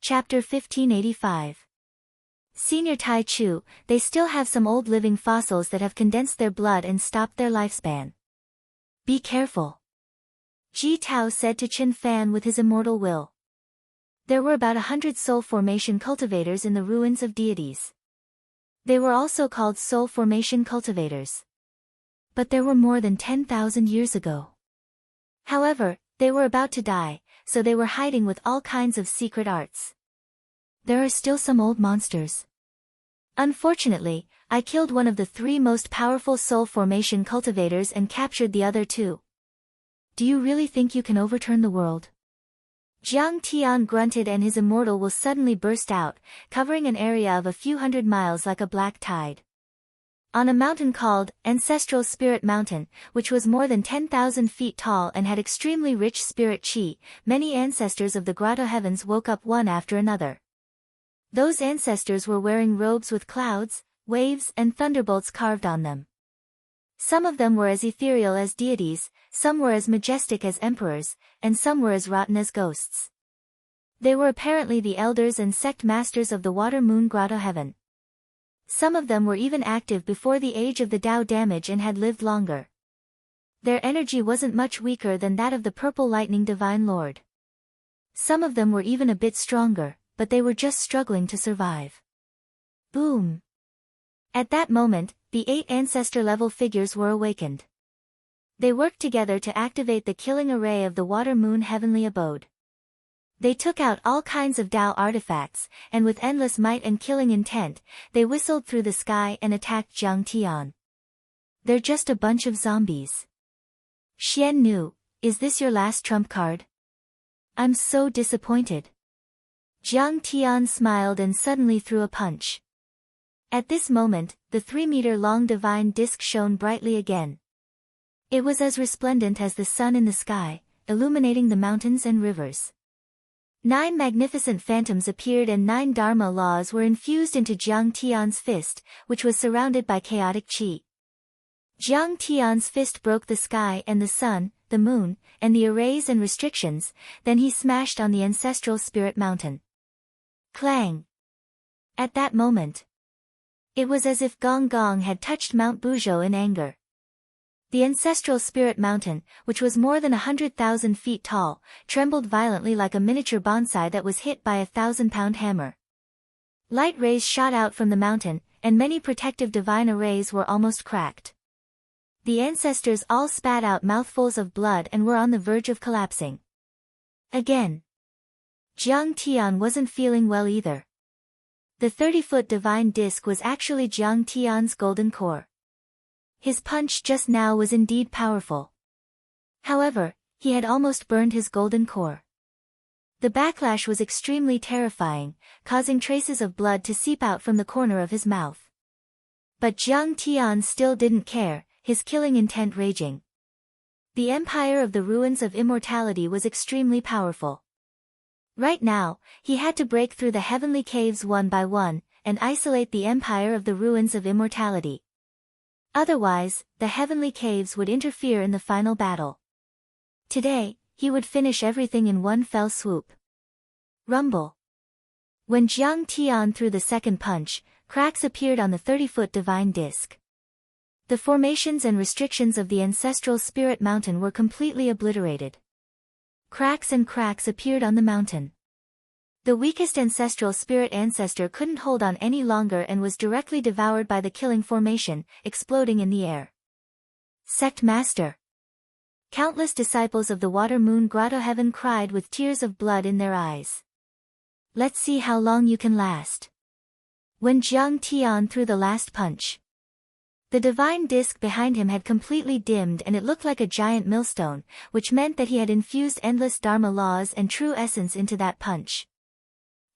Chapter 1585. Senior Tai Chu, they still have some old living fossils that have condensed their blood and stopped their lifespan. Be careful. Ji Tao said to Chen Fan with his immortal will. There were about 100 soul formation cultivators in the ruins of deities. They were also called soul formation cultivators. But there were more than 10,000 years ago. However, they were about to die, so they were hiding with all kinds of secret arts. There are still some old monsters. Unfortunately, I killed one of the 3 most powerful soul formation cultivators and captured the other 2. Do you really think you can overturn the world? Jiang Tian grunted and his immortal will suddenly burst out, covering an area of a few hundred miles like a black tide. On a mountain called Ancestral Spirit Mountain, which was more than 10,000 feet tall and had extremely rich spirit qi, many ancestors of the grotto heavens woke up one after another. Those ancestors were wearing robes with clouds, waves and thunderbolts carved on them. Some of them were as ethereal as deities, some were as majestic as emperors, and some were as rotten as ghosts. They were apparently the elders and sect masters of the Water Moon Grotto Heaven. Some of them were even active before the age of the Tao damage and had lived longer. Their energy wasn't much weaker than that of the Purple Lightning Divine Lord. Some of them were even a bit stronger, but they were just struggling to survive. Boom! At that moment, the 8 ancestor-level figures were awakened. They worked together to activate the killing array of the Water Moon Heavenly Abode. They took out all kinds of Tao artifacts, and with endless might and killing intent, they whistled through the sky and attacked Jiang Tian. They're just a bunch of zombies. Xian Nu, is this your last trump card? I'm so disappointed. Jiang Tian smiled and suddenly threw a punch. At this moment, the 3-meter-long divine disc shone brightly again. It was as resplendent as the sun in the sky, illuminating the mountains and rivers. 9 magnificent phantoms appeared and 9 Dharma laws were infused into Jiang Tian's fist, which was surrounded by chaotic qi. Jiang Tian's fist broke the sky and the sun, the moon, and the arrays and restrictions, then he smashed on the ancestral spirit mountain. Clang! At that moment, it was as if Gong Gong had touched Mount Buzhou in anger. The ancestral spirit mountain, which was more than 100,000 feet tall, trembled violently like a miniature bonsai that was hit by a 1,000-pound hammer. Light rays shot out from the mountain, and many protective divine arrays were almost cracked. The ancestors all spat out mouthfuls of blood and were on the verge of collapsing. Again. Jiang Tian wasn't feeling well either. The 30-foot divine disc was actually Jiang Tian's golden core. His punch just now was indeed powerful. However, he had almost burned his golden core. The backlash was extremely terrifying, causing traces of blood to seep out from the corner of his mouth. But Jiang Tian still didn't care, his killing intent raging. The Empire of the Ruins of Immortality was extremely powerful. Right now, he had to break through the heavenly caves one by one, and isolate the Empire of the Ruins of Immortality. Otherwise, the heavenly caves would interfere in the final battle. Today, he would finish everything in one fell swoop. Rumble. When Jiang Tian threw the second punch, cracks appeared on the 30-foot divine disc. The formations and restrictions of the ancestral spirit mountain were completely obliterated. Cracks and cracks appeared on the mountain. The weakest ancestral spirit ancestor couldn't hold on any longer and was directly devoured by the killing formation, exploding in the air. Sect Master. Countless disciples of the Water Moon Grotto Heaven cried with tears of blood in their eyes. Let's see how long you can last. When Jiang Tian threw the last punch, the divine disc behind him had completely dimmed and it looked like a giant millstone, which meant that he had infused endless Dharma laws and true essence into that punch.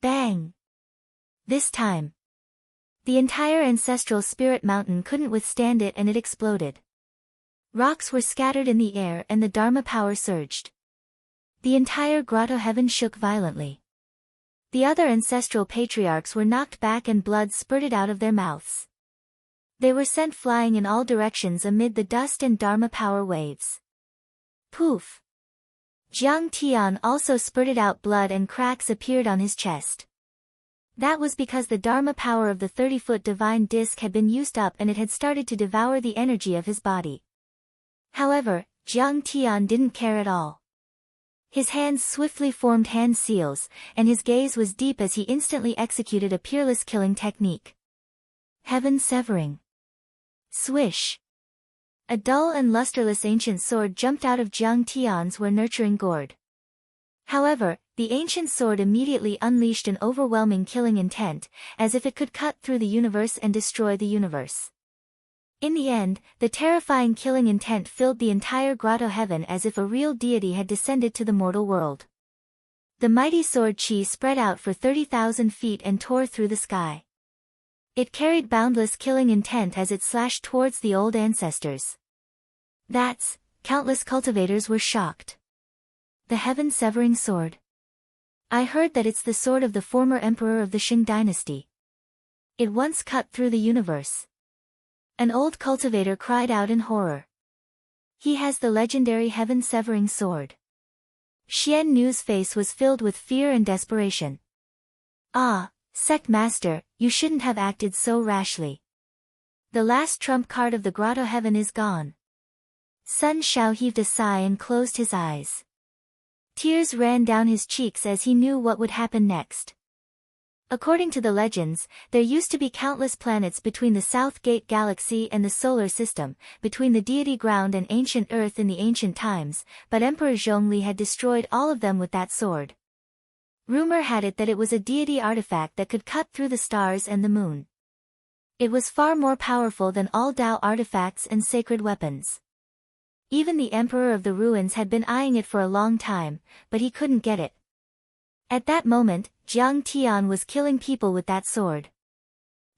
Bang! This time, the entire ancestral spirit mountain couldn't withstand it and it exploded. Rocks were scattered in the air and the Dharma power surged. The entire grotto heaven shook violently. The other ancestral patriarchs were knocked back and blood spurted out of their mouths. They were sent flying in all directions amid the dust and Dharma power waves. Poof! Jiang Tian also spurted out blood and cracks appeared on his chest. That was because the Dharma power of the 30-foot divine disc had been used up and it had started to devour the energy of his body. However, Jiang Tian didn't care at all. His hands swiftly formed hand seals, and his gaze was deep as he instantly executed a peerless killing technique. Heaven severing. Swish. A dull and lusterless ancient sword jumped out of Jiang Tian's nurturing gourd. However, the ancient sword immediately unleashed an overwhelming killing intent, as if it could cut through the universe and destroy the universe. In the end, the terrifying killing intent filled the entire grotto heaven as if a real deity had descended to the mortal world. The mighty sword chi spread out for 30,000 feet and tore through the sky. It carried boundless killing intent as it slashed towards the old ancestors. Countless cultivators were shocked. The heaven-severing sword. I heard that it's the sword of the former emperor of the Qing dynasty. It once cut through the universe. An old cultivator cried out in horror. He has the legendary heaven-severing sword. Xian Nu's face was filled with fear and desperation. Ah, sect master, you shouldn't have acted so rashly. The last trump card of the grotto heaven is gone. Sun Shao heaved a sigh and closed his eyes. Tears ran down his cheeks as he knew what would happen next. According to the legends, there used to be countless planets between the South Gate Galaxy and the Solar System, between the deity ground and ancient Earth in the ancient times, but Emperor Zhongli had destroyed all of them with that sword. Rumor had it that it was a deity artifact that could cut through the stars and the moon. It was far more powerful than all Dao artifacts and sacred weapons. Even the Emperor of the Ruins had been eyeing it for a long time, but he couldn't get it. At that moment, Jiang Tian was killing people with that sword.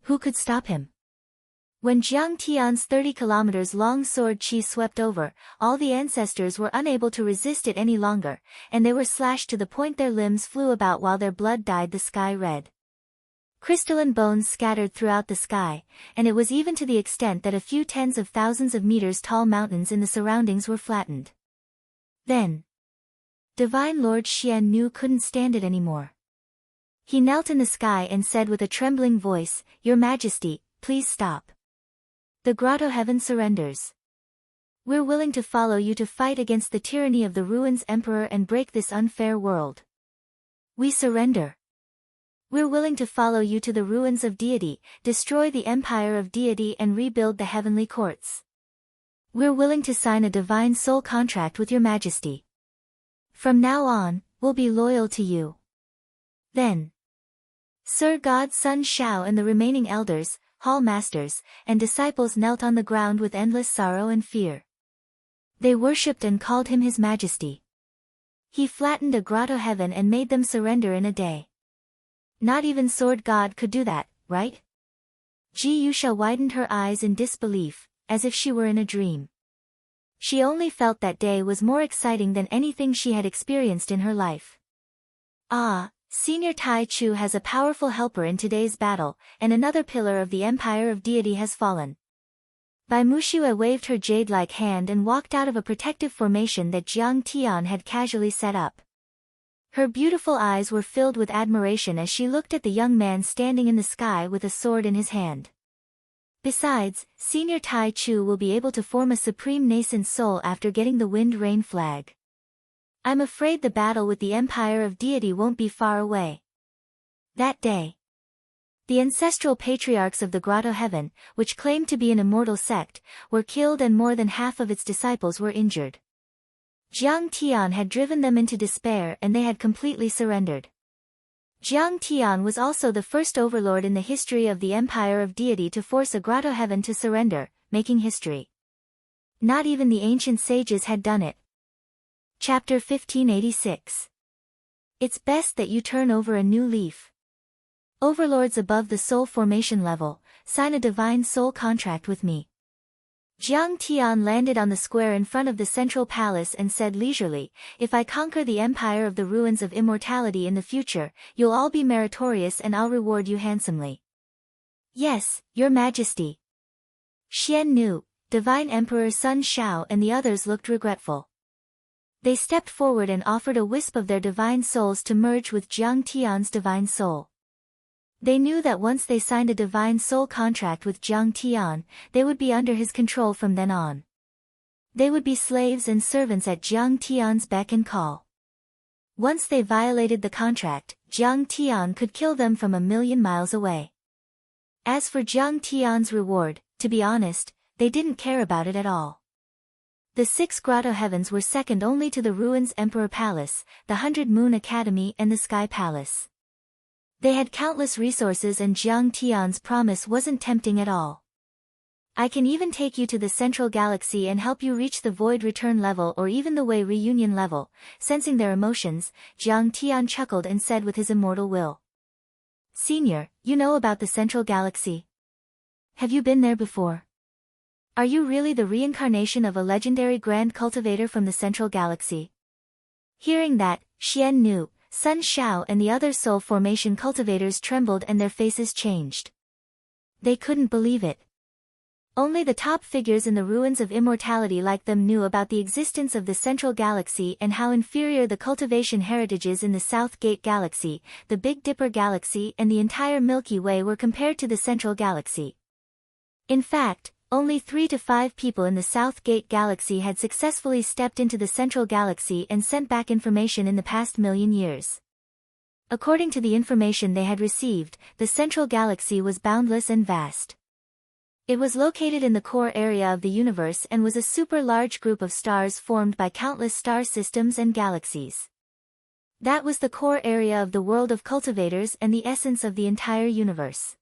Who could stop him? When Jiang Tian's 30 kilometers long sword chi swept over, all the ancestors were unable to resist it any longer, and they were slashed to the point their limbs flew about while their blood dyed the sky red. Crystalline bones scattered throughout the sky, and it was even to the extent that a few tens of thousands of meters tall mountains in the surroundings were flattened. Then, Divine Lord Xian Nu couldn't stand it anymore. He knelt in the sky and said with a trembling voice, "Your Majesty, please stop. The grotto heaven surrenders. We're willing to follow you to fight against the tyranny of the Ruins Emperor and break this unfair world. We surrender. We're willing to follow you to the ruins of deity, destroy the empire of deity and rebuild the heavenly courts. We're willing to sign a divine soul contract with your Majesty. From now on, we'll be loyal to you." Then, Sir God Sun Shao and the remaining elders, hall masters, and disciples knelt on the ground with endless sorrow and fear. They worshipped and called him His Majesty. He flattened a grotto heaven and made them surrender in a day. Not even Sword God could do that, right? Ji Yusha widened her eyes in disbelief, as if she were in a dream. She only felt that day was more exciting than anything she had experienced in her life. Ah, Senior Tai Chu has a powerful helper in today's battle, and another pillar of the Empire of Deity has fallen. Bai Muxue waved her jade-like hand and walked out of a protective formation that Jiang Tian had casually set up. Her beautiful eyes were filled with admiration as she looked at the young man standing in the sky with a sword in his hand. Besides, Senior Tai Chu will be able to form a supreme nascent soul after getting the Wind Rain flag. I'm afraid the battle with the Empire of Deity won't be far away. That day, the ancestral patriarchs of the Grotto Heaven, which claimed to be an immortal sect, were killed and more than half of its disciples were injured. Jiang Tian had driven them into despair and they had completely surrendered. Jiang Tian was also the first overlord in the history of the Empire of Deity to force a Grotto Heaven to surrender, making history. Not even the ancient sages had done it. Chapter 1586. It's best that you turn over a new leaf. Overlords above the soul formation level, sign a divine soul contract with me. Jiang Tian landed on the square in front of the central palace and said leisurely, "If I conquer the empire of the ruins of immortality in the future, you'll all be meritorious and I'll reward you handsomely." "Yes, Your Majesty." Xian Nu, Divine Emperor Sun Shao and the others looked regretful. They stepped forward and offered a wisp of their divine souls to merge with Jiang Tian's divine soul. They knew that once they signed a divine soul contract with Jiang Tian, they would be under his control from then on. They would be slaves and servants at Jiang Tian's beck and call. Once they violated the contract, Jiang Tian could kill them from 1,000,000 miles away. As for Jiang Tian's reward, to be honest, they didn't care about it at all. The 6 grotto heavens were second only to the ruins Emperor Palace, the 100 Moon Academy and the Sky Palace. They had countless resources and Jiang Tian's promise wasn't tempting at all. I can even take you to the central galaxy and help you reach the void return level or even the way reunion level. Sensing their emotions, Jiang Tian chuckled and said with his immortal will. Senior, you know about the central galaxy? Have you been there before? Are you really the reincarnation of a legendary grand cultivator from the central galaxy? Hearing that, Xian knew, Sun Xiao and the other soul formation cultivators trembled and their faces changed. They couldn't believe it. Only the top figures in the ruins of immortality like them knew about the existence of the central galaxy and how inferior the cultivation heritages in the South Gate Galaxy, the Big Dipper Galaxy and the entire Milky Way were compared to the central galaxy. In fact, only 3 to 5 people in the South Gate Galaxy had successfully stepped into the central galaxy and sent back information in the past 1,000,000 years. According to the information they had received, the central galaxy was boundless and vast. It was located in the core area of the universe and was a super large group of stars formed by countless star systems and galaxies. That was the core area of the world of cultivators and the essence of the entire universe.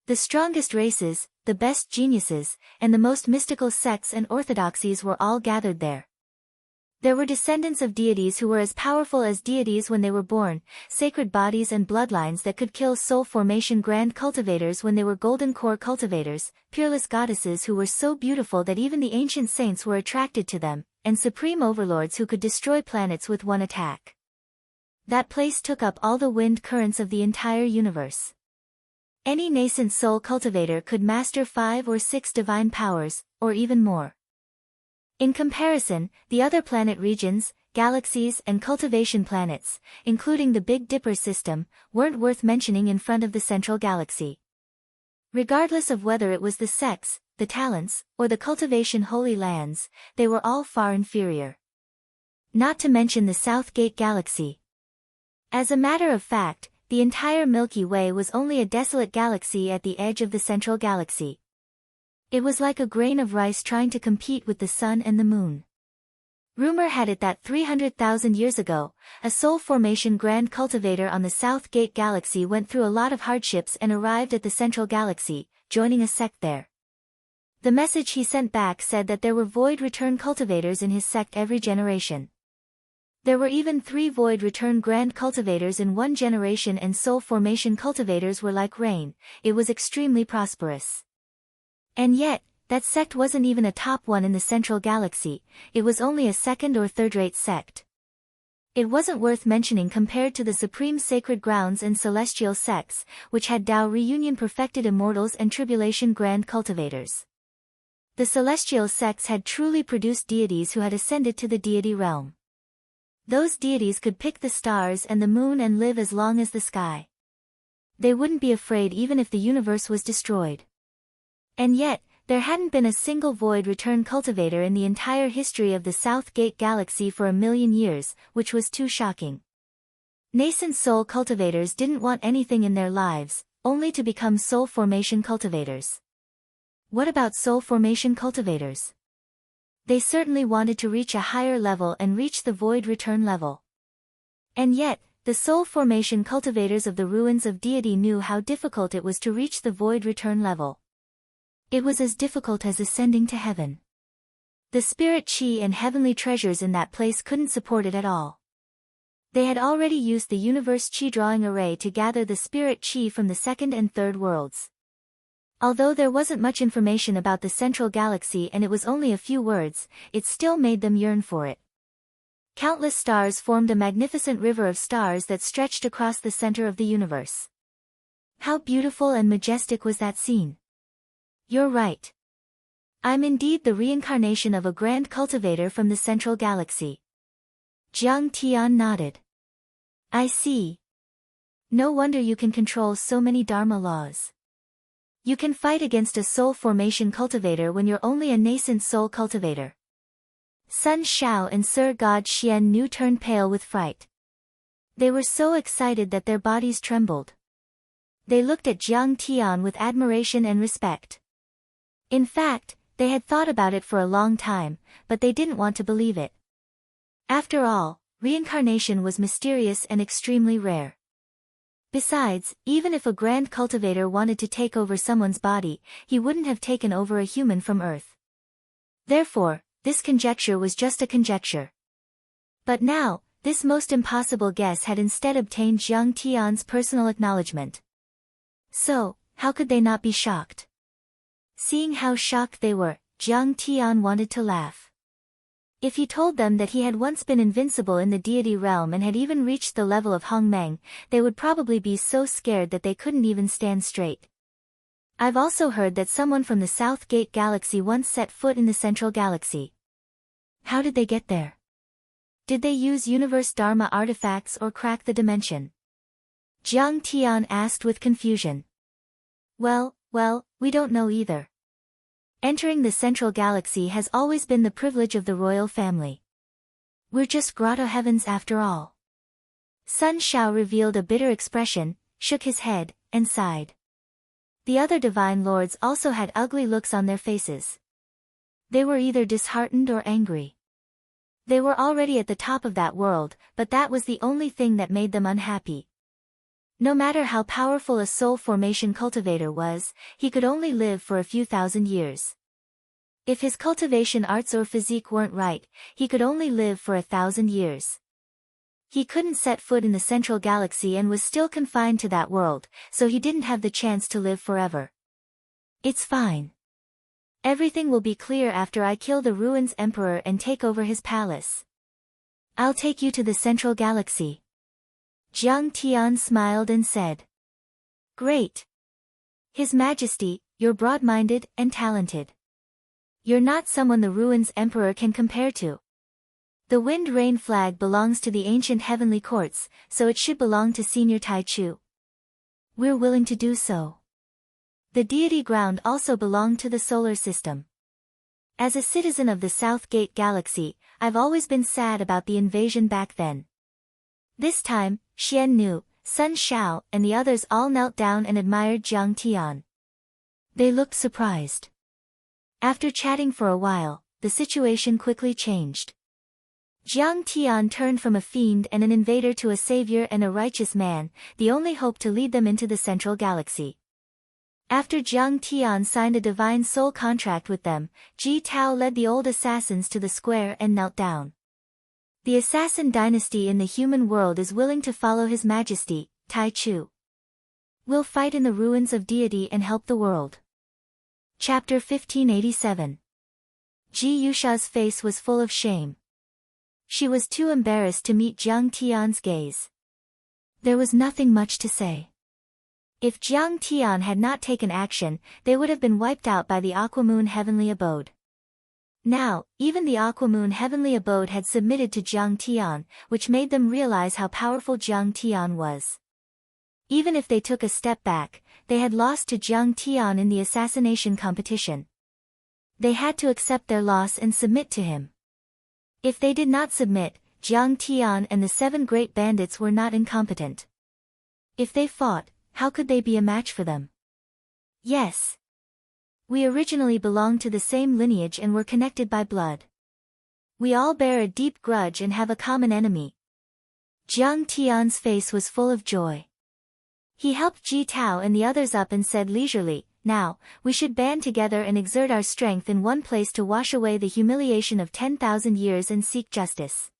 The strongest races, the best geniuses, and the most mystical sects and orthodoxies were all gathered there. There were descendants of deities who were as powerful as deities when they were born, sacred bodies and bloodlines that could kill soul formation grand cultivators when they were golden core cultivators, peerless goddesses who were so beautiful that even the ancient saints were attracted to them, and supreme overlords who could destroy planets with one attack. That place took up all the wind currents of the entire universe. Any nascent soul cultivator could master 5 or 6 divine powers, or even more. In comparison, the other planet regions, galaxies and cultivation planets, including the Big Dipper system, weren't worth mentioning in front of the central galaxy. Regardless of whether it was the sex, the talents, or the cultivation holy lands, they were all far inferior. Not to mention the South Gate Galaxy. As a matter of fact, the entire Milky Way was only a desolate galaxy at the edge of the central galaxy. It was like a grain of rice trying to compete with the sun and the moon. Rumor had it that 300,000 years ago, a soul formation grand cultivator on the South Gate Galaxy went through a lot of hardships and arrived at the central galaxy, joining a sect there. The message he sent back said that there were void return cultivators in his sect every generation. There were even 3 void return grand cultivators in one generation and soul formation cultivators were like rain. It was extremely prosperous. And yet, that sect wasn't even a top one in the central galaxy, it was only a second or third-rate sect. It wasn't worth mentioning compared to the supreme sacred grounds and celestial sects, which had Tao reunion perfected immortals and tribulation grand cultivators. The celestial sects had truly produced deities who had ascended to the deity realm. Those deities could pick the stars and the moon and live as long as the sky. They wouldn't be afraid even if the universe was destroyed. And yet, there hadn't been a single void return cultivator in the entire history of the South Gate Galaxy for 1,000,000 years, which was too shocking. Nascent soul cultivators didn't want anything in their lives, only to become soul formation cultivators. What about soul formation cultivators? They certainly wanted to reach a higher level and reach the void return level. And yet, the soul formation cultivators of the ruins of deity knew how difficult it was to reach the void return level. It was as difficult as ascending to heaven. The spirit chi and heavenly treasures in that place couldn't support it at all. They had already used the universe chi drawing array to gather the spirit chi from the second and third worlds. Although there wasn't much information about the central galaxy and it was only a few words, it still made them yearn for it. Countless stars formed a magnificent river of stars that stretched across the center of the universe. How beautiful and majestic was that scene! You're right. I'm indeed the reincarnation of a grand cultivator from the central galaxy. Jiang Tian nodded. I see. No wonder you can control so many Dharma laws. You can fight against a soul formation cultivator when you're only a nascent soul cultivator. Sun Shao and Sir God Xian Nu turned pale with fright. They were so excited that their bodies trembled. They looked at Jiang Tian with admiration and respect. In fact, they had thought about it for a long time, but they didn't want to believe it. After all, reincarnation was mysterious and extremely rare. Besides, even if a grand cultivator wanted to take over someone's body, he wouldn't have taken over a human from Earth. Therefore, this conjecture was just a conjecture. But now, this most impossible guess had instead obtained Jiang Tian's personal acknowledgement. So, how could they not be shocked? Seeing how shocked they were, Jiang Tian wanted to laugh. If he told them that he had once been invincible in the deity realm and had even reached the level of Hong Meng, they would probably be so scared that they couldn't even stand straight. I've also heard that someone from the South Gate Galaxy once set foot in the Central Galaxy. How did they get there? Did they use Universe Dharma artifacts or crack the dimension? Jiang Tian asked with confusion. Well, we don't know either. Entering the Central Galaxy has always been the privilege of the royal family. We're just grotto heavens after all. Sun Shao revealed a bitter expression, shook his head, and sighed. The other divine lords also had ugly looks on their faces. They were either disheartened or angry. They were already at the top of that world, but that was the only thing that made them unhappy. No matter how powerful a soul formation cultivator was, he could only live for a few thousand years. If his cultivation arts or physique weren't right, he could only live for 1,000 years. He couldn't set foot in the Central Galaxy and was still confined to that world, so he didn't have the chance to live forever. It's fine. Everything will be clear after I kill the Ruins Emperor and take over his palace. I'll take you to the Central Galaxy. Jiang Tian smiled and said. Great. His Majesty, you're broad-minded and talented. You're not someone the Ruins Emperor can compare to. The Wind-Rain flag belongs to the ancient heavenly courts, so it should belong to Senior Tai Chu. We're willing to do so. The deity ground also belonged to the solar system. As a citizen of the South Gate Galaxy, I've always been sad about the invasion back then. This time, Xian Nu, Sun Shao, and the others all knelt down and admired Jiang Tian. They looked surprised. After chatting for a while, the situation quickly changed. Jiang Tian turned from a fiend and an invader to a savior and a righteous man, the only hope to lead them into the Central Galaxy. After Jiang Tian signed a divine soul contract with them, Ji Tao led the old assassins to the square and knelt down. The assassin dynasty in the human world is willing to follow His Majesty, Tai Chu. We'll fight in the ruins of deity and help the world. Chapter 1587. Ji Yusha's face was full of shame. She was too embarrassed to meet Jiang Tian's gaze. There was nothing much to say. If Jiang Tian had not taken action, they would have been wiped out by the Aquamoon Heavenly Abode. Now, even the Aquamoon Heavenly Abode had submitted to Jiang Tian, which made them realize how powerful Jiang Tian was. Even if they took a step back, they had lost to Jiang Tian in the assassination competition. They had to accept their loss and submit to him. If they did not submit, Jiang Tian and the 7 great bandits were not incompetent. If they fought, how could they be a match for them? Yes. We originally belonged to the same lineage and were connected by blood. We all bear a deep grudge and have a common enemy. Jiang Tian's face was full of joy. He helped Ji Tao and the others up and said leisurely, Now, we should band together and exert our strength in one place to wash away the humiliation of 10,000 years and seek justice.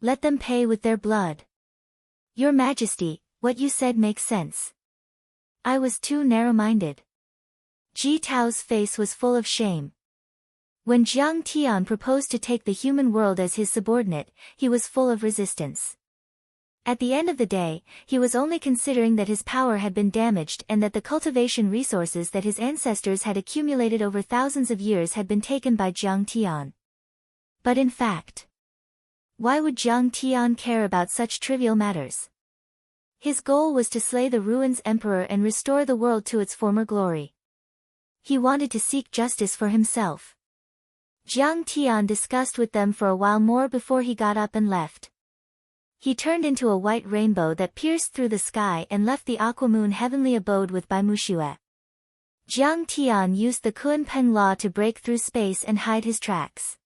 Let them pay with their blood. Your Majesty, what you said makes sense. I was too narrow-minded. Ji Tao's face was full of shame. When Jiang Tian proposed to take the human world as his subordinate, he was full of resistance. At the end of the day, he was only considering that his power had been damaged and that the cultivation resources that his ancestors had accumulated over thousands of years had been taken by Jiang Tian. But in fact, Why would Jiang Tian care about such trivial matters? His goal was to slay the ruins emperor and restore the world to its former glory. He wanted to seek justice for himself. Jiang Tian discussed with them for a while more before he got up and left. He turned into a white rainbow that pierced through the sky and left the aquamoon heavenly abode with Bai Muxue. Jiang Tian used the Kunpeng law to break through space and hide his tracks.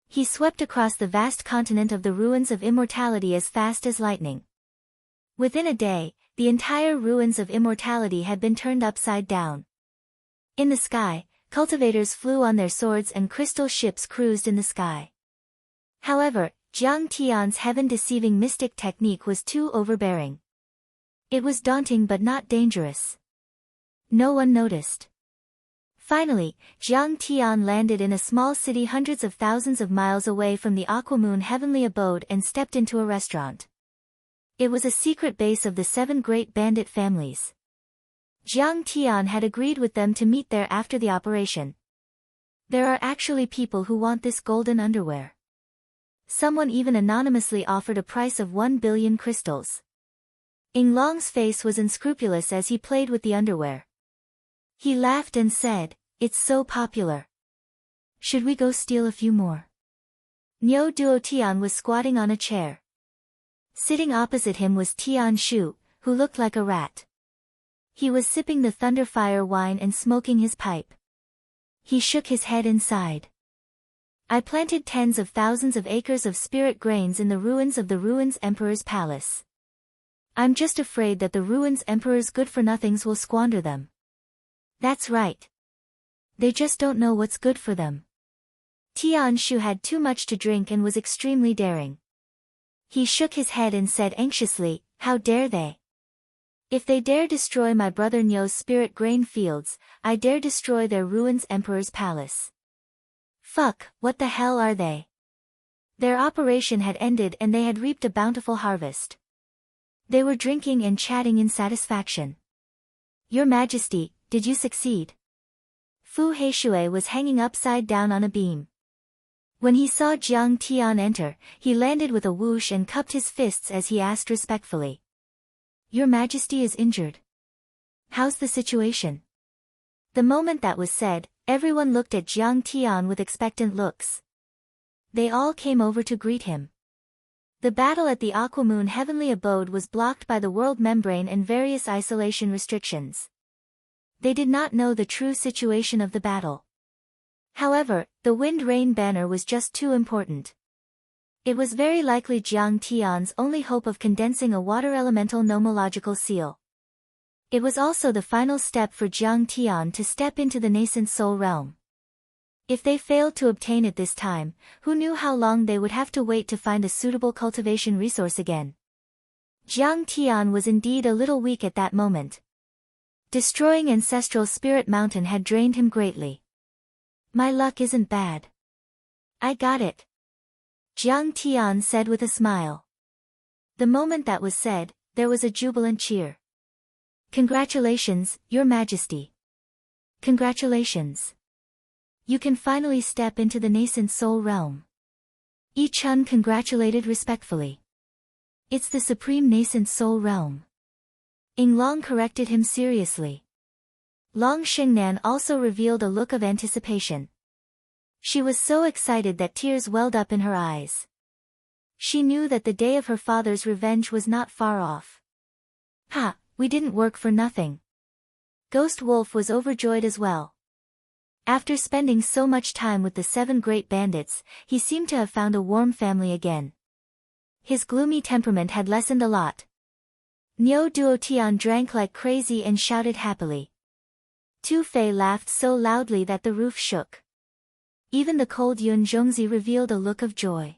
He swept across the vast continent of the ruins of immortality as fast as lightning. Within a day, the entire ruins of immortality had been turned upside down. In the sky, cultivators flew on their swords and crystal ships cruised in the sky. However, Jiang Tian's heaven-deceiving mystic technique was too overbearing. It was daunting but not dangerous. No one noticed. Finally, Jiang Tian landed in a small city hundreds of thousands of miles away from the aquamoon heavenly abode and stepped into a restaurant. It was a secret base of the 7 great bandit families. Jiang Tian had agreed with them to meet there after the operation. There are actually people who want this golden underwear. Someone even anonymously offered a price of 1 billion crystals. Ying Long's face was unscrupulous as he played with the underwear. He laughed and said, "It's so popular. Should we go steal a few more?" Niu Duotian was squatting on a chair. Sitting opposite him was Tian Shu, who looked like a rat. He was sipping the Thunderfire wine and smoking his pipe. He shook his head and sighed. "I planted tens of thousands of acres of spirit grains in the ruins of the Ruins Emperor's palace. I'm just afraid that the Ruins Emperor's good-for-nothings will squander them." "That's right. They just don't know what's good for them." Tian Shu had too much to drink and was extremely daring. He shook his head and said anxiously, "How dare they? If they dare destroy my brother Niu's spirit grain fields, I dare destroy their Ruins Emperor's palace." Fuck, what the hell are they? Their operation had ended and they had reaped a bountiful harvest. They were drinking and chatting in satisfaction. "Your Majesty, did you succeed?" Fu Heishui was hanging upside down on a beam. When he saw Jiang Tian enter, he landed with a whoosh and cupped his fists as he asked respectfully. "Your Majesty is injured. How's the situation?" The moment that was said, everyone looked at Jiang Tian with expectant looks. They all came over to greet him. The battle at the aquamoon heavenly abode was blocked by the world membrane and various isolation restrictions. They did not know the true situation of the battle. However, the wind rain banner was just too important. It was very likely Jiang Tian's only hope of condensing a water elemental nomological seal. It was also the final step for Jiang Tian to step into the nascent soul realm. If they failed to obtain it this time, who knew how long they would have to wait to find a suitable cultivation resource again. Jiang Tian was indeed a little weak at that moment. Destroying Ancestral Spirit Mountain had drained him greatly. "My luck isn't bad. I got it," Jiang Tian said with a smile. The moment that was said, there was a jubilant cheer. "Congratulations, Your Majesty. Congratulations. You can finally step into the nascent soul realm." Yi Chun congratulated respectfully. "It's the supreme nascent soul realm." Ying Long corrected him seriously. Long Xingnan also revealed a look of anticipation. She was so excited that tears welled up in her eyes. She knew that the day of her father's revenge was not far off. "Ha, we didn't work for nothing." Ghost Wolf was overjoyed as well. After spending so much time with the 7 great bandits, he seemed to have found a warm family again. His gloomy temperament had lessened a lot. Niu Duotian drank like crazy and shouted happily. Tu Fei laughed so loudly that the roof shook. Even the cold Yun Zhongzi revealed a look of joy.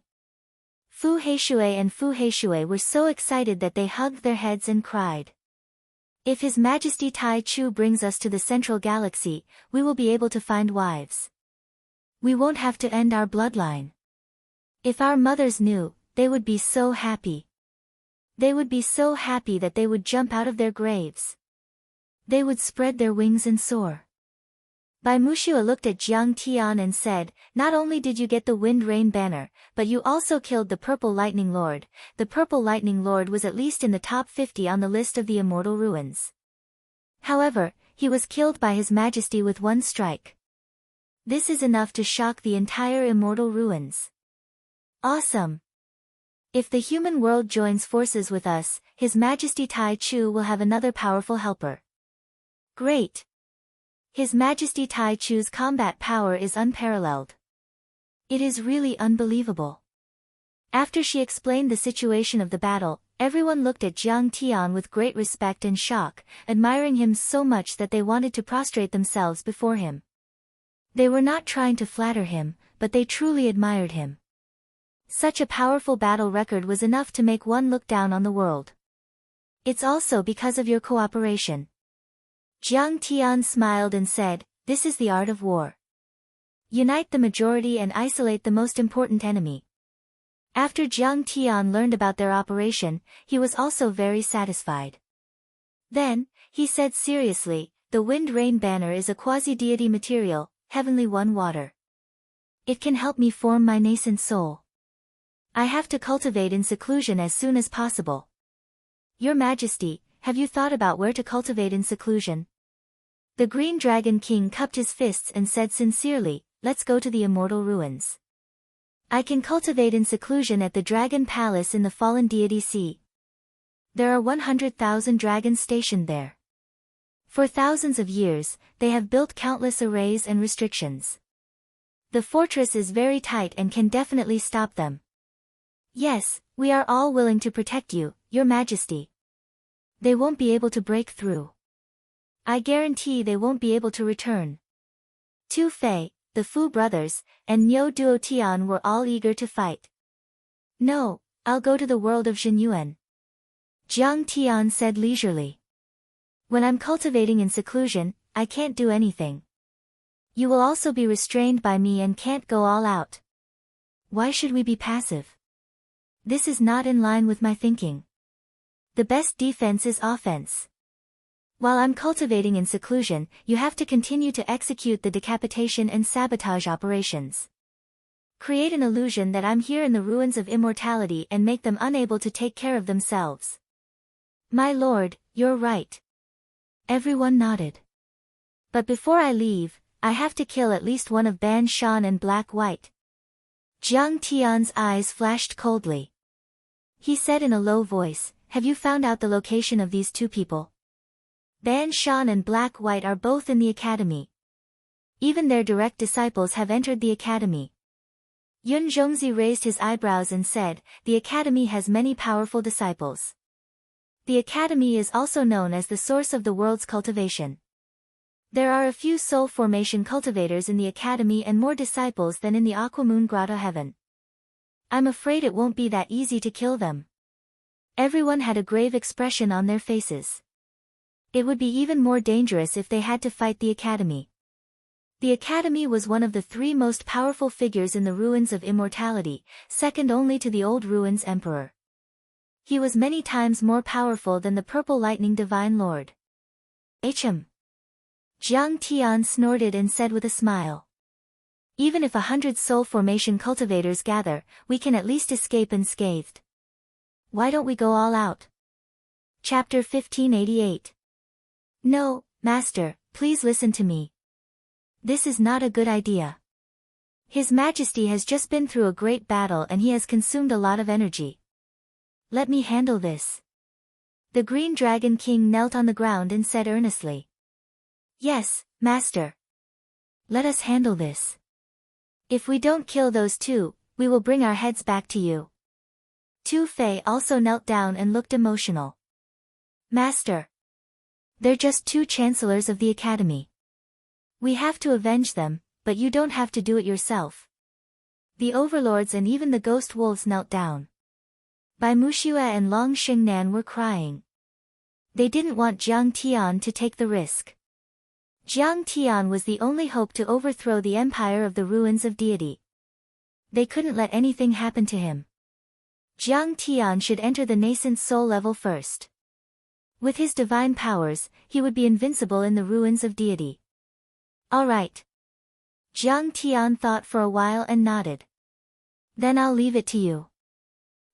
Fu Heishui and Fu Heishui were so excited that they hugged their heads and cried. "If His Majesty Tai Chu brings us to the Central Galaxy, we will be able to find wives. We won't have to end our bloodline. If our mothers knew, they would be so happy. They would be so happy that they would jump out of their graves. They would spread their wings and soar." Bai Muxue looked at Jiang Tian and said, "Not only did you get the Wind Rain banner, but you also killed the Purple Lightning Lord." The Purple Lightning Lord was at least in the top 50 on the list of the Immortal Ruins. However, he was killed by His Majesty with one strike. This is enough to shock the entire Immortal Ruins. Awesome! If the human world joins forces with us, His Majesty Tai Chu will have another powerful helper. Great! His Majesty Tai Chu's combat power is unparalleled. It is really unbelievable. After she explained the situation of the battle, everyone looked at Jiang Tian with great respect and shock, admiring him so much that they wanted to prostrate themselves before him. They were not trying to flatter him, but they truly admired him. Such a powerful battle record was enough to make one look down on the world. It's also because of your cooperation. Jiang Tian smiled and said, "This is the art of war. Unite the majority and isolate the most important enemy." After Jiang Tian learned about their operation, he was also very satisfied. Then, he said seriously, "The Wind Rain banner is a quasi-deity material, Heavenly One water. It can help me form my nascent soul. I have to cultivate in seclusion as soon as possible. Your Majesty, have you thought about where to cultivate in seclusion?" The Green Dragon King cupped his fists and said sincerely, "Let's go to the Immortal Ruins. I can cultivate in seclusion at the Dragon Palace in the Fallen Deity Sea. There are 100,000 dragons stationed there. For thousands of years, they have built countless arrays and restrictions. The fortress is very tight and can definitely stop them. Yes, we are all willing to protect you, Your Majesty. They won't be able to break through. I guarantee they won't be able to return." Tu Fei, the Fu brothers, and Niu Duotian were all eager to fight. "No, I'll go to the world of Zhenyuan," Jiang Tian said leisurely. "When I'm cultivating in seclusion, I can't do anything. You will also be restrained by me and can't go all out. Why should we be passive? This is not in line with my thinking. The best defense is offense. While I'm cultivating in seclusion, you have to continue to execute the decapitation and sabotage operations. Create an illusion that I'm here in the ruins of immortality and make them unable to take care of themselves." "My lord, you're right." Everyone nodded. "But before I leave, I have to kill at least one of Ban Shan and Black White." Jiang Tian's eyes flashed coldly. He said in a low voice, "Have you found out the location of these two people? Ban Shan and Black White are both in the academy. Even their direct disciples have entered the academy." Yun Zhongzi raised his eyebrows and said, "The academy has many powerful disciples. The academy is also known as the source of the world's cultivation. There are a few soul formation cultivators in the academy and more disciples than in the Aquamoon Grotto Heaven. I'm afraid it won't be that easy to kill them." Everyone had a grave expression on their faces. It would be even more dangerous if they had to fight the academy. The academy was one of the three most powerful figures in the ruins of immortality, second only to the old ruins emperor. He was many times more powerful than the Purple Lightning Divine Lord. "Hm." Jiang Tian snorted and said with a smile. "Even if 100 soul formation cultivators gather, we can at least escape unscathed. Why don't we go all out?" Chapter 1588. "No, Master, please listen to me. This is not a good idea. His Majesty has just been through a great battle and he has consumed a lot of energy. Let me handle this." The Green Dragon King knelt on the ground and said earnestly. "Yes, Master. Let us handle this. If we don't kill those two, we will bring our heads back to you." Tu Fei also knelt down and looked emotional. "Master. They're just two chancellors of the academy. We have to avenge them, but you don't have to do it yourself." The overlords and even the ghost wolves knelt down. Bai Muxue and Long Xingnan were crying. They didn't want Jiang Tian to take the risk. Jiang Tian was the only hope to overthrow the empire of the ruins of deity. They couldn't let anything happen to him. Jiang Tian should enter the nascent soul level first. With his divine powers, he would be invincible in the ruins of deity. All right. Jiang Tian thought for a while and nodded. Then I'll leave it to you.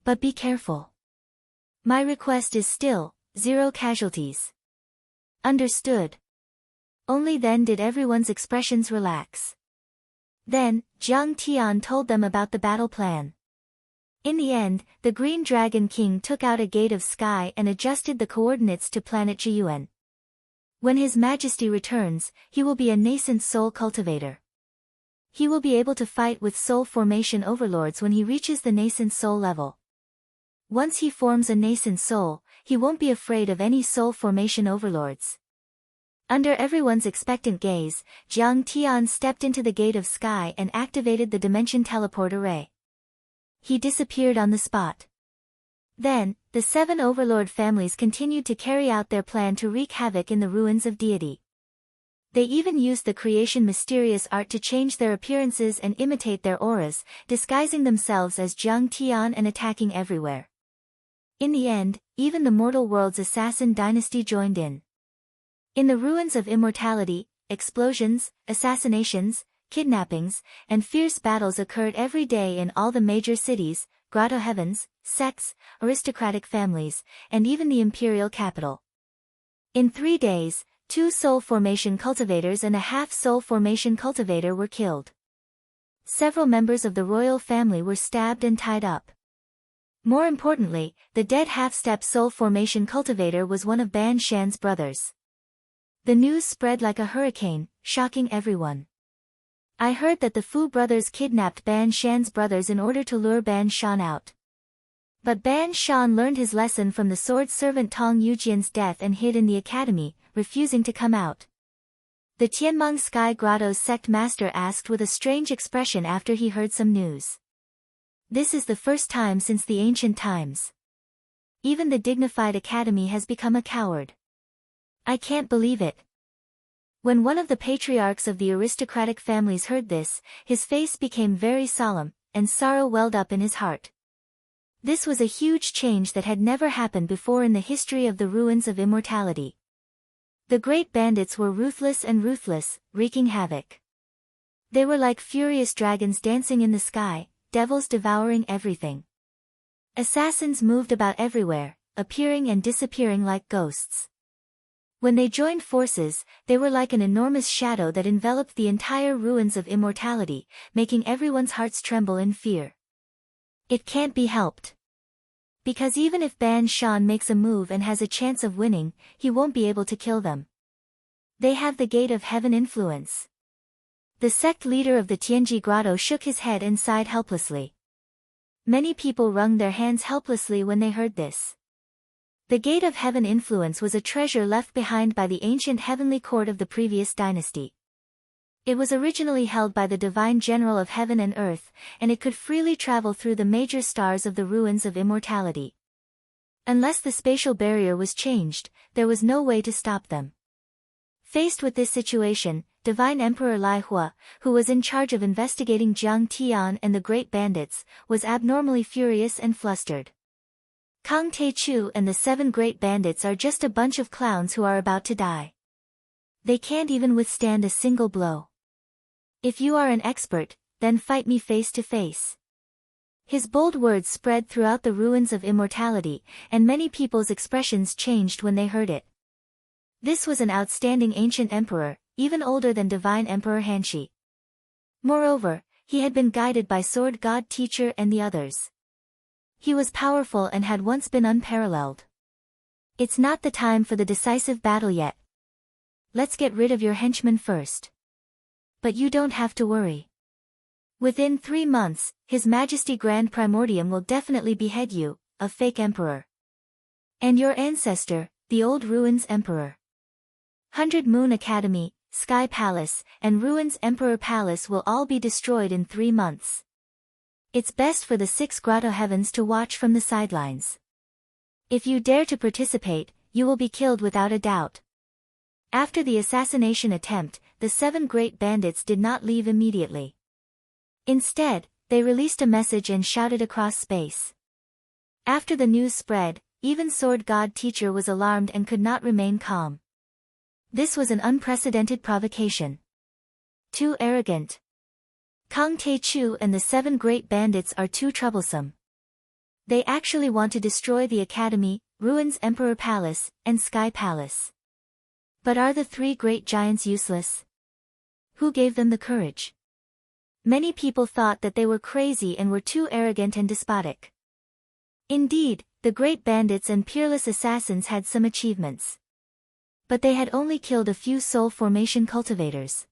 But be careful. My request is still, 0 casualties. Understood. Only then did everyone's expressions relax. Then, Jiang Tian told them about the battle plan. In the end, the Green Dragon King took out a gate of sky and adjusted the coordinates to planet Jiyuan. When His Majesty returns, he will be a nascent soul cultivator. He will be able to fight with soul formation overlords when he reaches the nascent soul level. Once he forms a nascent soul, he won't be afraid of any soul formation overlords. Under everyone's expectant gaze, Jiang Tian stepped into the gate of sky and activated the dimension teleport array. He disappeared on the spot. Then, the 7 overlord families continued to carry out their plan to wreak havoc in the ruins of deity. They even used the creation mysterious art to change their appearances and imitate their auras, disguising themselves as Jiang Tian and attacking everywhere. In the end, even the mortal world's assassin dynasty joined in. In the ruins of immortality, explosions, assassinations, kidnappings, and fierce battles occurred every day in all the major cities, grotto heavens, sects, aristocratic families, and even the imperial capital. In 3 days, 2 soul formation cultivators and a half-soul formation cultivator were killed. Several members of the royal family were stabbed and tied up. More importantly, the dead half-step soul formation cultivator was one of Ban Shan's brothers. The news spread like a hurricane, shocking everyone. I heard that the Fu brothers kidnapped Ban Shan's brothers in order to lure Ban Shan out. But Ban Shan learned his lesson from the sword servant Tong Yujian's death and hid in the academy, refusing to come out. The Tianmeng Sky Grotto's sect master asked with a strange expression after he heard some news. This is the first time since the ancient times. Even the dignified academy has become a coward. I can't believe it. When one of the patriarchs of the aristocratic families heard this, his face became very solemn, and sorrow welled up in his heart. This was a huge change that had never happened before in the history of the ruins of immortality. The great bandits were ruthless, wreaking havoc. They were like furious dragons dancing in the sky, devils devouring everything. Assassins moved about everywhere, appearing and disappearing like ghosts. When they joined forces, they were like an enormous shadow that enveloped the entire ruins of immortality, making everyone's hearts tremble in fear. It can't be helped. Because even if Ban Shan makes a move and has a chance of winning, he won't be able to kill them. They have the gate of heaven influence. The sect leader of the Tianji Grotto shook his head and sighed helplessly. Many people wrung their hands helplessly when they heard this. The gate of heaven influence was a treasure left behind by the ancient heavenly court of the previous dynasty. It was originally held by the divine general of heaven and earth, and it could freely travel through the major stars of the ruins of immortality. Unless the spatial barrier was changed, there was no way to stop them. Faced with this situation, Divine Emperor Lai Hua, who was in charge of investigating Jiang Tian and the great bandits, was abnormally furious and flustered. Kang Teichu and the 7 great bandits are just a bunch of clowns who are about to die. They can't even withstand a single blow. If you are an expert, then fight me face to face. His bold words spread throughout the ruins of immortality, and many people's expressions changed when they heard it. This was an outstanding ancient emperor, even older than Divine Emperor Hanshi. Moreover, he had been guided by Sword God Teacher and the others. He was powerful and had once been unparalleled. It's not the time for the decisive battle yet. Let's get rid of your henchmen first. But you don't have to worry. Within 3 months, His Majesty Grand Primordium will definitely behead you, a fake emperor. And your ancestor, the Old Ruins Emperor. 100 Moon Academy, Sky Palace, and Ruins Emperor Palace will all be destroyed in 3 months. It's best for the 6 Grotto Heavens to watch from the sidelines. If you dare to participate, you will be killed without a doubt. After the assassination attempt, the 7 great bandits did not leave immediately. Instead, they released a message and shouted across space. After the news spread, even Sword God Teacher was alarmed and could not remain calm. This was an unprecedented provocation. Too arrogant. Kang Tae-chu and the 7 great bandits are too troublesome. They actually want to destroy the academy, ruins Emperor Palace, and Sky Palace. But are the 3 great giants useless? Who gave them the courage? Many people thought that they were crazy and were too arrogant and despotic. Indeed, the great bandits and peerless assassins had some achievements. But they had only killed a few soul formation cultivators.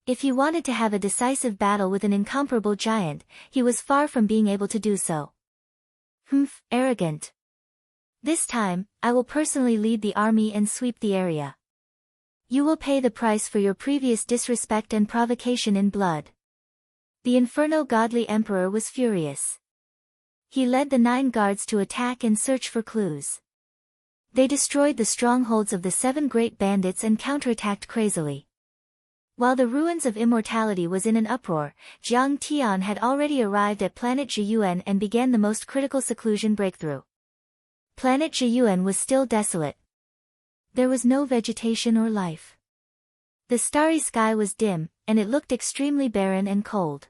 If he wanted to have a decisive battle with an incomparable giant, he was far from being able to do so. Humph, arrogant. This time, I will personally lead the army and sweep the area. You will pay the price for your previous disrespect and provocation in blood. The Inferno Godly Emperor was furious. He led the 9 guards to attack and search for clues. They destroyed the strongholds of the 7 great bandits and counterattacked crazily. While the ruins of immortality was in an uproar, Jiang Tian had already arrived at planet Zhiyuan and began the most critical seclusion breakthrough. Planet Zhiyuan was still desolate. There was no vegetation or life. The starry sky was dim, and it looked extremely barren and cold.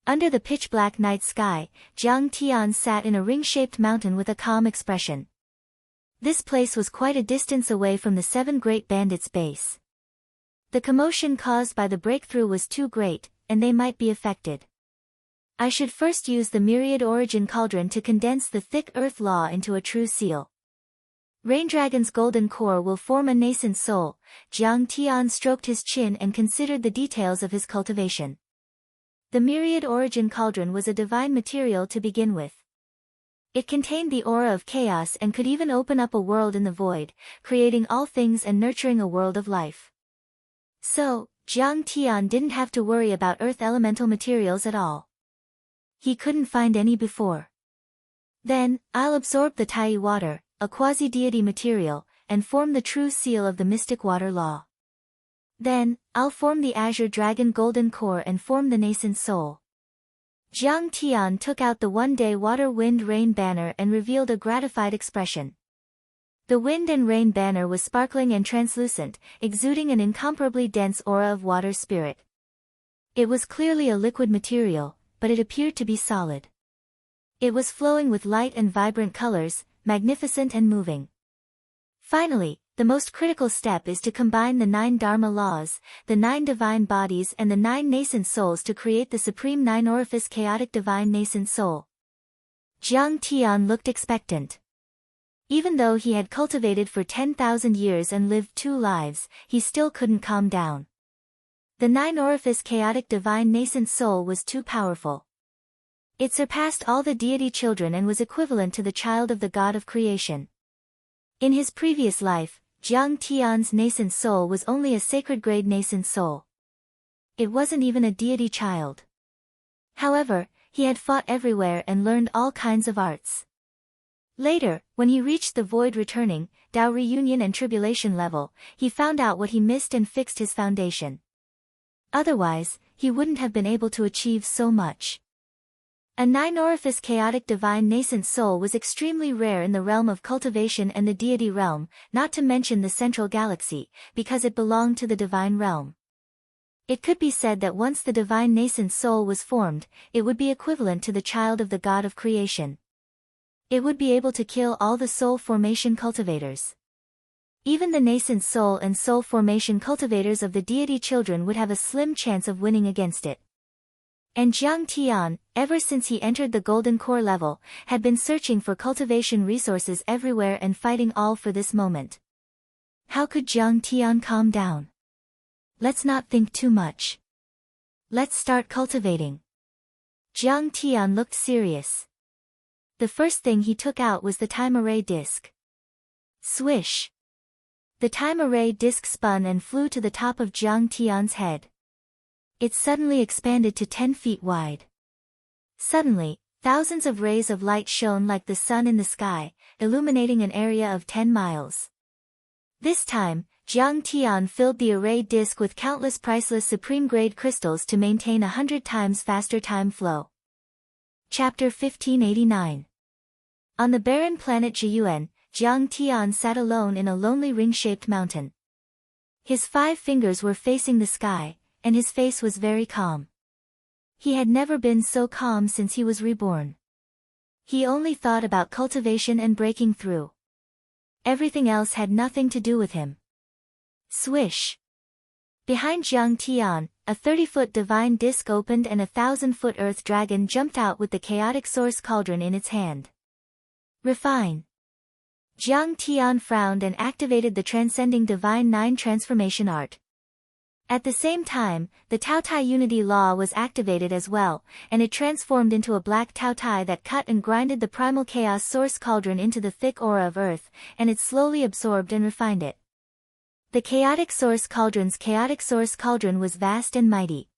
Under the pitch-black night sky, Jiang Tian sat in a ring-shaped mountain with a calm expression. This place was quite a distance away from the 7 great bandits' base. The commotion caused by the breakthrough was too great, and they might be affected. I should first use the myriad origin cauldron to condense the thick earth law into a true seal. Raindragon's golden core will form a nascent soul. Jiang Tian stroked his chin and considered the details of his cultivation. The myriad origin cauldron was a divine material to begin with. It contained the aura of chaos and could even open up a world in the void, creating all things and nurturing a world of life. So, Jiang Tian didn't have to worry about earth elemental materials at all. He couldn't find any before. Then, I'll absorb the Tai water, a quasi-deity material, and form the true seal of the mystic water law. Then, I'll form the azure dragon golden core and form the nascent soul. Jiang Tian took out the one-day water wind rain banner and revealed a gratified expression. The wind and rain banner was sparkling and translucent, exuding an incomparably dense aura of water spirit. It was clearly a liquid material, but it appeared to be solid. It was flowing with light and vibrant colors, magnificent and moving. Finally, the most critical step is to combine the 9 Dharma laws, the 9 divine bodies and the 9 nascent souls to create the supreme 9-orifice chaotic divine nascent soul. Jiang Tian looked expectant. Even though he had cultivated for 10,000 years and lived 2 lives, he still couldn't calm down. The 9-orifice chaotic divine nascent soul was too powerful. It surpassed all the deity children and was equivalent to the child of the god of creation. In his previous life, Jiang Tian's nascent soul was only a sacred grade nascent soul. It wasn't even a deity child. However, he had fought everywhere and learned all kinds of arts. Later, when he reached the void returning, Tao reunion and tribulation level, he found out what he missed and fixed his foundation. Otherwise, he wouldn't have been able to achieve so much. A 9-orifice chaotic divine nascent soul was extremely rare in the realm of cultivation and the deity realm, not to mention the central galaxy, because it belonged to the divine realm. It could be said that once the divine nascent soul was formed, it would be equivalent to the child of the god of creation. It would be able to kill all the soul formation cultivators. Even the nascent soul and soul formation cultivators of the deity children would have a slim chance of winning against it. And Jiang Tian, ever since he entered the golden core level, had been searching for cultivation resources everywhere and fighting all for this moment. How could Jiang Tian calm down? Let's not think too much. Let's start cultivating. Jiang Tian looked serious. The first thing he took out was the time array disc. Swish! The time array disc spun and flew to the top of Jiang Tian's head. It suddenly expanded to 10 feet wide. Suddenly, thousands of rays of light shone like the sun in the sky, illuminating an area of 10 miles. This time, Jiang Tian filled the array disc with countless priceless supreme-grade crystals to maintain 100 times faster time flow. Chapter 1589. On the barren planet Zhiyuan, Jiang Tian sat alone in a lonely ring-shaped mountain. His 5 fingers were facing the sky, and his face was very calm. He had never been so calm since he was reborn. He only thought about cultivation and breaking through. Everything else had nothing to do with him. Swish! Behind Jiang Tian, a 30-foot divine disc opened and a 1,000-foot earth dragon jumped out with the chaotic source cauldron in its hand. Refine. Jiang Tian frowned and activated the transcending divine 9 transformation art. At the same time, the Taotai unity law was activated as well, and it transformed into a black Taotai that cut and grinded the primal chaos source cauldron into the thick aura of earth, and it slowly absorbed and refined it. The chaotic source cauldron was vast and mighty.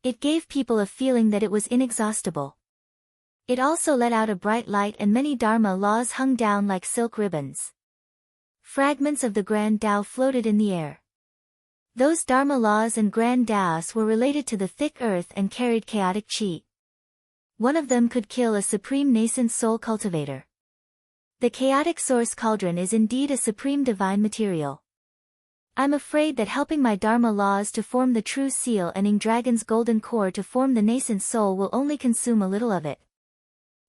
It gave people a feeling that it was inexhaustible. It also let out a bright light and many Dharma laws hung down like silk ribbons. Fragments of the Grand Tao floated in the air. Those Dharma laws and Grand Taos were related to the thick earth and carried chaotic chi. One of them could kill a supreme nascent soul cultivator. The chaotic source cauldron is indeed a supreme divine material. I'm afraid that helping my Dharma laws to form the true seal and Ing Dragon's golden core to form the nascent soul will only consume a little of it.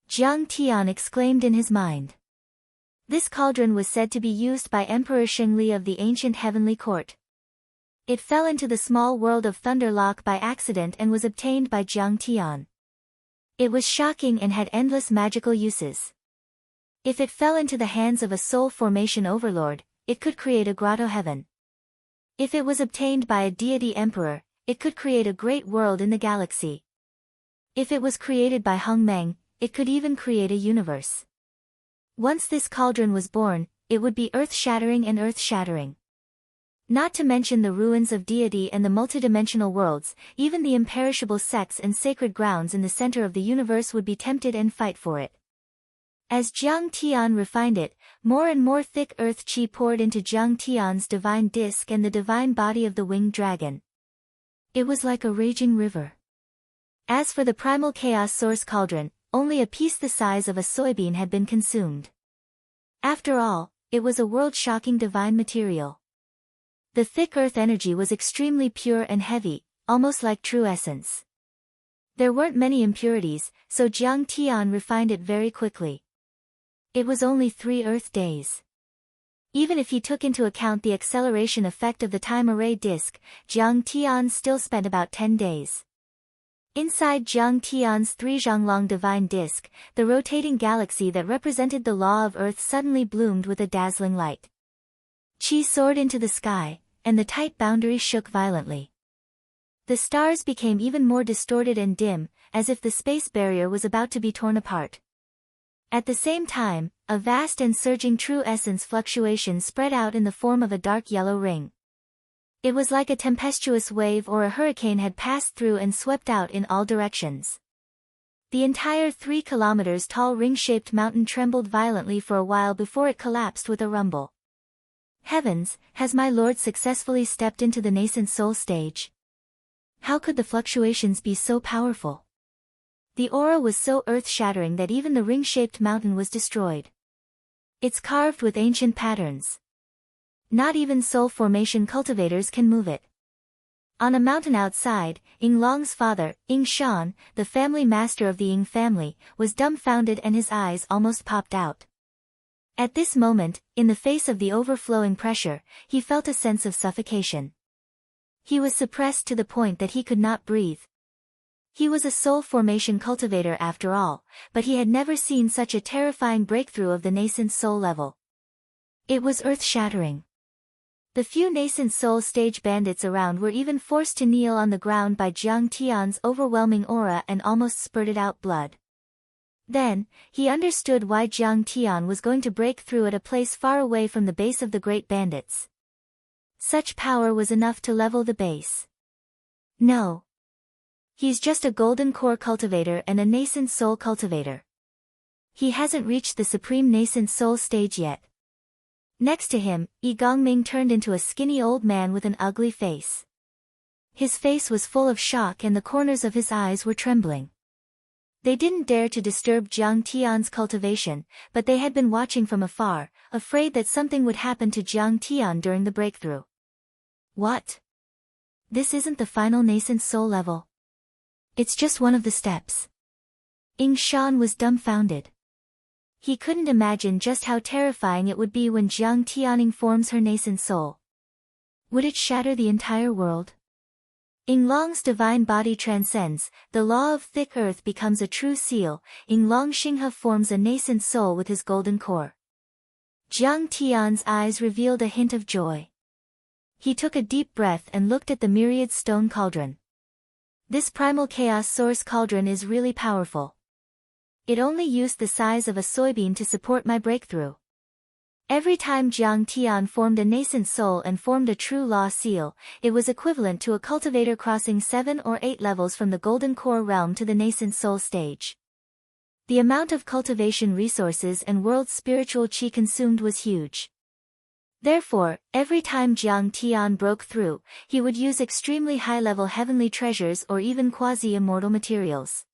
Jiang Tian exclaimed in his mind. This cauldron was said to be used by Emperor Shengli of the ancient heavenly court. It fell into the small world of Thunderlock by accident and was obtained by Jiang Tian. It was shocking and had endless magical uses. If it fell into the hands of a soul formation overlord, it could create a grotto heaven. If it was obtained by a deity emperor, it could create a great world in the galaxy. If it was created by Hung Meng, it could even create a universe. Once this cauldron was born, it would be earth-shattering and earth-shattering. Not to mention the ruins of deity and the multidimensional worlds, even the imperishable sects and sacred grounds in the center of the universe would be tempted and fight for it. As Jiang Tian refined it, more and more thick earth chi poured into Jiang Tian's divine disc and the divine body of the winged dragon. It was like a raging river. As for the primal chaos source cauldron, only a piece the size of a soybean had been consumed. After all, it was a world-shocking divine material. The thick earth energy was extremely pure and heavy, almost like true essence. There weren't many impurities, so Jiang Tian refined it very quickly. It was only 3 Earth days. Even if he took into account the acceleration effect of the time array disk, Jiang Tian still spent about 10 days. Inside Jiang Tian's 3 Zhanglong divine disk, the rotating galaxy that represented the law of Earth suddenly bloomed with a dazzling light. Qi soared into the sky, and the tight boundary shook violently. The stars became even more distorted and dim, as if the space barrier was about to be torn apart. At the same time, a vast and surging true essence fluctuation spread out in the form of a dark yellow ring. It was like a tempestuous wave or a hurricane had passed through and swept out in all directions. The entire 3 kilometers tall ring-shaped mountain trembled violently for a while before it collapsed with a rumble. Heavens, has my lord successfully stepped into the nascent soul stage? How could the fluctuations be so powerful? The aura was so earth-shattering that even the ring-shaped mountain was destroyed. It's carved with ancient patterns. Not even soul formation cultivators can move it. On a mountain outside, Ying Long's father, Ying Shan, the family master of the Ying family, was dumbfounded and his eyes almost popped out. At this moment, in the face of the overflowing pressure, he felt a sense of suffocation. He was suppressed to the point that he could not breathe. He was a soul formation cultivator after all, but he had never seen such a terrifying breakthrough of the nascent soul level. It was earth-shattering. The few nascent soul stage bandits around were even forced to kneel on the ground by Jiang Tian's overwhelming aura and almost spurted out blood. Then, he understood why Jiang Tian was going to break through at a place far away from the base of the great bandits. Such power was enough to level the base. No. He's just a golden core cultivator and a nascent soul cultivator. He hasn't reached the supreme nascent soul stage yet. Next to him, Yi Gongming turned into a skinny old man with an ugly face. His face was full of shock and the corners of his eyes were trembling. They didn't dare to disturb Jiang Tian's cultivation, but they had been watching from afar, afraid that something would happen to Jiang Tian during the breakthrough. What? This isn't the final nascent soul level. It's just one of the steps. Ing Shan was dumbfounded. He couldn't imagine just how terrifying it would be when Jiang Tianning forms her nascent soul. Would it shatter the entire world? Ing Long's divine body transcends, the law of thick earth becomes a true seal, Ing Long Xinghe forms a nascent soul with his golden core. Jiang Tian's eyes revealed a hint of joy. He took a deep breath and looked at the myriad stone cauldron. This primal chaos source cauldron is really powerful. It only used the size of a soybean to support my breakthrough. Every time Jiang Tian formed a nascent soul and formed a true law seal, it was equivalent to a cultivator crossing 7 or 8 levels from the golden core realm to the nascent soul stage. The amount of cultivation resources and world's spiritual qi consumed was huge. Therefore, every time Jiang Tian broke through, he would use extremely high-level heavenly treasures or even quasi-immortal materials.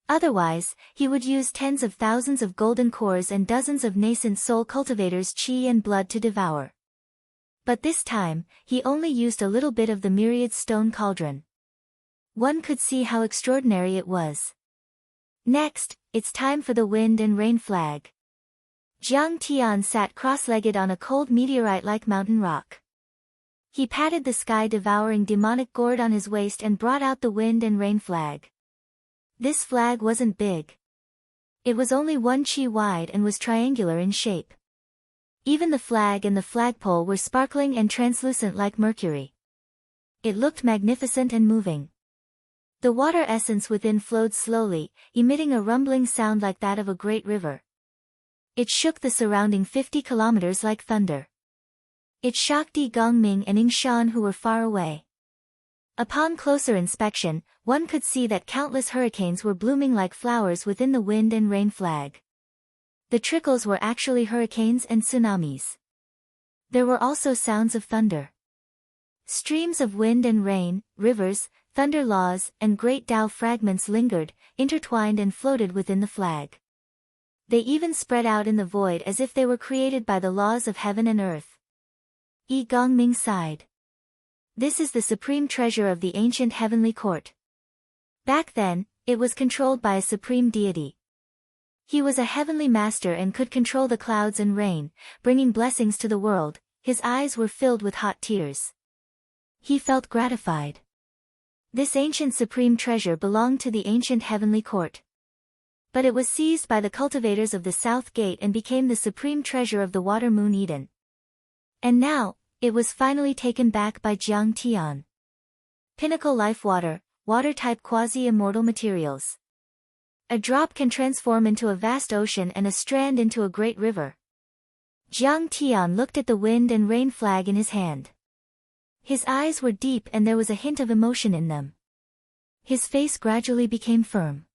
Otherwise, he would use tens of thousands of golden cores and dozens of nascent soul cultivators' qi and blood to devour. But this time, he only used a little bit of the myriad stone cauldron. One could see how extraordinary it was. Next, it's time for the wind and rain flag. Jiang Tian sat cross-legged on a cold meteorite-like mountain rock. He patted the sky-devouring demonic gourd on his waist and brought out the wind and rain flag. This flag wasn't big. It was only 1 qi wide and was triangular in shape. Even the flag and the flagpole were sparkling and translucent like mercury. It looked magnificent and moving. The water essence within flowed slowly, emitting a rumbling sound like that of a great river. It shook the surrounding 50 kilometers like thunder. It shocked Yi Gongming and Ing Shan who were far away. Upon closer inspection, one could see that countless hurricanes were blooming like flowers within the wind and rain flag. The trickles were actually hurricanes and tsunamis. There were also sounds of thunder. Streams of wind and rain, rivers, thunder laws, and great Tao fragments lingered, intertwined and floated within the flag. They even spread out in the void as if they were created by the laws of heaven and earth. Yi Gongming sighed. This is the supreme treasure of the ancient heavenly court. Back then, it was controlled by a supreme deity. He was a heavenly master and could control the clouds and rain, bringing blessings to the world. His eyes were filled with hot tears. He felt gratified. This ancient supreme treasure belonged to the ancient heavenly court. But it was seized by the cultivators of the South Gate and became the supreme treasure of the Water Moon Eden. And now, it was finally taken back by Jiang Tian. Pinnacle life water, water-type quasi-immortal materials. A drop can transform into a vast ocean and a strand into a great river. Jiang Tian looked at the wind and rain flag in his hand. His eyes were deep and there was a hint of emotion in them. His face gradually became firm.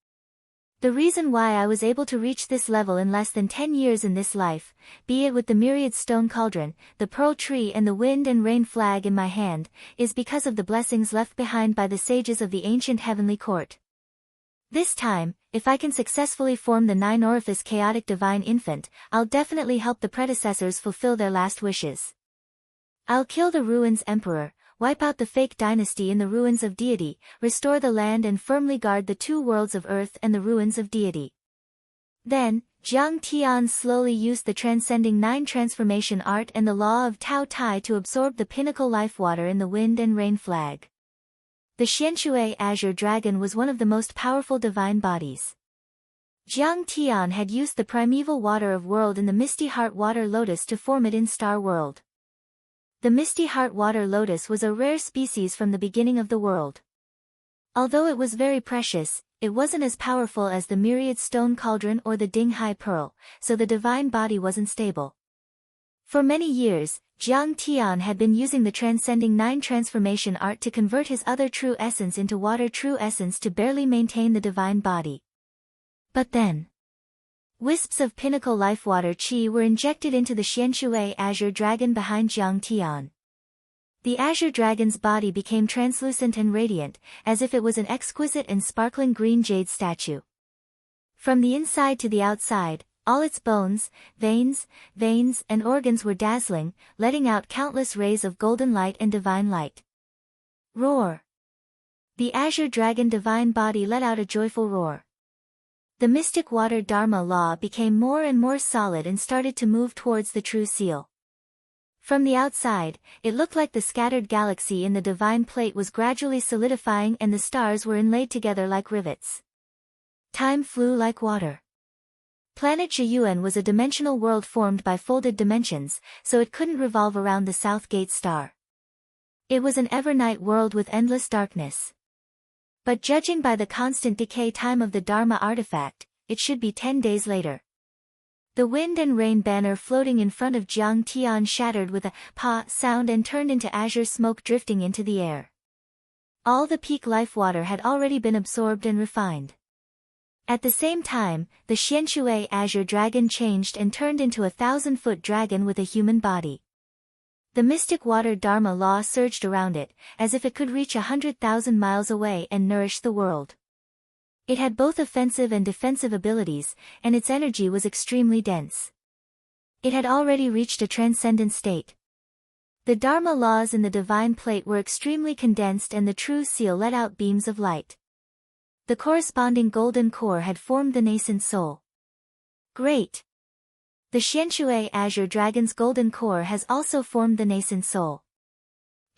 The reason why I was able to reach this level in less than 10 years in this life, be it with the myriad stone cauldron, the pearl tree and the wind and rain flag in my hand, is because of the blessings left behind by the sages of the ancient heavenly court. This time, if I can successfully form the 9-orifice chaotic divine infant, I'll definitely help the predecessors fulfill their last wishes. I'll kill the ruins emperor, wipe out the fake dynasty in the ruins of deity, restore the land and firmly guard the 2 worlds of earth and the ruins of deity. Then, Jiang Tian slowly used the transcending 9 transformation art and the law of Tao Tai to absorb the pinnacle life water in the wind and rain flag. The Xianshui azure dragon was one of the most powerful divine bodies. Jiang Tian had used the primeval water of world in the misty heart water lotus to form it in Star World. The misty heart water lotus was a rare species from the beginning of the world. Although it was very precious, it wasn't as powerful as the myriad stone cauldron or the Ding Hai pearl, so the divine body wasn't stable. For many years, Jiang Tian had been using the transcending 9 transformation art to convert his other true essence into water true essence to barely maintain the divine body. But then, wisps of pinnacle life water qi were injected into the Xianshui azure dragon behind Jiang Tian. The azure dragon's body became translucent and radiant, as if it was an exquisite and sparkling green jade statue. From the inside to the outside, all its bones, veins, and organs were dazzling, letting out countless rays of golden light and divine light. Roar. The azure dragon divine body let out a joyful roar. The mystic water Dharma law became more and more solid and started to move towards the true seal. From the outside, it looked like the scattered galaxy in the divine plate was gradually solidifying and the stars were inlaid together like rivets. Time flew like water. Planet Zhiyuan was a dimensional world formed by folded dimensions, so it couldn't revolve around the South Gate star. It was an evernight world with endless darkness. But judging by the constant decay time of the Dharma artifact, it should be 10 days later. The wind and rain banner floating in front of Jiang Tian shattered with a pa sound and turned into azure smoke drifting into the air. All the peak life water had already been absorbed and refined. At the same time, the Xianshui azure dragon changed and turned into a 1,000-foot dragon with a human body. The mystic water Dharma law surged around it, as if it could reach 100,000 miles away and nourish the world. It had both offensive and defensive abilities, and its energy was extremely dense. It had already reached a transcendent state. The Dharma laws in the divine plate were extremely condensed and the true seal let out beams of light. The corresponding golden core had formed the nascent soul. Great! The Xianshui azure dragon's golden core has also formed the nascent soul.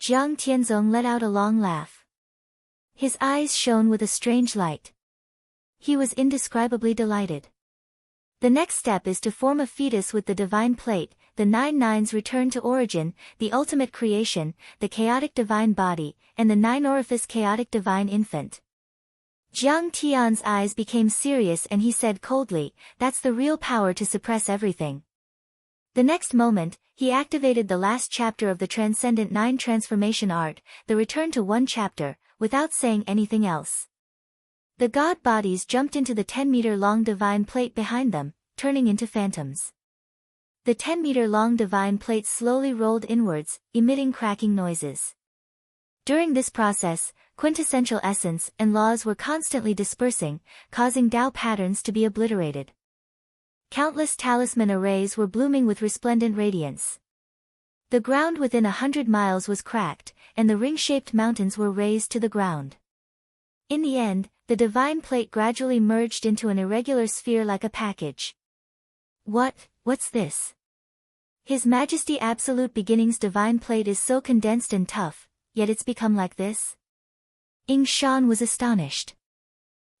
Jiang Tianzong let out a long laugh. His eyes shone with a strange light. He was indescribably delighted. The next step is to form a fetus with the divine plate, the 9 nines return to origin, the ultimate creation, the chaotic divine body, and the 9 orifice chaotic divine infant. Jiang Tian's eyes became serious and he said coldly, "That's the real power to suppress everything." The next moment, he activated the last chapter of the Transcendent 9 transformation art, the return to one chapter, without saying anything else. The god bodies jumped into the 10-meter-long divine plate behind them, turning into phantoms. The 10-meter-long divine plate slowly rolled inwards, emitting cracking noises. During this process, quintessential essence and laws were constantly dispersing, causing Tao patterns to be obliterated. Countless talisman arrays were blooming with resplendent radiance. The ground within 100 miles was cracked, and the ring-shaped mountains were razed to the ground. In the end, the divine plate gradually merged into an irregular sphere like a package. What's this? His Majesty Absolute Beginning's divine plate is so condensed and tough, yet it's become like this? Ying Shan was astonished.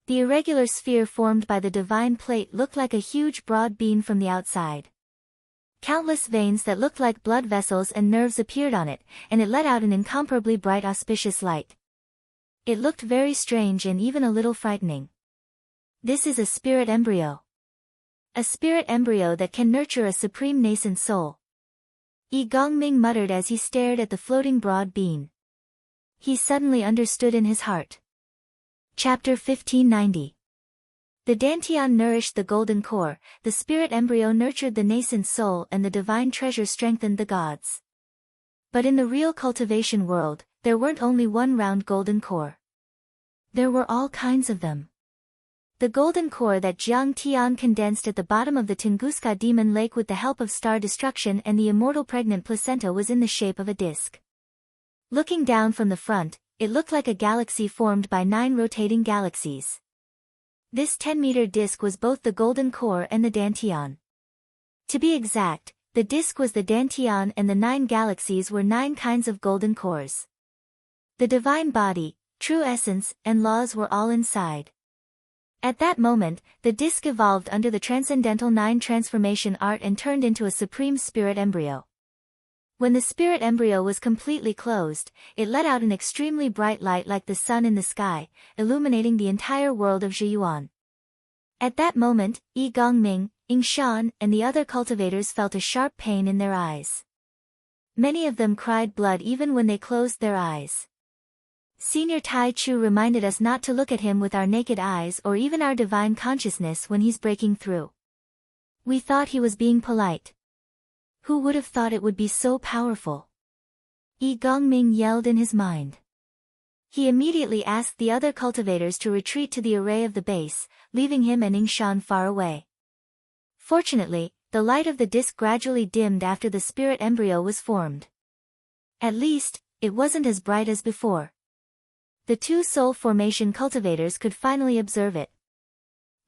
The irregular sphere formed by the divine plate looked like a huge broad beam from the outside. Countless veins that looked like blood vessels and nerves appeared on it, and it let out an incomparably bright auspicious light. It looked very strange and even a little frightening. This is a spirit embryo. A spirit embryo that can nurture a supreme nascent soul. Yi Gongming muttered as he stared at the floating broad beam. He suddenly understood in his heart. Chapter 1590. The Dantian nourished the golden core, the spirit embryo nurtured the nascent soul and the divine treasure strengthened the gods. But in the real cultivation world, there weren't only one round golden core. There were all kinds of them. The golden core that Jiang Tian condensed at the bottom of the Tunguska demon lake with the help of star destruction and the immortal pregnant placenta was in the shape of a disc. Looking down from the front, it looked like a galaxy formed by 9 rotating galaxies. This 10-meter disc was both the golden core and the Dantian. To be exact, the disc was the Dantian and the 9 galaxies were 9 kinds of golden cores. The divine body, true essence, and laws were all inside. At that moment, the disc evolved under the Transcendental 9 transformation art and turned into a supreme spirit embryo. When the spirit embryo was completely closed, it let out an extremely bright light like the sun in the sky, illuminating the entire world of Zhiyuan. At that moment, Yi Gongming, Ying Shan, and the other cultivators felt a sharp pain in their eyes. Many of them cried blood even when they closed their eyes. Senior Tai Chu reminded us not to look at him with our naked eyes or even our divine consciousness when he's breaking through. We thought he was being polite. Who would have thought it would be so powerful? Yi Gongming yelled in his mind. He immediately asked the other cultivators to retreat to the array of the base, leaving him and Ying Shan far away. Fortunately, the light of the disc gradually dimmed after the spirit embryo was formed. At least, it wasn't as bright as before. the two soul formation cultivators could finally observe it.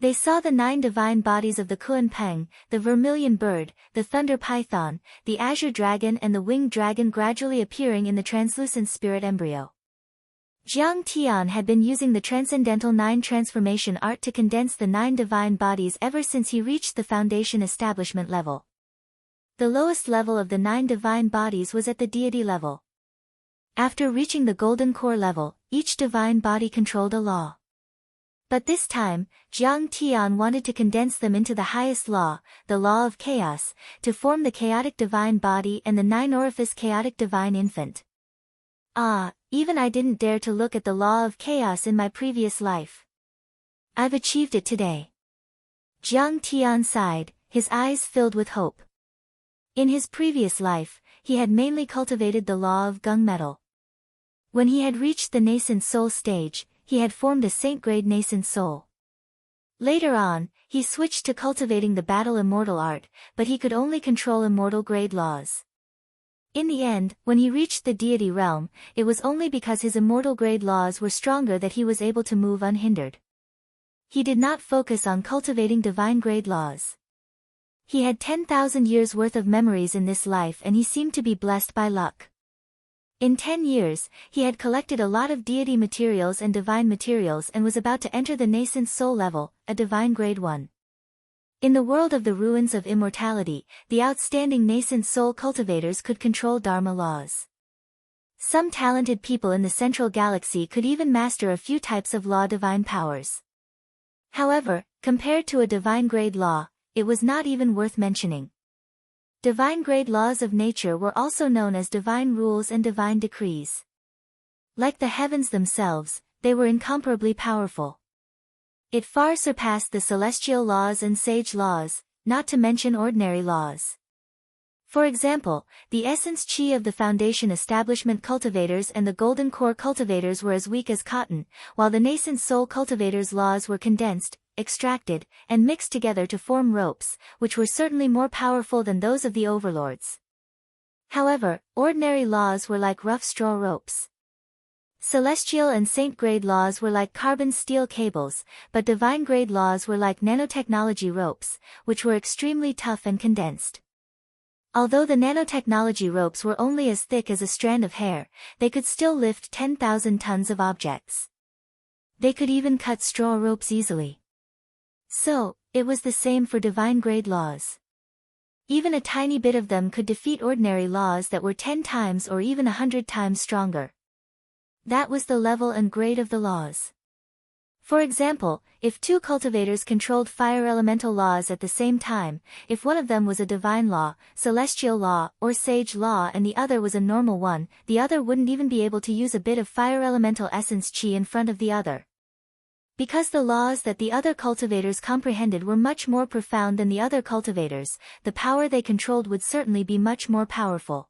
They saw the 9 divine bodies of the Kuan Peng, the vermilion bird, the thunder python, the azure dragon and the winged dragon gradually appearing in the translucent spirit embryo. Jiang Tian had been using the Transcendental 9 transformation art to condense the 9 divine bodies ever since he reached the foundation establishment level. The lowest level of the 9 divine bodies was at the deity level. After reaching the golden core level, each divine body controlled a law. But this time, Jiang Tian wanted to condense them into the highest law, the law of chaos, to form the chaotic divine body and the 9-orifice chaotic divine infant. Even I didn't dare to look at the law of chaos in my previous life. I've achieved it today. Jiang Tian sighed, his eyes filled with hope. In his previous life, he had mainly cultivated the law of gunmetal. When he had reached the nascent soul stage, he had formed a saint-grade nascent soul. Later on, he switched to cultivating the battle immortal art, but he could only control immortal grade laws. In the end, when he reached the deity realm, it was only because his immortal grade laws were stronger that he was able to move unhindered. He did not focus on cultivating divine grade laws. He had 10,000 years worth of memories in this life and he seemed to be blessed by luck. In 10 years, he had collected a lot of deity materials and divine materials and was about to enter the nascent soul level, a divine grade 1. In the world of the ruins of immortality, the outstanding nascent soul cultivators could control Dharma laws. Some talented people in the central galaxy could even master a few types of law divine powers. However, compared to a divine grade law, it was not even worth mentioning. Divine grade laws of nature were also known as divine rules and divine decrees. Like the heavens themselves, they were incomparably powerful. It far surpassed the celestial laws and sage laws, not to mention ordinary laws. For example, the essence chi of the foundation establishment cultivators and the golden core cultivators were as weak as cotton, while the nascent soul cultivators' laws were condensed, extracted, and mixed together to form ropes, which were certainly more powerful than those of the overlords. However, ordinary laws were like rough straw ropes. Celestial and saint-grade laws were like carbon steel cables, but divine-grade laws were like nanotechnology ropes, which were extremely tough and condensed. Although the nanotechnology ropes were only as thick as a strand of hair, they could still lift 10,000 tons of objects. They could even cut straw ropes easily. So, it was the same for divine-grade laws. Even a tiny bit of them could defeat ordinary laws that were 10 times or even 100 times stronger. That was the level and grade of the laws. For example, if 2 cultivators controlled fire elemental laws at the same time, if one of them was a divine law, celestial law, or sage law and the other was a normal one, the other wouldn't even be able to use a bit of fire elemental essence chi in front of the other. Because the laws that the other cultivators comprehended were much more profound than the other cultivators, the power they controlled would certainly be much more powerful.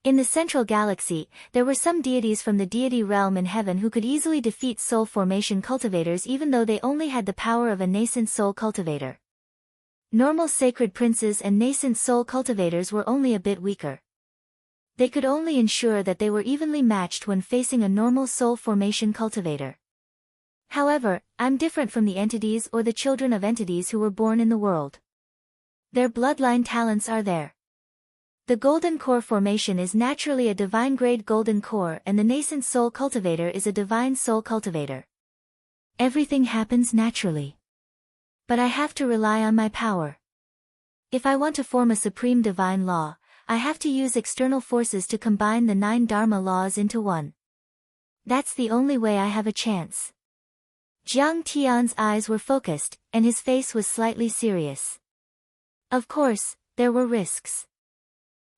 In the central galaxy, there were some deities from the deity realm in heaven who could easily defeat soul formation cultivators even though they only had the power of a nascent soul cultivator. Normal sacred princes and nascent soul cultivators were only a bit weaker. They could only ensure that they were evenly matched when facing a normal soul formation cultivator. However, I'm different from the entities or the children of entities who were born in the world. Their bloodline talents are there. The golden core formation is naturally a divine grade golden core and the nascent soul cultivator is a divine soul cultivator. Everything happens naturally. But I have to rely on my power. If I want to form a supreme divine law, I have to use external forces to combine the 9 Dharma laws into one. That's the only way I have a chance. Jiang Tian's eyes were focused, and his face was slightly serious. Of course, there were risks.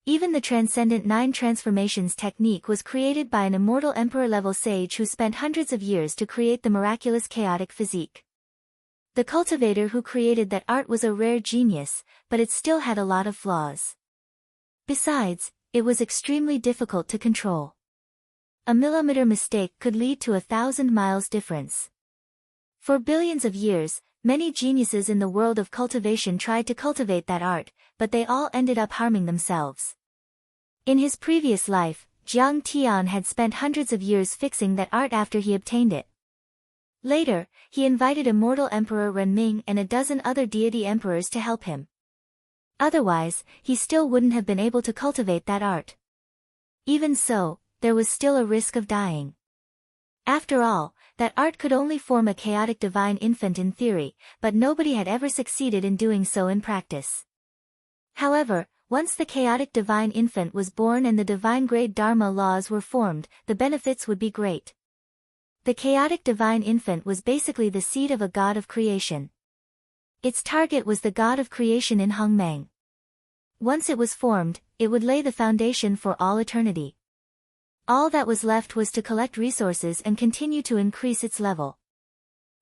Even the Transcendent 9 Transformations technique was created by an immortal emperor-level sage who spent hundreds of years to create the miraculous chaotic physique. The cultivator who created that art was a rare genius, but it still had a lot of flaws. Besides, it was extremely difficult to control. A millimeter mistake could lead to 1,000 miles difference. For billions of years, many geniuses in the world of cultivation tried to cultivate that art, but they all ended up harming themselves. In his previous life, Jiang Tian had spent hundreds of years fixing that art after he obtained it. Later, he invited immortal Emperor Renming and a dozen other deity emperors to help him. Otherwise, he still wouldn't have been able to cultivate that art. Even so, there was still a risk of dying. After all, that art could only form a chaotic divine infant in theory, but nobody had ever succeeded in doing so in practice. However, once the chaotic divine infant was born and the divine grade Dharma laws were formed, the benefits would be great. The chaotic divine infant was basically the seed of a god of creation. Its target was the god of creation in Hongmeng. Once it was formed, it would lay the foundation for all eternity. All that was left was to collect resources and continue to increase its level.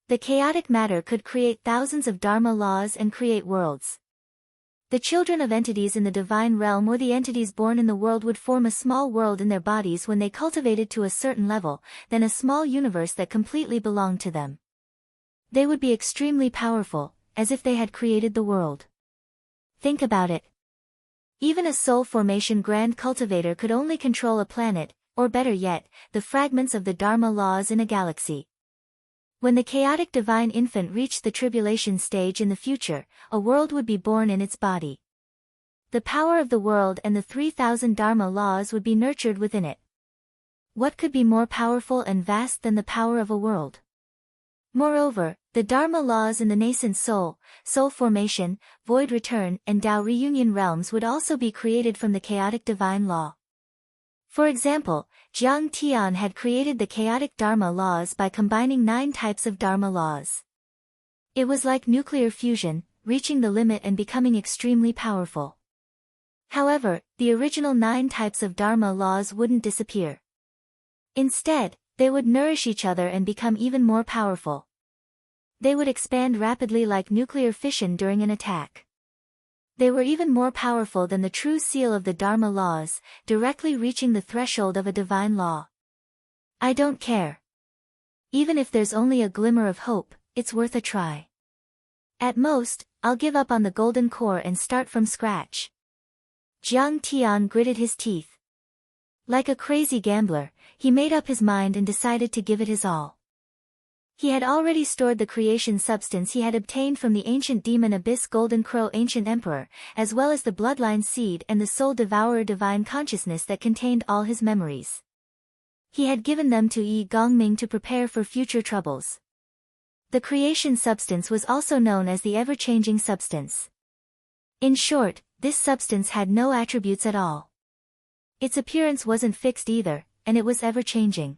The chaotic matter could create thousands of Dharma laws and create worlds. The children of entities in the divine realm or the entities born in the world would form a small world in their bodies when they cultivated to a certain level, then a small universe that completely belonged to them. They would be extremely powerful, as if they had created the world. Think about it. Even a soul formation grand cultivator could only control a planet, or better yet, the fragments of the Dharma laws in a galaxy. When the chaotic divine infant reached the tribulation stage in the future, a world would be born in its body. The power of the world and the 3,000 Dharma laws would be nurtured within it. What could be more powerful and vast than the power of a world? Moreover, the Dharma laws in the nascent soul formation, void return, and Tao reunion realms would also be created from the chaotic divine law. For example, Jiang Tian had created the chaotic Dharma laws by combining 9 types of Dharma laws. It was like nuclear fusion, reaching the limit and becoming extremely powerful. However, the original 9 types of Dharma laws wouldn't disappear. Instead, they would nourish each other and become even more powerful. They would expand rapidly like nuclear fission during an attack. They were even more powerful than the true seal of the Dharma laws, directly reaching the threshold of a divine law. I don't care. Even if there's only a glimmer of hope, it's worth a try. At most, I'll give up on the golden core and start from scratch. Jiang Tian gritted his teeth. Like a crazy gambler, he made up his mind and decided to give it his all. He had already stored the creation substance he had obtained from the ancient demon abyss Golden Crow Ancient Emperor, as well as the bloodline seed and the soul devourer divine consciousness that contained all his memories. He had given them to Yi Gongming to prepare for future troubles. The creation substance was also known as the ever-changing substance. In short, this substance had no attributes at all. Its appearance wasn't fixed either, and it was ever-changing.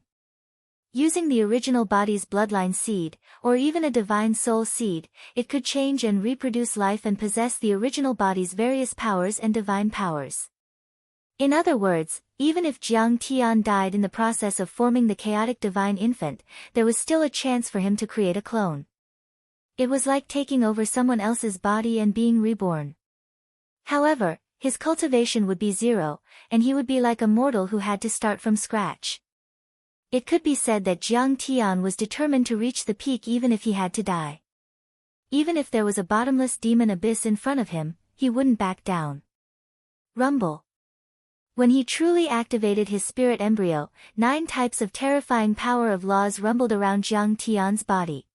Using the original body's bloodline seed, or even a divine soul seed, it could change and reproduce life and possess the original body's various powers and divine powers. In other words, even if Jiang Tian died in the process of forming the chaotic divine infant, there was still a chance for him to create a clone. It was like taking over someone else's body and being reborn. However, his cultivation would be 0, and he would be like a mortal who had to start from scratch. It could be said that Jiang Tian was determined to reach the peak even if he had to die. Even if there was a bottomless demon abyss in front of him, he wouldn't back down. Rumble. When he truly activated his spirit embryo, 9 types of terrifying power of laws rumbled around Jiang Tian's body.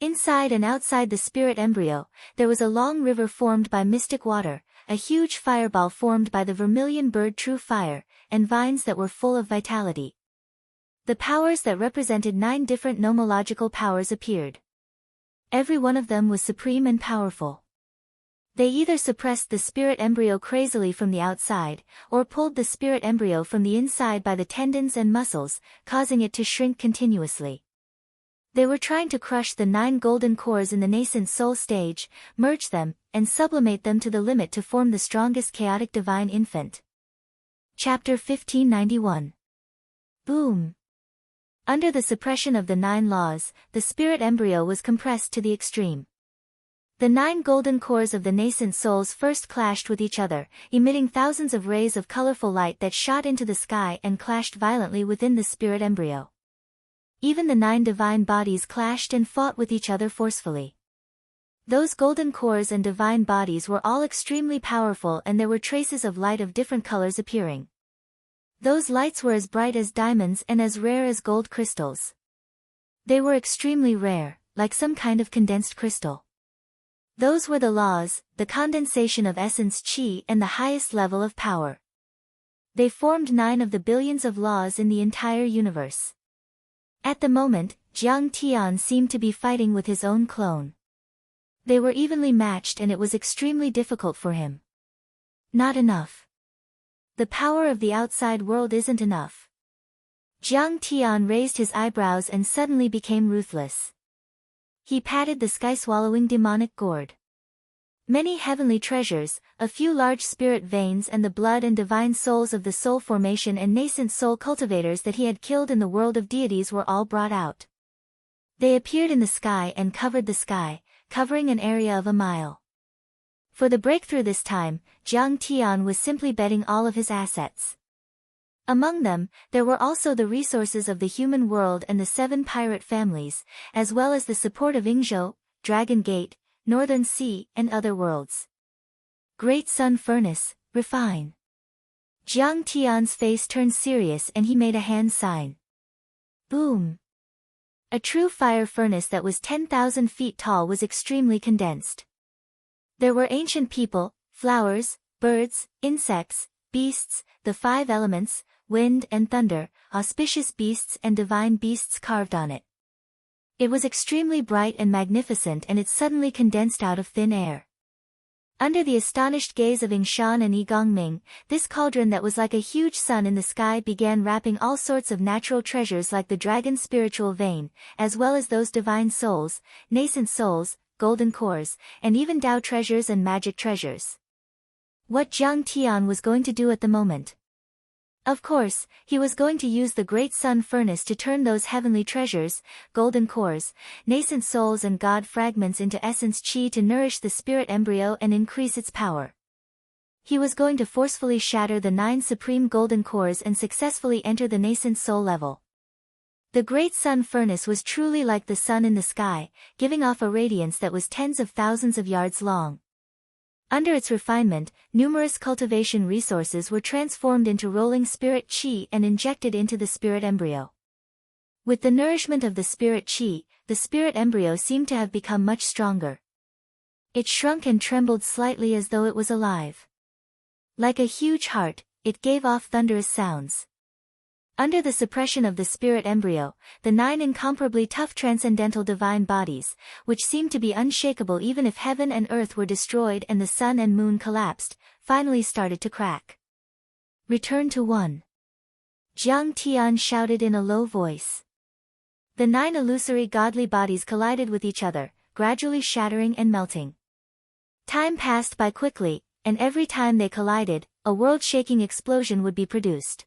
Inside and outside the spirit embryo, there was a long river formed by mystic water, a huge fireball formed by the vermilion bird true fire, and vines that were full of vitality. The powers that represented 9 different nomological powers appeared. Every one of them was supreme and powerful. They either suppressed the spirit embryo crazily from the outside, or pulled the spirit embryo from the inside by the tendons and muscles, causing it to shrink continuously. They were trying to crush the 9 golden cores in the nascent soul stage, merge them, and sublimate them to the limit to form the strongest chaotic divine infant. Chapter 1591. Boom. Under the suppression of the 9 laws, the spirit embryo was compressed to the extreme. The 9 golden cores of the nascent souls first clashed with each other, emitting thousands of rays of colorful light that shot into the sky and clashed violently within the spirit embryo. Even the 9 divine bodies clashed and fought with each other forcefully. Those golden cores and divine bodies were all extremely powerful, and there were traces of light of different colors appearing. Those lights were as bright as diamonds and as rare as gold crystals. They were extremely rare, like some kind of condensed crystal. Those were the laws, the condensation of essence chi and the highest level of power. They formed 9 of the billions of laws in the entire universe. At the moment, Jiang Tian seemed to be fighting with his own clone. They were evenly matched and it was extremely difficult for him. Not enough. The power of the outside world isn't enough. Jiang Tian raised his eyebrows and suddenly became ruthless. He patted the sky-swallowing demonic gourd. Many heavenly treasures, a few large spirit veins and the blood and divine souls of the soul formation and nascent soul cultivators that he had killed in the world of deities were all brought out. They appeared in the sky and covered the sky, covering an area of a mile. For the breakthrough this time, Jiang Tian was simply betting all of his assets. Among them, there were also the resources of the human world and the 7 pirate families, as well as the support of Yingzhou, Dragon Gate, Northern Sea and other worlds. Great Sun Furnace, refine. Jiang Tian's face turned serious and he made a hand sign. Boom. A true fire furnace that was 10,000 feet tall was extremely condensed. There were ancient people, flowers, birds, insects, beasts, the 5 elements, wind and thunder, auspicious beasts and divine beasts carved on it. It was extremely bright and magnificent and it suddenly condensed out of thin air. Under the astonished gaze of Yingshan and Yi Gongming, this cauldron that was like a huge sun in the sky began wrapping all sorts of natural treasures like the dragon's spiritual vein, as well as those divine souls, nascent souls, golden cores, and even Tao treasures and magic treasures. What Jiang Tian was going to do at the moment? Of course, he was going to use the great sun furnace to turn those heavenly treasures, golden cores, nascent souls and god fragments into essence chi to nourish the spirit embryo and increase its power. He was going to forcefully shatter the 9 supreme golden cores and successfully enter the nascent soul level. The great sun furnace was truly like the sun in the sky, giving off a radiance that was tens of thousands of yards long. Under its refinement, numerous cultivation resources were transformed into rolling spirit chi and injected into the spirit embryo. With the nourishment of the spirit chi, the spirit embryo seemed to have become much stronger. It shrunk and trembled slightly as though it was alive. Like a huge heart, it gave off thunderous sounds. Under the suppression of the spirit embryo, the 9 incomparably tough transcendental divine bodies, which seemed to be unshakable even if heaven and earth were destroyed and the sun and moon collapsed, finally started to crack. Return to 1. Jiang Tian shouted in a low voice. The 9 illusory godly bodies collided with each other, gradually shattering and melting. Time passed by quickly, and every time they collided, a world-shaking explosion would be produced.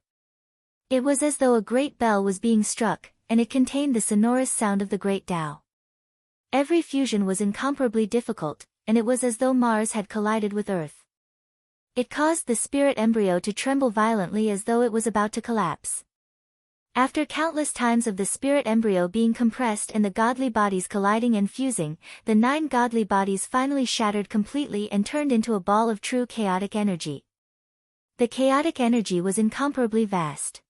It was as though a great bell was being struck, and it contained the sonorous sound of the great Tao. Every fusion was incomparably difficult, and it was as though Mars had collided with Earth. It caused the spirit embryo to tremble violently as though it was about to collapse. After countless times of the spirit embryo being compressed and the godly bodies colliding and fusing, the 9 godly bodies finally shattered completely and turned into a ball of true chaotic energy. The chaotic energy was incomparably vast.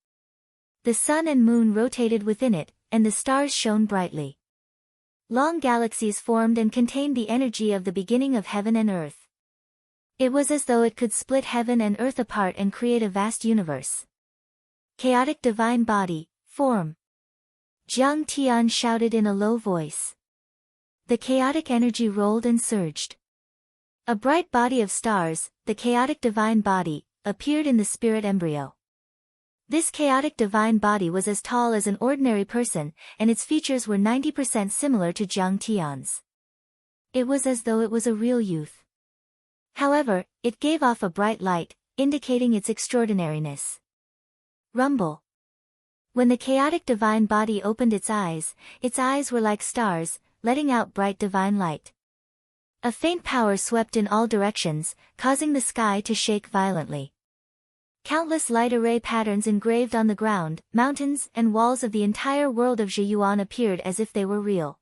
The sun and moon rotated within it, and the stars shone brightly. Long galaxies formed and contained the energy of the beginning of heaven and earth. It was as though it could split heaven and earth apart and create a vast universe. Chaotic divine body, form. Jiang Tian shouted in a low voice. The chaotic energy rolled and surged. A bright body of stars, the chaotic divine body, appeared in the spirit embryo. This chaotic divine body was as tall as an ordinary person, and its features were 90% similar to Jiang Tian's. It was as though it was a real youth. However, it gave off a bright light, indicating its extraordinariness. Rumble. When the chaotic divine body opened its eyes were like stars, letting out bright divine light. A faint power swept in all directions, causing the sky to shake violently. Countless light array patterns engraved on the ground, mountains and walls of the entire world of Zhiyuan appeared as if they were real.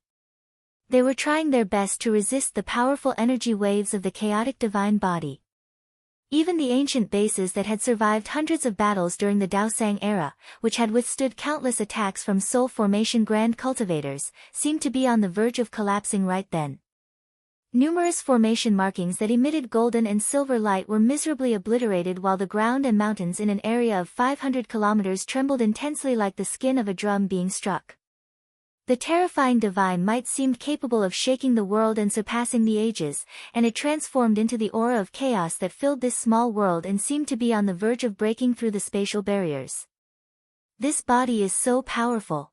They were trying their best to resist the powerful energy waves of the chaotic divine body. Even the ancient bases that had survived hundreds of battles during the Daosang era, which had withstood countless attacks from soul formation grand cultivators, seemed to be on the verge of collapsing right then. Numerous formation markings that emitted golden and silver light were miserably obliterated, while the ground and mountains in an area of 500 kilometers trembled intensely like the skin of a drum being struck. The terrifying divine might seemed capable of shaking the world and surpassing the ages, and it transformed into the aura of chaos that filled this small world and seemed to be on the verge of breaking through the spatial barriers. This body is so powerful.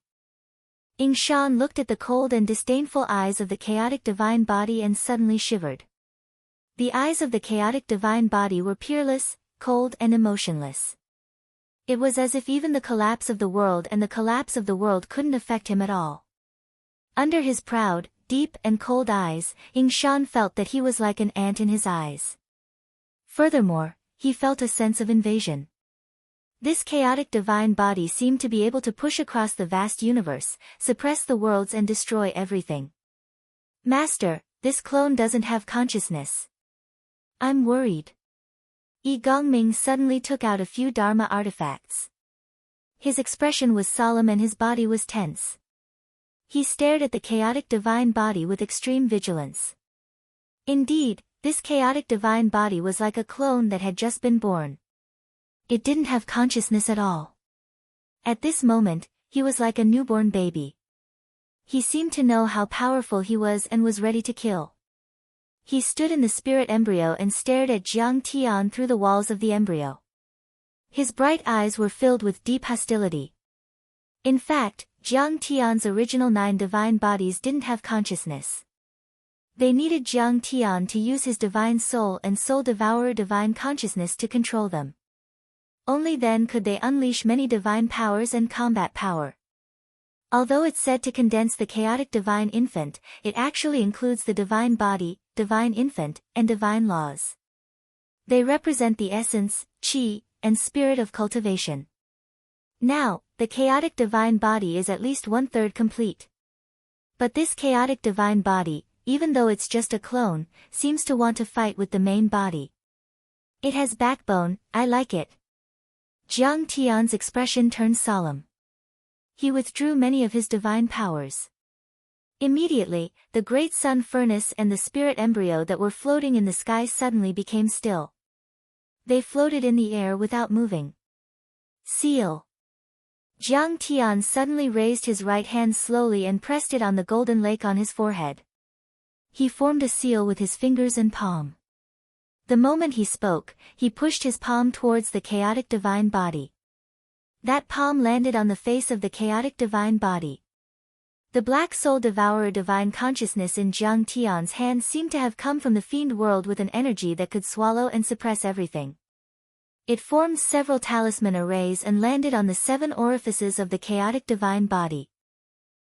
Ing Shan looked at the cold and disdainful eyes of the chaotic divine body and suddenly shivered. The eyes of the chaotic divine body were peerless, cold and emotionless. It was as if even the collapse of the world and the collapse of the world couldn't affect him at all. Under his proud, deep and cold eyes, Ing Shan felt that he was like an ant in his eyes. Furthermore, he felt a sense of invasion. This chaotic divine body seemed to be able to push across the vast universe, suppress the worlds and destroy everything. Master, this clone doesn't have consciousness. I'm worried. Yi Gongming suddenly took out a few Dharma artifacts. His expression was solemn and his body was tense. He stared at the chaotic divine body with extreme vigilance. Indeed, this chaotic divine body was like a clone that had just been born. It didn't have consciousness at all. At this moment, he was like a newborn baby. He seemed to know how powerful he was and was ready to kill. He stood in the spirit embryo and stared at Jiang Tian through the walls of the embryo. His bright eyes were filled with deep hostility. In fact, Jiang Tian's original 9 divine bodies didn't have consciousness. They needed Jiang Tian to use his divine soul and soul devourer divine consciousness to control them. Only then could they unleash many divine powers and combat power. Although it's said to condense the chaotic divine infant, it actually includes the divine body, divine infant, and divine laws. They represent the essence, qi, and spirit of cultivation. Now, the chaotic divine body is at least 1/3 complete. But this chaotic divine body, even though it's just a clone, seems to want to fight with the main body. It has backbone, I like it. Jiang Tian's expression turned solemn. He withdrew many of his divine powers. Immediately, the great sun furnace and the spirit embryo that were floating in the sky suddenly became still. They floated in the air without moving. Seal. Jiang Tian suddenly raised his right hand slowly and pressed it on the golden lake on his forehead. He formed a seal with his fingers and palm. The moment he spoke, he pushed his palm towards the chaotic divine body. That palm landed on the face of the chaotic divine body. The black soul devourer divine consciousness in Jiang Tian's hand seemed to have come from the fiend world with an energy that could swallow and suppress everything. It formed several talisman arrays and landed on the 7 orifices of the chaotic divine body.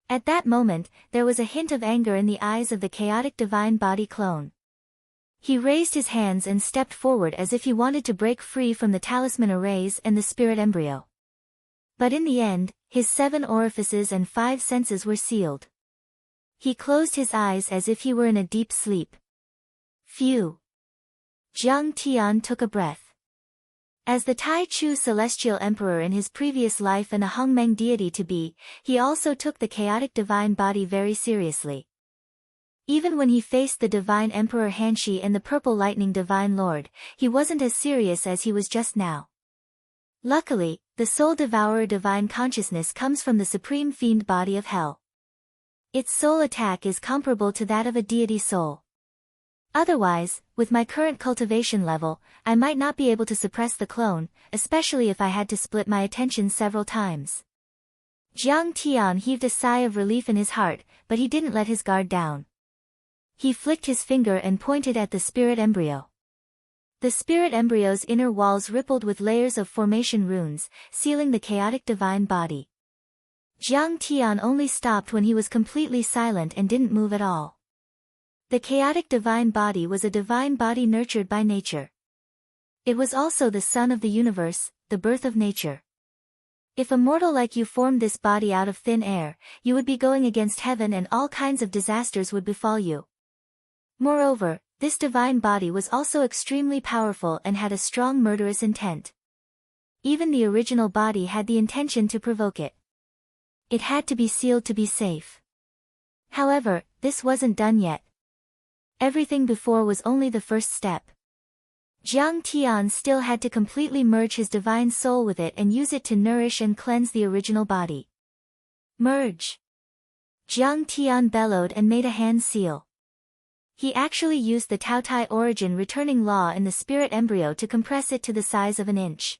At that moment, there was a hint of anger in the eyes of the chaotic divine body clone. He raised his hands and stepped forward as if he wanted to break free from the talisman arrays and the spirit embryo. But in the end, his 7 orifices and 5 senses were sealed. He closed his eyes as if he were in a deep sleep. Phew! Jiang Tian took a breath. As the Tai Chu celestial emperor in his previous life and a Hongmeng deity to be, he also took the chaotic divine body very seriously. Even when he faced the divine emperor Hanshi and the purple lightning divine lord, he wasn't as serious as he was just now. Luckily, the soul devourer divine consciousness comes from the supreme fiend body of hell. Its soul attack is comparable to that of a deity soul. Otherwise, with my current cultivation level, I might not be able to suppress the clone, especially if I had to split my attention several times. Jiang Tian heaved a sigh of relief in his heart, but he didn't let his guard down. He flicked his finger and pointed at the spirit embryo. The spirit embryo's inner walls rippled with layers of formation runes, sealing the chaotic divine body. Jiang Tian only stopped when he was completely silent and didn't move at all. The chaotic divine body was a divine body nurtured by nature. It was also the sun of the universe, the birth of nature. If a mortal like you formed this body out of thin air, you would be going against heaven and all kinds of disasters would befall you. Moreover, This divine body was also extremely powerful and had a strong murderous intent. Even the original body had the intention to provoke it. It had to be sealed to be safe. However, this wasn't done yet. Everything before was only the first step. Jiang Tian still had to completely merge his divine soul with it and use it to nourish and cleanse the original body. Merge! Jiang Tian bellowed and made a hand seal. He actually used the Taotai origin returning law in the spirit embryo to compress it to the size of an inch.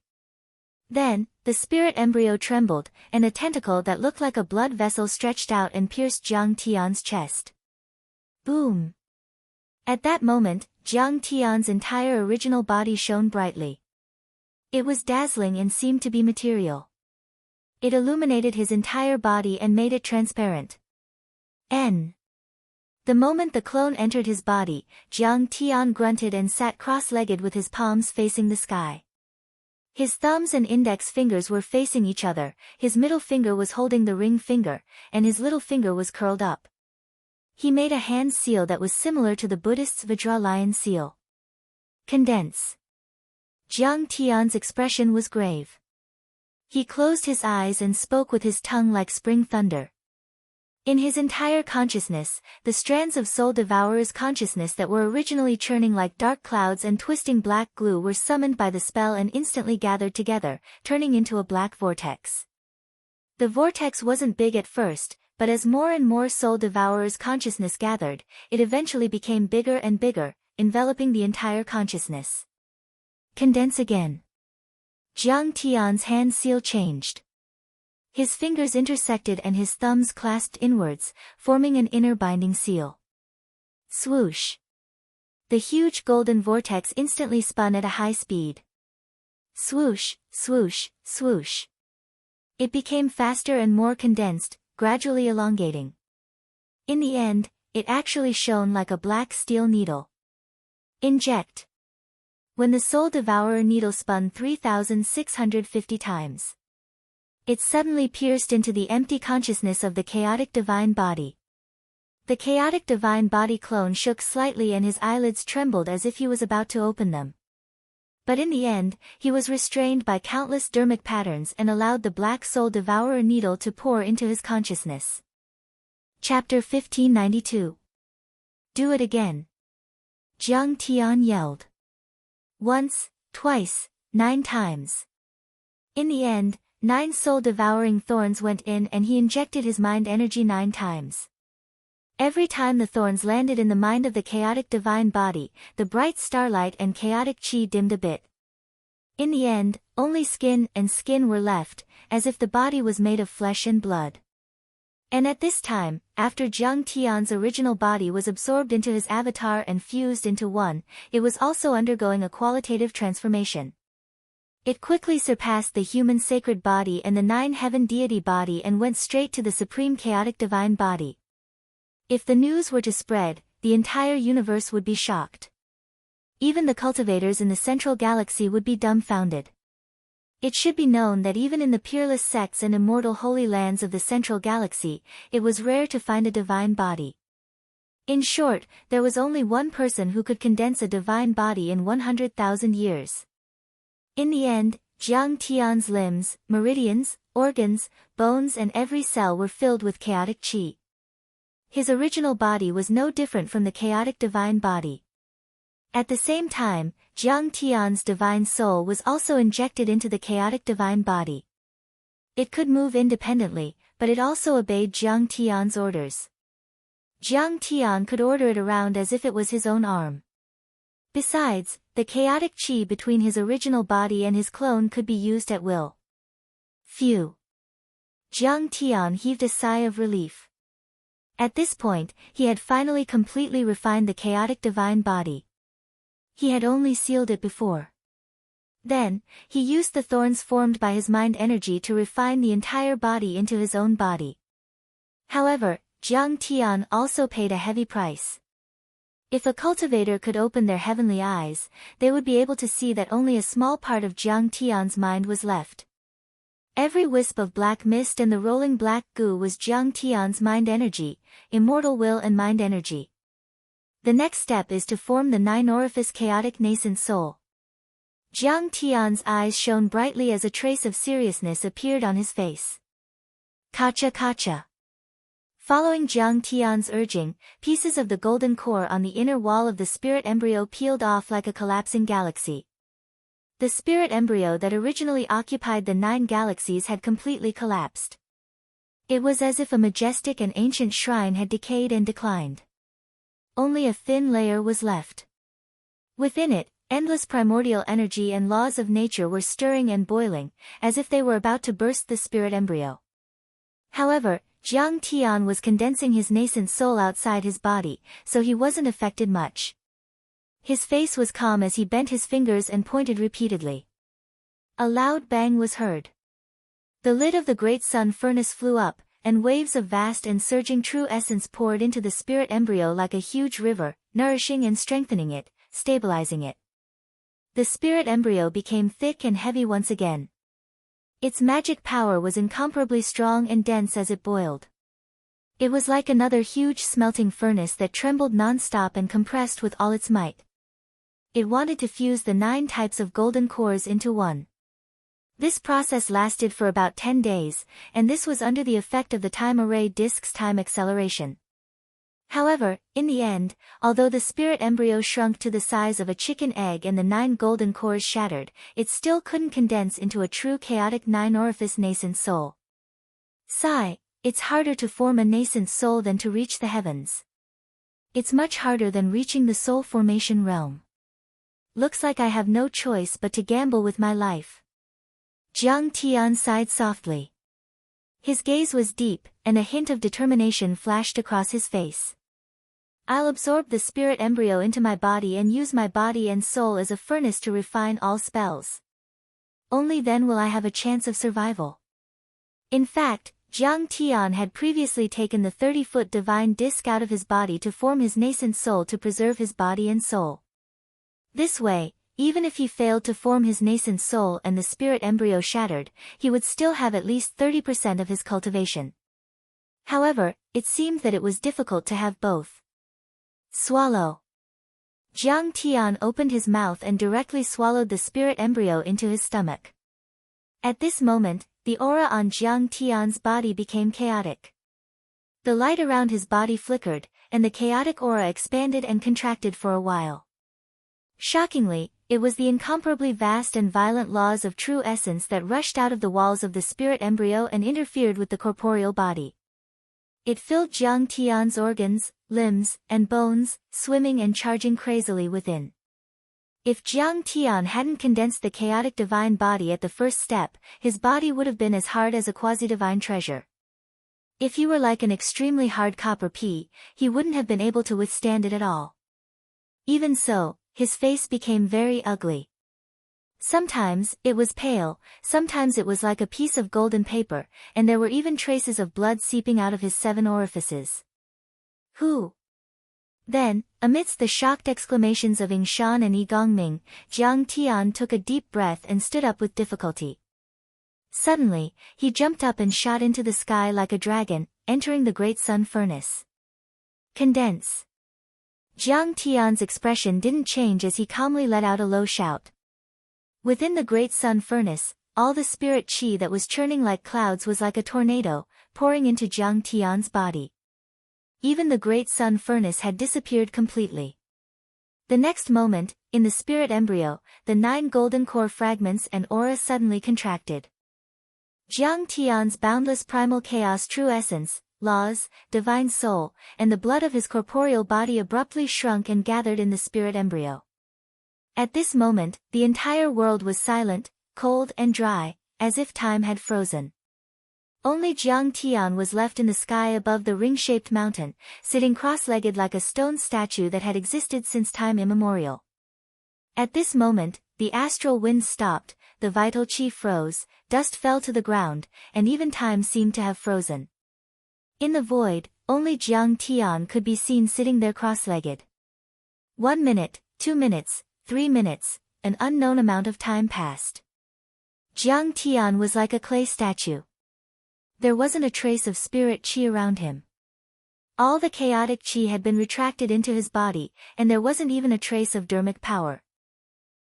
Then, the spirit embryo trembled, and a tentacle that looked like a blood vessel stretched out and pierced Jiang Tian's chest. Boom! At that moment, Jiang Tian's entire original body shone brightly. It was dazzling and seemed to be material. It illuminated his entire body and made it transparent. The moment the clone entered his body, Jiang Tian grunted and sat cross-legged with his palms facing the sky. His thumbs and index fingers were facing each other, his middle finger was holding the ring finger, and his little finger was curled up. He made a hand seal that was similar to the Buddhist's Vajra lion seal. Condense. Jiang Tian's expression was grave. He closed his eyes and spoke with his tongue like spring thunder. In his entire consciousness, the strands of Soul Devourer's consciousness that were originally churning like dark clouds and twisting black glue were summoned by the spell and instantly gathered together, turning into a black vortex. The vortex wasn't big at first, but as more and more Soul Devourer's consciousness gathered, it eventually became bigger and bigger, enveloping the entire consciousness. Condense again. Jiang Tian's hand seal changed. His fingers intersected and his thumbs clasped inwards, forming an inner binding seal. Swoosh! The huge golden vortex instantly spun at a high speed. Swoosh, swoosh, swoosh. It became faster and more condensed, gradually elongating. In the end, it actually shone like a black steel needle. Inject. When the Soul Devourer needle spun 3,650 times. It suddenly pierced into the empty consciousness of the chaotic divine body. The chaotic divine body clone shook slightly and his eyelids trembled as if he was about to open them. But in the end, he was restrained by countless dharmic patterns and allowed the Black Soul Devourer needle to pour into his consciousness. Chapter 1592. Do it again. Jiang Tian yelled. Once, twice, 9 times. In the end, 9 soul-devouring thorns went in and he injected his mind energy 9 times. Every time the thorns landed in the mind of the chaotic divine body, the bright starlight and chaotic chi dimmed a bit. In the end, only skin and skin were left, as if the body was made of flesh and blood. And at this time, after Jiang Tian's original body was absorbed into his avatar and fused into one, it was also undergoing a qualitative transformation. It quickly surpassed the human sacred body and the 9 heaven deity body and went straight to the supreme chaotic divine body. If the news were to spread, the entire universe would be shocked. Even the cultivators in the central galaxy would be dumbfounded. It should be known that even in the peerless sects and immortal holy lands of the central galaxy, it was rare to find a divine body. In short, there was only one person who could condense a divine body in 100,000 years. In the end, Jiang Tian's limbs, meridians, organs, bones and every cell were filled with chaotic qi. His original body was no different from the chaotic divine body. At the same time, Jiang Tian's divine soul was also injected into the chaotic divine body. It could move independently, but it also obeyed Jiang Tian's orders. Jiang Tian could order it around as if it was his own arm. Besides, the chaotic qi between his original body and his clone could be used at will. Phew! Jiang Tian heaved a sigh of relief. At this point, he had finally completely refined the chaotic divine body. He had only sealed it before. Then, he used the thorns formed by his mind energy to refine the entire body into his own body. However, Jiang Tian also paid a heavy price. If a cultivator could open their heavenly eyes, they would be able to see that only a small part of Jiang Tian's mind was left. Every wisp of black mist and the rolling black goo was Jiang Tian's mind energy, immortal will and mind energy. The next step is to form the 9-orifice chaotic nascent soul. Jiang Tian's eyes shone brightly as a trace of seriousness appeared on his face. Kacha kacha. Following Jiang Tian's urging, pieces of the golden core on the inner wall of the spirit embryo peeled off like a collapsing galaxy. The spirit embryo that originally occupied the 9 galaxies had completely collapsed. It was as if a majestic and ancient shrine had decayed and declined. Only a thin layer was left. Within it, endless primordial energy and laws of nature were stirring and boiling, as if they were about to burst the spirit embryo. However, Jiang Tian was condensing his nascent soul outside his body, so he wasn't affected much. His face was calm as he bent his fingers and pointed repeatedly. A loud bang was heard. The lid of the great sun furnace flew up, and waves of vast and surging true essence poured into the spirit embryo like a huge river, nourishing and strengthening it, stabilizing it. The spirit embryo became thick and heavy once again. Its magic power was incomparably strong and dense as it boiled. It was like another huge smelting furnace that trembled non-stop and compressed with all its might. It wanted to fuse the 9 types of golden cores into one. This process lasted for about 10 days, and this was under the effect of the time array disk's time acceleration. However, in the end, although the spirit embryo shrunk to the size of a chicken egg and the 9 golden cores shattered, it still couldn't condense into a true chaotic 9-orifice nascent soul. Sigh, it's harder to form a nascent soul than to reach the heavens. It's much harder than reaching the soul formation realm. Looks like I have no choice but to gamble with my life. Jiang Tian sighed softly. His gaze was deep, and a hint of determination flashed across his face. I'll absorb the spirit embryo into my body and use my body and soul as a furnace to refine all spells. Only then will I have a chance of survival. In fact, Jiang Tian had previously taken the 30-foot divine disc out of his body to form his nascent soul to preserve his body and soul. This way, even if he failed to form his nascent soul and the spirit embryo shattered, he would still have at least 30% of his cultivation. However, it seemed that it was difficult to have both. Swallow. Jiang Tian opened his mouth and directly swallowed the spirit embryo into his stomach. At this moment, the aura on Jiang Tian's body became chaotic. The light around his body flickered, and the chaotic aura expanded and contracted for a while. Shockingly, it was the incomparably vast and violent laws of true essence that rushed out of the walls of the spirit embryo and interfered with the corporeal body. It filled Jiang Tian's organs, limbs, and bones, swimming and charging crazily within. If Jiang Tian hadn't condensed the chaotic divine body at the first step, his body would have been as hard as a quasi-divine treasure. If he were like an extremely hard copper pea, he wouldn't have been able to withstand it at all. Even so, his face became very ugly. Sometimes, it was pale, sometimes it was like a piece of golden paper, and there were even traces of blood seeping out of his 7 orifices. Who? Then, amidst the shocked exclamations of Yingshan and Yi Gongming, Jiang Tian took a deep breath and stood up with difficulty. Suddenly, he jumped up and shot into the sky like a dragon, entering the great sun furnace. Condense. Jiang Tian's expression didn't change as he calmly let out a low shout. Within the great sun furnace, all the spirit qi that was churning like clouds was like a tornado, pouring into Jiang Tian's body. Even the great sun furnace had disappeared completely. The next moment, in the spirit embryo, the 9 golden core fragments and aura suddenly contracted. Jiang Tian's boundless primal chaos true essence, laws, divine soul, and the blood of his corporeal body abruptly shrunk and gathered in the spirit embryo. At this moment, the entire world was silent, cold and dry, as if time had frozen. Only Jiang Tian was left in the sky above the ring-shaped mountain, sitting cross-legged like a stone statue that had existed since time immemorial. At this moment, the astral wind stopped, the vital qi froze, dust fell to the ground, and even time seemed to have frozen. In the void, only Jiang Tian could be seen sitting there cross-legged. 1 minute, 2 minutes, 3 minutes, an unknown amount of time passed. Jiang Tian was like a clay statue. There wasn't a trace of spirit qi around him. All the chaotic chi had been retracted into his body, and there wasn't even a trace of dermic power.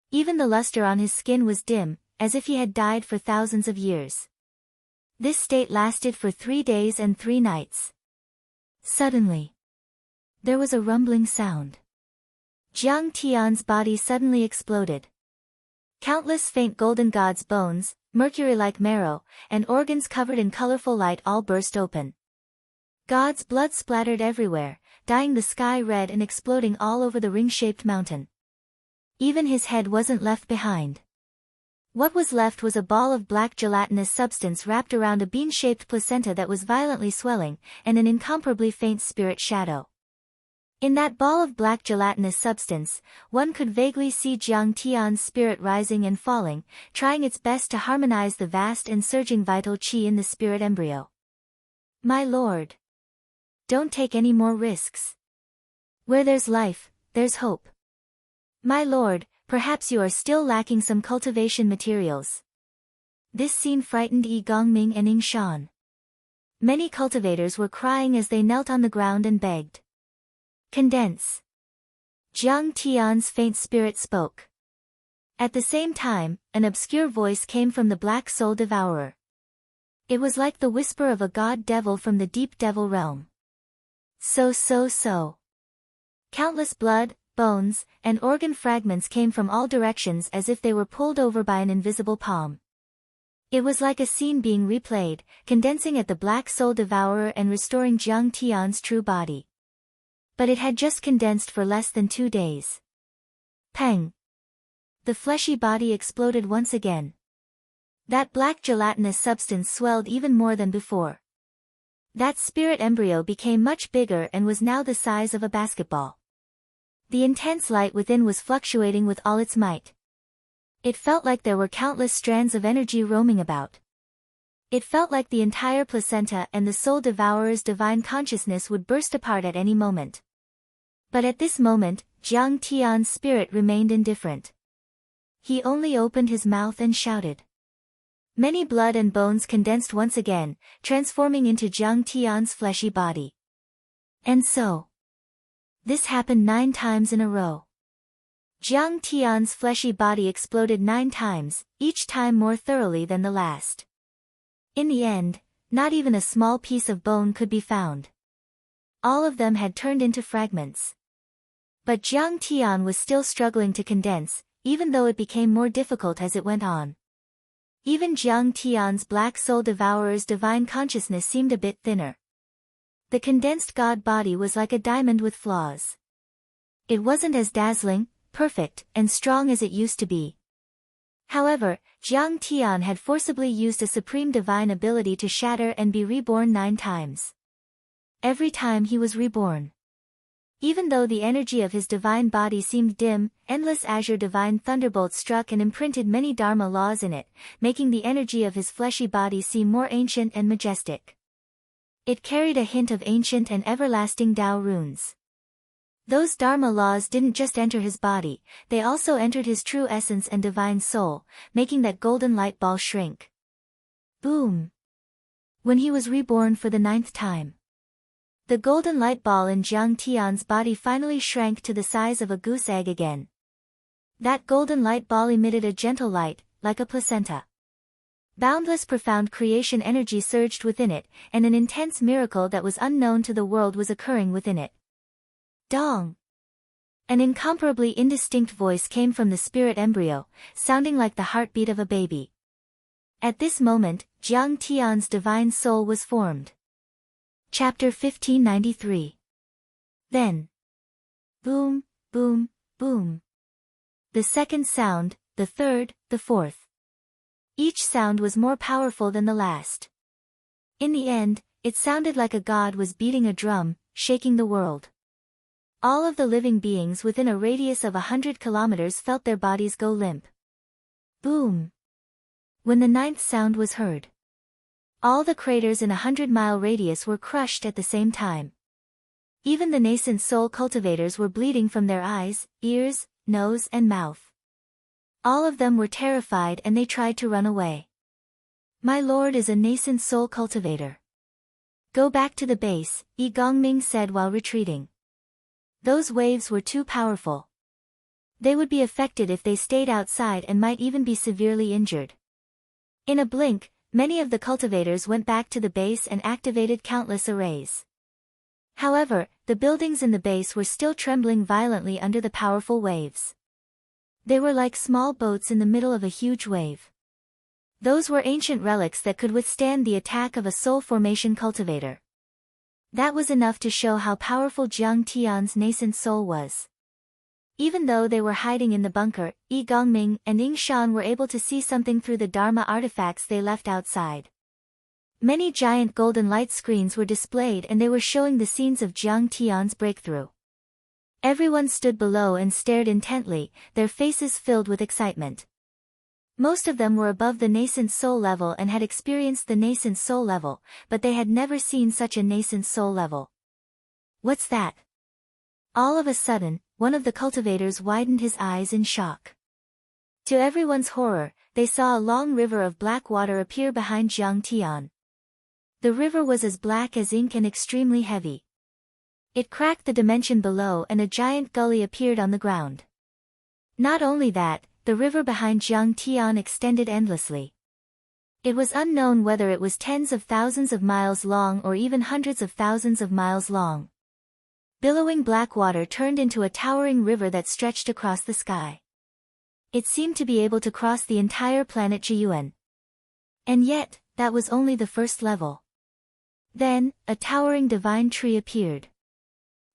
Even the luster on his skin was dim, as if he had died for thousands of years. This state lasted for 3 days and 3 nights. Suddenly, there was a rumbling sound. Jiang Tian's body suddenly exploded. Countless faint golden god's bones, mercury-like marrow, and organs covered in colorful light all burst open. God's blood splattered everywhere, dyeing the sky red and exploding all over the ring-shaped mountain. Even his head wasn't left behind. What was left was a ball of black gelatinous substance wrapped around a bean-shaped placenta that was violently swelling, and an incomparably faint spirit shadow. In that ball of black gelatinous substance, one could vaguely see Jiang Tian's spirit rising and falling, trying its best to harmonize the vast and surging vital qi in the spirit embryo. My lord. Don't take any more risks. Where there's life, there's hope. My lord, perhaps you are still lacking some cultivation materials. This scene frightened Yi Gongming and Ning Shan. Many cultivators were crying as they knelt on the ground and begged. Condense. Jiang Tian's faint spirit spoke. At the same time, an obscure voice came from the Black Soul Devourer. It was like the whisper of a god-devil from the deep devil realm. So. Countless blood, bones, and organ fragments came from all directions as if they were pulled over by an invisible palm. It was like a scene being replayed, condensing at the Black Soul Devourer and restoring Jiang Tian's true body. But it had just condensed for less than 2 days. Peng! The fleshy body exploded once again. That black gelatinous substance swelled even more than before. That spirit embryo became much bigger and was now the size of a basketball. The intense light within was fluctuating with all its might. It felt like there were countless strands of energy roaming about. It felt like the entire placenta and the soul devourer's divine consciousness would burst apart at any moment. But at this moment, Jiang Tian's spirit remained indifferent. He only opened his mouth and shouted. Many blood and bones condensed once again, transforming into Jiang Tian's fleshy body. And so, this happened 9 times in a row. Jiang Tian's fleshy body exploded 9 times, each time more thoroughly than the last. In the end, not even a small piece of bone could be found. All of them had turned into fragments. But Jiang Tian was still struggling to condense, even though it became more difficult as it went on. Even Jiang Tian's Black Soul Devourer's divine consciousness seemed a bit thinner. The condensed god body was like a diamond with flaws. It wasn't as dazzling, perfect, and strong as it used to be. However, Jiang Tian had forcibly used a supreme divine ability to shatter and be reborn 9 times. Every time he was reborn. Even though the energy of his divine body seemed dim, endless azure divine thunderbolts struck and imprinted many dharma laws in it, making the energy of his fleshy body seem more ancient and majestic. It carried a hint of ancient and everlasting Tao runes. Those dharma laws didn't just enter his body, they also entered his true essence and divine soul, making that golden light ball shrink. Boom! When he was reborn for the 9th time, the golden light ball in Jiang Tian's body finally shrank to the size of a goose egg again. That golden light ball emitted a gentle light, like a placenta. Boundless profound creation energy surged within it, and an intense miracle that was unknown to the world was occurring within it. Dong! An incomparably indistinct voice came from the spirit embryo, sounding like the heartbeat of a baby. At this moment, Jiang Tian's divine soul was formed. Chapter 1593. Then. Boom, boom, boom. The second sound, the third, the fourth. Each sound was more powerful than the last. In the end, it sounded like a god was beating a drum, shaking the world. All of the living beings within a radius of 100 kilometers felt their bodies go limp. Boom. When the 9th sound was heard, all the craters in a 100-mile radius were crushed at the same time. Even the nascent soul cultivators were bleeding from their eyes, ears, nose and mouth. All of them were terrified and they tried to run away. My lord is a nascent soul cultivator. Go back to the base, Yi Gongming said while retreating. Those waves were too powerful. They would be affected if they stayed outside and might even be severely injured. In a blink, many of the cultivators went back to the base and activated countless arrays. However, the buildings in the base were still trembling violently under the powerful waves. They were like small boats in the middle of a huge wave. Those were ancient relics that could withstand the attack of a soul formation cultivator. That was enough to show how powerful Jiang Tian's nascent soul was. Even though they were hiding in the bunker, Yi Gongming and Ying Shan were able to see something through the Dharma artifacts they left outside. Many giant golden light screens were displayed and they were showing the scenes of Jiang Tian's breakthrough. Everyone stood below and stared intently, their faces filled with excitement. Most of them were above the nascent soul level and had experienced the nascent soul level, but they had never seen such a nascent soul level. What's that? All of a sudden, one of the cultivators widened his eyes in shock. To everyone's horror, they saw a long river of black water appear behind Jiang Tian. The river was as black as ink and extremely heavy. It cracked the dimension below and a giant gully appeared on the ground. Not only that, the river behind Jiang Tian extended endlessly. It was unknown whether it was tens of thousands of miles long or even hundreds of thousands of miles long. Billowing black water turned into a towering river that stretched across the sky. It seemed to be able to cross the entire planet Jiyuan. And yet, that was only the first level. Then, a towering divine tree appeared.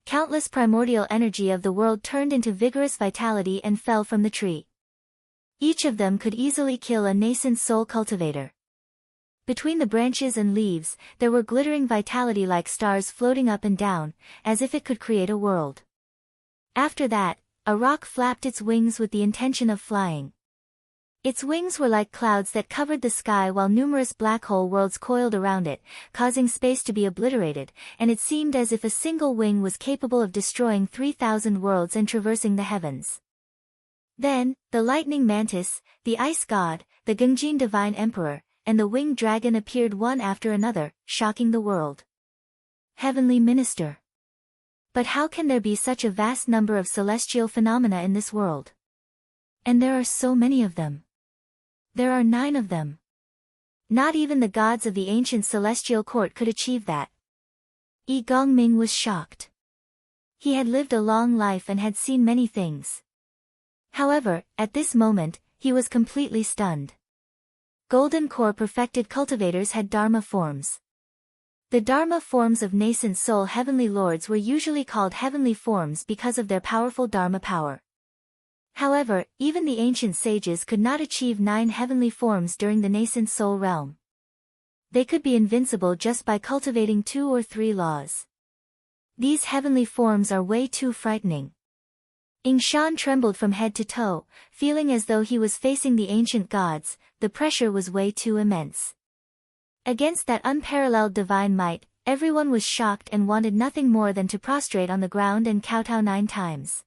Countless primordial energy of the world turned into vigorous vitality and fell from the tree. Each of them could easily kill a nascent soul cultivator. Between the branches and leaves, there were glittering vitality like stars floating up and down, as if it could create a world. After that, a rock flapped its wings with the intention of flying. Its wings were like clouds that covered the sky while numerous black hole worlds coiled around it, causing space to be obliterated, and it seemed as if a single wing was capable of destroying 3,000 worlds and traversing the heavens. Then, the lightning mantis, the ice god, the Gengjin divine emperor, and the winged dragon appeared one after another, shocking the world. Heavenly Minister. But how can there be such a vast number of celestial phenomena in this world? And there are so many of them. There are 9 of them. Not even the gods of the ancient celestial court could achieve that. Yi Gongming was shocked. He had lived a long life and had seen many things. However, at this moment, he was completely stunned. Golden core perfected cultivators had Dharma forms. The Dharma forms of nascent soul heavenly lords were usually called heavenly forms because of their powerful Dharma power. However, even the ancient sages could not achieve 9 heavenly forms during the nascent soul realm. They could be invincible just by cultivating 2 or 3 laws. These heavenly forms are way too frightening. Ying Shan trembled from head to toe, feeling as though he was facing the ancient gods. The pressure was way too immense. Against that unparalleled divine might, everyone was shocked and wanted nothing more than to prostrate on the ground and kowtow 9 times.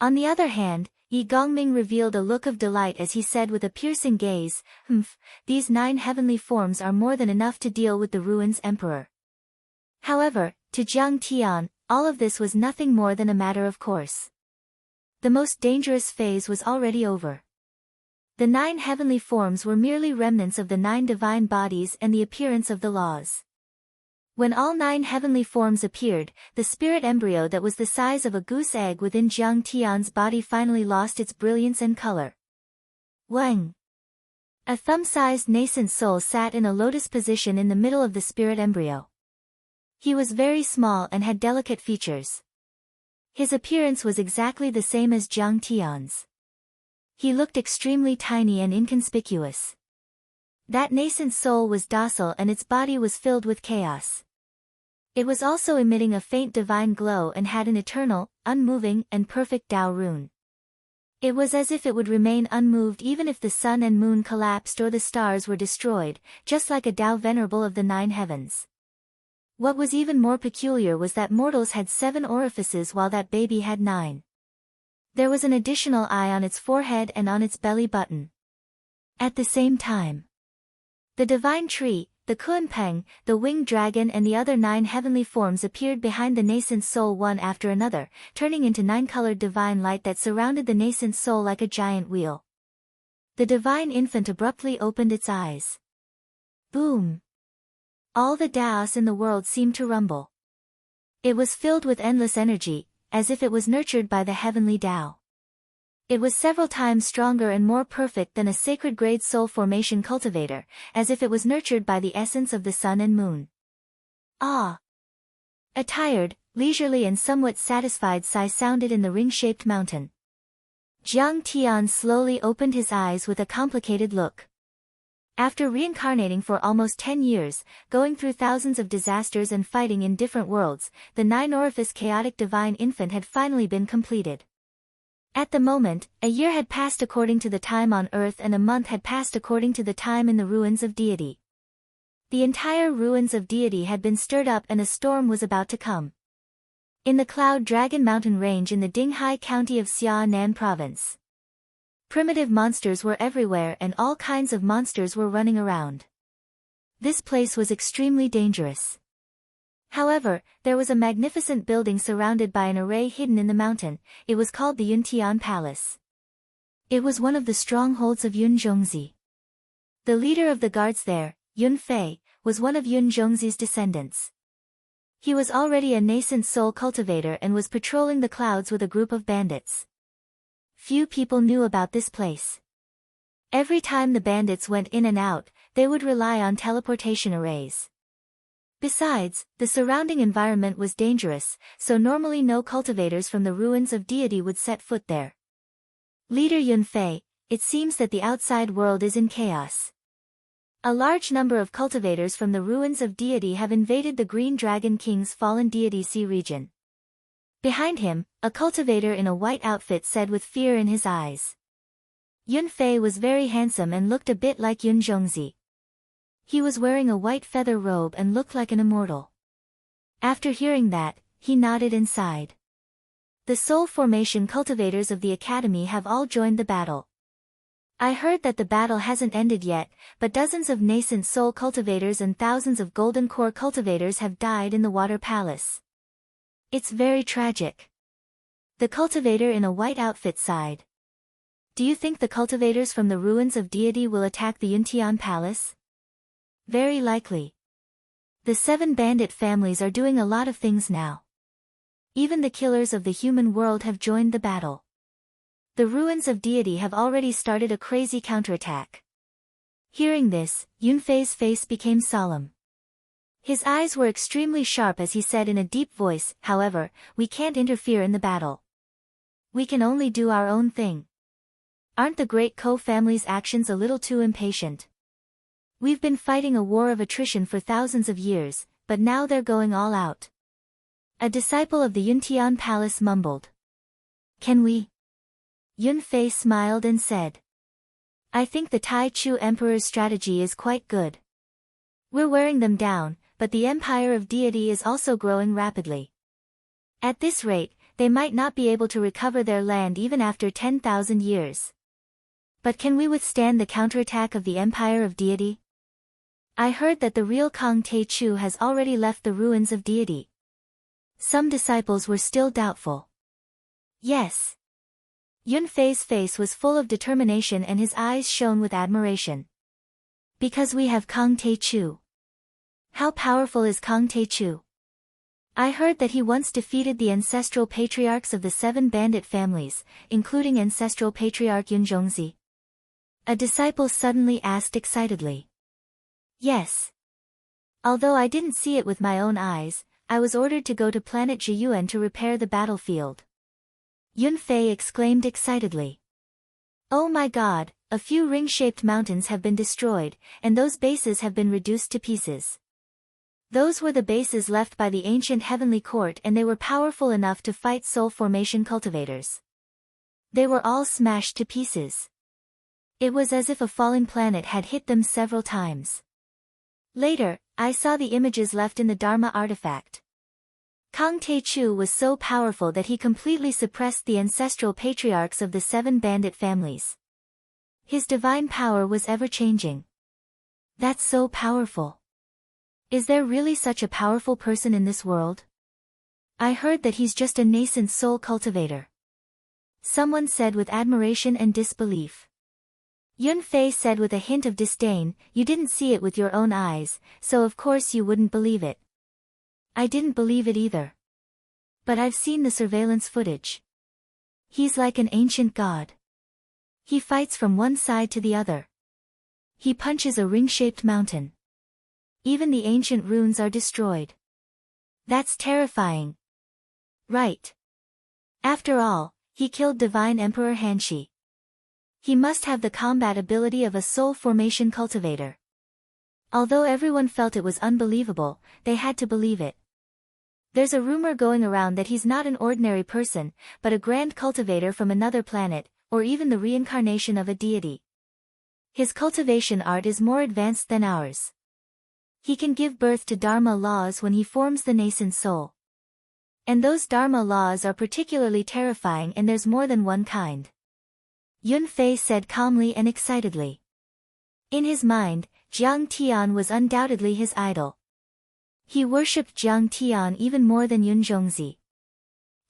On the other hand, Yi Gongming revealed a look of delight as he said with a piercing gaze, these 9 heavenly forms are more than enough to deal with the ruins emperor. However, to Jiang Tian, all of this was nothing more than a matter of course. The most dangerous phase was already over. The 9 heavenly forms were merely remnants of the 9 divine bodies and the appearance of the laws. When all 9 heavenly forms appeared, the spirit embryo that was the size of a goose egg within Jiang Tian's body finally lost its brilliance and color. Wang! A thumb-sized nascent soul sat in a lotus position in the middle of the spirit embryo. He was very small and had delicate features. His appearance was exactly the same as Jiang Tian's. He looked extremely tiny and inconspicuous. That nascent soul was docile and its body was filled with chaos. It was also emitting a faint divine glow and had an eternal, unmoving, and perfect Tao rune. It was as if it would remain unmoved even if the sun and moon collapsed or the stars were destroyed, just like a Tao venerable of the 9 heavens. What was even more peculiar was that mortals had 7 orifices while that baby had 9. There was an additional eye on its forehead and on its belly button. At the same time, the divine tree, the Kunpeng, the winged dragon and the other 9 heavenly forms appeared behind the nascent soul one after another, turning into 9-colored divine light that surrounded the nascent soul like a giant wheel. The divine infant abruptly opened its eyes. Boom! All the Taos in the world seemed to rumble. It was filled with endless energy, as if it was nurtured by the heavenly Tao. It was several times stronger and more perfect than a sacred-grade soul formation cultivator, as if it was nurtured by the essence of the sun and moon. Ah! A tired, leisurely and somewhat satisfied sigh sounded in the ring-shaped mountain. Jiang Tian slowly opened his eyes with a complicated look. After reincarnating for almost 10 years, going through thousands of disasters and fighting in different worlds, the 9-orifice chaotic divine infant had finally been completed. At the moment, a year had passed according to the time on Earth and a month had passed according to the time in the ruins of deity. The entire ruins of deity had been stirred up and a storm was about to come. In the Cloud Dragon Mountain Range in the Dinghai County of Xianan Province. Primitive monsters were everywhere and all kinds of monsters were running around. This place was extremely dangerous. However, there was a magnificent building surrounded by an array hidden in the mountain. It was called the Yuntian Palace. It was one of the strongholds of Yun Zhongzi. The leader of the guards there, Yun Fei, was one of Yun Zhongzi's descendants. He was already a nascent soul cultivator and was patrolling the clouds with a group of bandits. Few people knew about this place. Every time the bandits went in and out, they would rely on teleportation arrays. Besides, the surrounding environment was dangerous, so normally no cultivators from the ruins of deity would set foot there. Leader Yun Fei, it seems that the outside world is in chaos. A large number of cultivators from the ruins of deity have invaded the Green Dragon King's fallen deity sea region. Behind him, a cultivator in a white outfit said with fear in his eyes. Yun Fei was very handsome and looked a bit like Yun Zhongzi. He was wearing a white feather robe and looked like an immortal. After hearing that, he nodded and sighed. The soul formation cultivators of the academy have all joined the battle. I heard that the battle hasn't ended yet, but dozens of nascent soul cultivators and thousands of golden core cultivators have died in the water palace. It's very tragic. The cultivator in a white outfit sighed. Do you think the cultivators from the ruins of deity will attack the Yuntian Palace? Very likely. The 7 bandit families are doing a lot of things now. Even the killers of the human world have joined the battle. The ruins of deity have already started a crazy counterattack. Hearing this, Yun Fei's face became solemn. His eyes were extremely sharp as he said in a deep voice, however, we can't interfere in the battle. We can only do our own thing. Aren't the Great Ko family's actions a little too impatient? We've been fighting a war of attrition for thousands of years, but now they're going all out. A disciple of the Yuntian Palace mumbled. Can we? Yun Fei smiled and said. I think the Tai Chu Emperor's strategy is quite good. We're wearing them down, but the Empire of Deity is also growing rapidly. At this rate, they might not be able to recover their land even after 10,000 years. But can we withstand the counterattack of the Empire of Deity? I heard that the real Kang Te Chu has already left the ruins of deity. Some disciples were still doubtful. Yes. Yun Fei's face was full of determination and his eyes shone with admiration. Because we have Kang Te Chu. How powerful is Kang Te Chu? I heard that he once defeated the ancestral patriarchs of the 7 bandit families, including ancestral patriarch Yun Zhongzi. A disciple suddenly asked excitedly. Yes. Although I didn't see it with my own eyes, I was ordered to go to planet Jiyuan to repair the battlefield. Yun Fei exclaimed excitedly. Oh my god, a few ring-shaped mountains have been destroyed, and those bases have been reduced to pieces. Those were the bases left by the ancient heavenly court and they were powerful enough to fight soul formation cultivators. They were all smashed to pieces. It was as if a falling planet had hit them several times. Later, I saw the images left in the Dharma artifact. Kang Te Chu was so powerful that he completely suppressed the ancestral patriarchs of the 7 bandit families. His divine power was ever-changing. That's so powerful. Is there really such a powerful person in this world? I heard that he's just a nascent soul cultivator. Someone said with admiration and disbelief. Yun Fei said with a hint of disdain, you didn't see it with your own eyes, so of course you wouldn't believe it. I didn't believe it either. But I've seen the surveillance footage. He's like an ancient god. He fights from one side to the other. He punches a ring-shaped mountain. Even the ancient runes are destroyed. That's terrifying. Right. After all, he killed Divine Emperor Hanshi. He must have the combat ability of a soul formation cultivator. Although everyone felt it was unbelievable, they had to believe it. There's a rumor going around that he's not an ordinary person, but a grand cultivator from another planet, or even the reincarnation of a deity. His cultivation art is more advanced than ours. He can give birth to Dharma laws when he forms the nascent soul. And those Dharma laws are particularly terrifying, and there's more than one kind. Yun Fei said calmly and excitedly. In his mind, Jiang Tian was undoubtedly his idol. He worshipped Jiang Tian even more than Yun Zhongzi.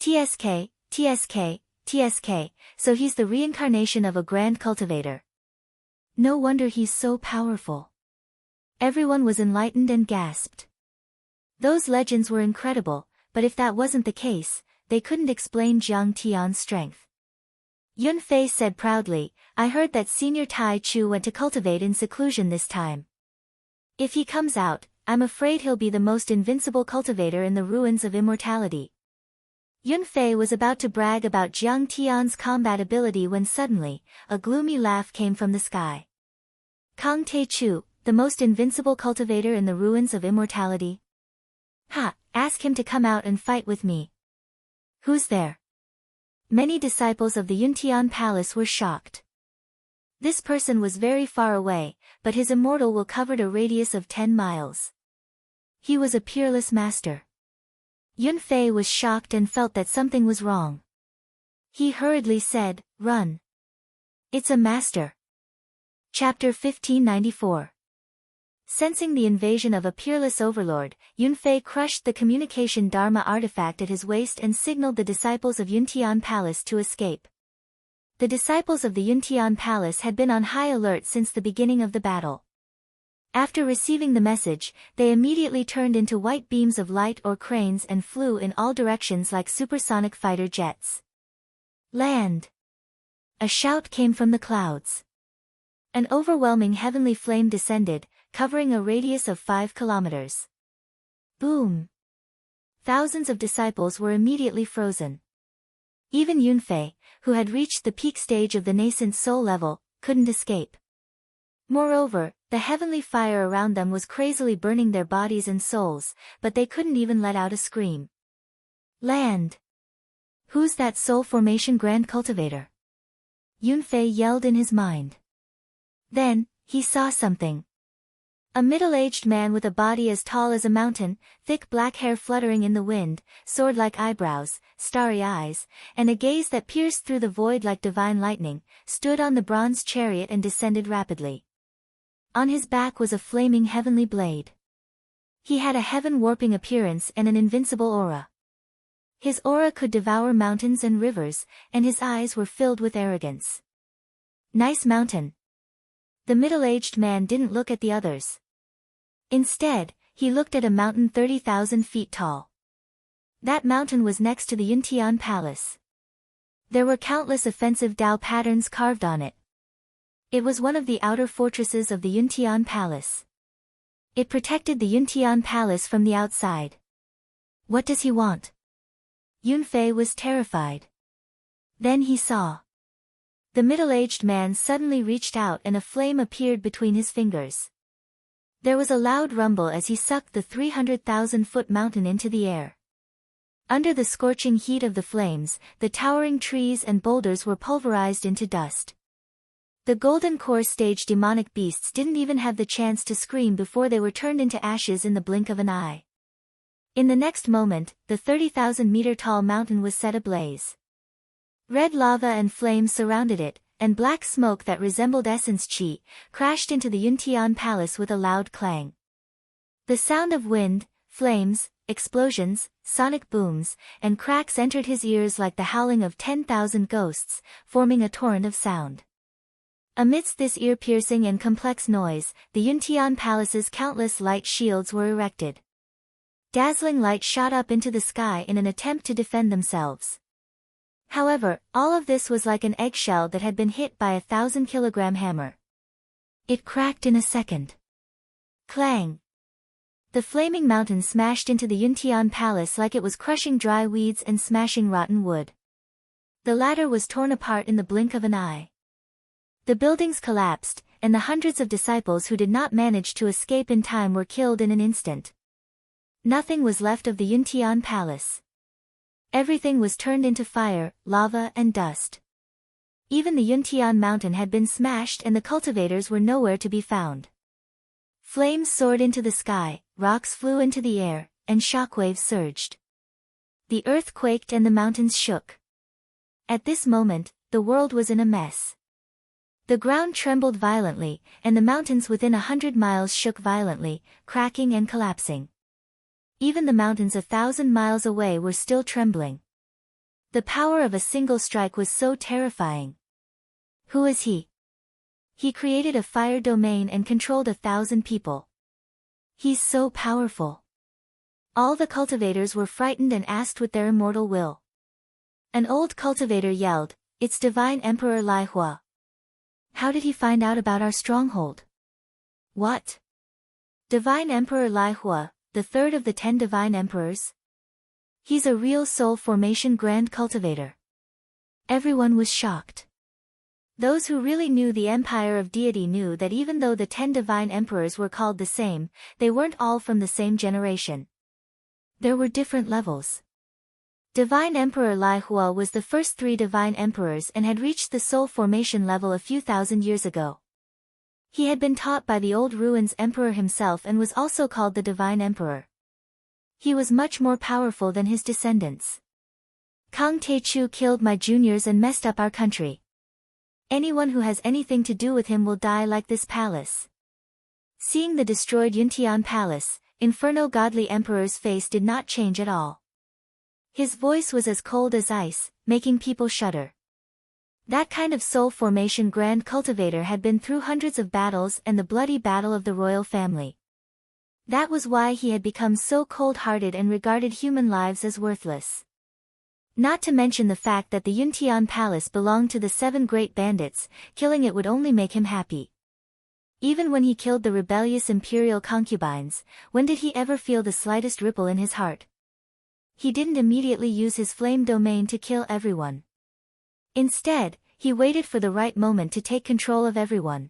TSK, TSK, TSK, so he's the reincarnation of a grand cultivator. No wonder he's so powerful. Everyone was enlightened and gasped. Those legends were incredible, but if that wasn't the case, they couldn't explain Jiang Tian's strength. Yun Fei said proudly, I heard that Senior Tai Chu went to cultivate in seclusion this time. If he comes out, I'm afraid he'll be the most invincible cultivator in the ruins of immortality. Yun Fei was about to brag about Jiang Tian's combat ability when suddenly, a gloomy laugh came from the sky. Kang Tai Chu, the most invincible cultivator in the ruins of immortality? Ha, ask him to come out and fight with me. Who's there? Many disciples of the Yuntian Palace were shocked. This person was very far away, but his immortal will covered a radius of 10 miles. He was a peerless master. Yun Fei was shocked and felt that something was wrong. He hurriedly said, Run. It's a master. Chapter 1594. Sensing the invasion of a peerless overlord, Yun Fei crushed the communication Dharma artifact at his waist and signaled the disciples of Yuntian Palace to escape. The disciples of the Yuntian Palace had been on high alert since the beginning of the battle. After receiving the message, they immediately turned into white beams of light or cranes and flew in all directions like supersonic fighter jets. Land! A shout came from the clouds. An overwhelming heavenly flame descended, covering a radius of 5 kilometers. Boom! Thousands of disciples were immediately frozen. Even Yun Fei, who had reached the peak stage of the nascent soul level, couldn't escape. Moreover, the heavenly fire around them was crazily burning their bodies and souls, but they couldn't even let out a scream. Land! Who's that soul formation grand cultivator? Yun Fei yelled in his mind. Then, he saw something. A middle-aged man with a body as tall as a mountain, thick black hair fluttering in the wind, sword-like eyebrows, starry eyes, and a gaze that pierced through the void like divine lightning, stood on the bronze chariot and descended rapidly. On his back was a flaming heavenly blade. He had a heaven-warping appearance and an invincible aura. His aura could devour mountains and rivers, and his eyes were filled with arrogance. Nice mountain. The middle-aged man didn't look at the others. Instead, he looked at a mountain 30,000 feet tall. That mountain was next to the Yuntian Palace. There were countless offensive Dao patterns carved on it. It was one of the outer fortresses of the Yuntian Palace. It protected the Yuntian Palace from the outside. What does he want? Yun Fei was terrified. Then he saw. The middle-aged man suddenly reached out and a flame appeared between his fingers. There was a loud rumble as he sucked the 300,000-foot mountain into the air. Under the scorching heat of the flames, the towering trees and boulders were pulverized into dust. The golden core stage demonic beasts didn't even have the chance to scream before they were turned into ashes in the blink of an eye. In the next moment, the 30,000-meter-tall mountain was set ablaze. Red lava and flames surrounded it, and black smoke that resembled essence chi, crashed into the Yuntian Palace with a loud clang. The sound of wind, flames, explosions, sonic booms, and cracks entered his ears like the howling of 10,000 ghosts, forming a torrent of sound. Amidst this ear-piercing and complex noise, the Yuntian Palace's countless light shields were erected. Dazzling light shot up into the sky in an attempt to defend themselves. However, all of this was like an eggshell that had been hit by a 1,000-kilogram hammer. It cracked in a second. Clang! The flaming mountain smashed into the Yuntian Palace like it was crushing dry weeds and smashing rotten wood. The latter was torn apart in the blink of an eye. The buildings collapsed, and the hundreds of disciples who did not manage to escape in time were killed in an instant. Nothing was left of the Yuntian Palace. Everything was turned into fire, lava and dust. Even the Yuntian mountain had been smashed and the cultivators were nowhere to be found. Flames soared into the sky, rocks flew into the air, and shockwaves surged. The earth quaked and the mountains shook. At this moment, the world was in a mess. The ground trembled violently, and the mountains within 100 miles shook violently, cracking and collapsing. Even the mountains 1,000 miles away were still trembling. The power of a single strike was so terrifying. Who is he? He created a fire domain and controlled 1,000 people. He's so powerful. All the cultivators were frightened and asked with their immortal will. An old cultivator yelled, "It's Divine Emperor Lai Hua." How did he find out about our stronghold? What? Divine Emperor Lai Hua, the third of the 10 divine emperors? He's a real soul formation grand cultivator. Everyone was shocked. Those who really knew the empire of deity knew that even though the 10 divine emperors were called the same, they weren't all from the same generation. There were different levels. Divine Emperor Lai Hua was the first 3 divine emperors and had reached the soul formation level a few thousand years ago. He had been taught by the old ruins emperor himself and was also called the divine emperor. He was much more powerful than his descendants. Kang Taechu killed my juniors and messed up our country. Anyone who has anything to do with him will die like this palace. Seeing the destroyed Yuntian Palace, Inferno Godly Emperor's face did not change at all. His voice was as cold as ice, making people shudder. That kind of soul formation grand cultivator had been through hundreds of battles and the bloody battle of the royal family. That was why he had become so cold-hearted and regarded human lives as worthless. Not to mention the fact that the Yuntian Palace belonged to the 7 great bandits, killing it would only make him happy. Even when he killed the rebellious imperial concubines, when did he ever feel the slightest ripple in his heart? He didn't immediately use his flame domain to kill everyone. Instead, he waited for the right moment to take control of everyone.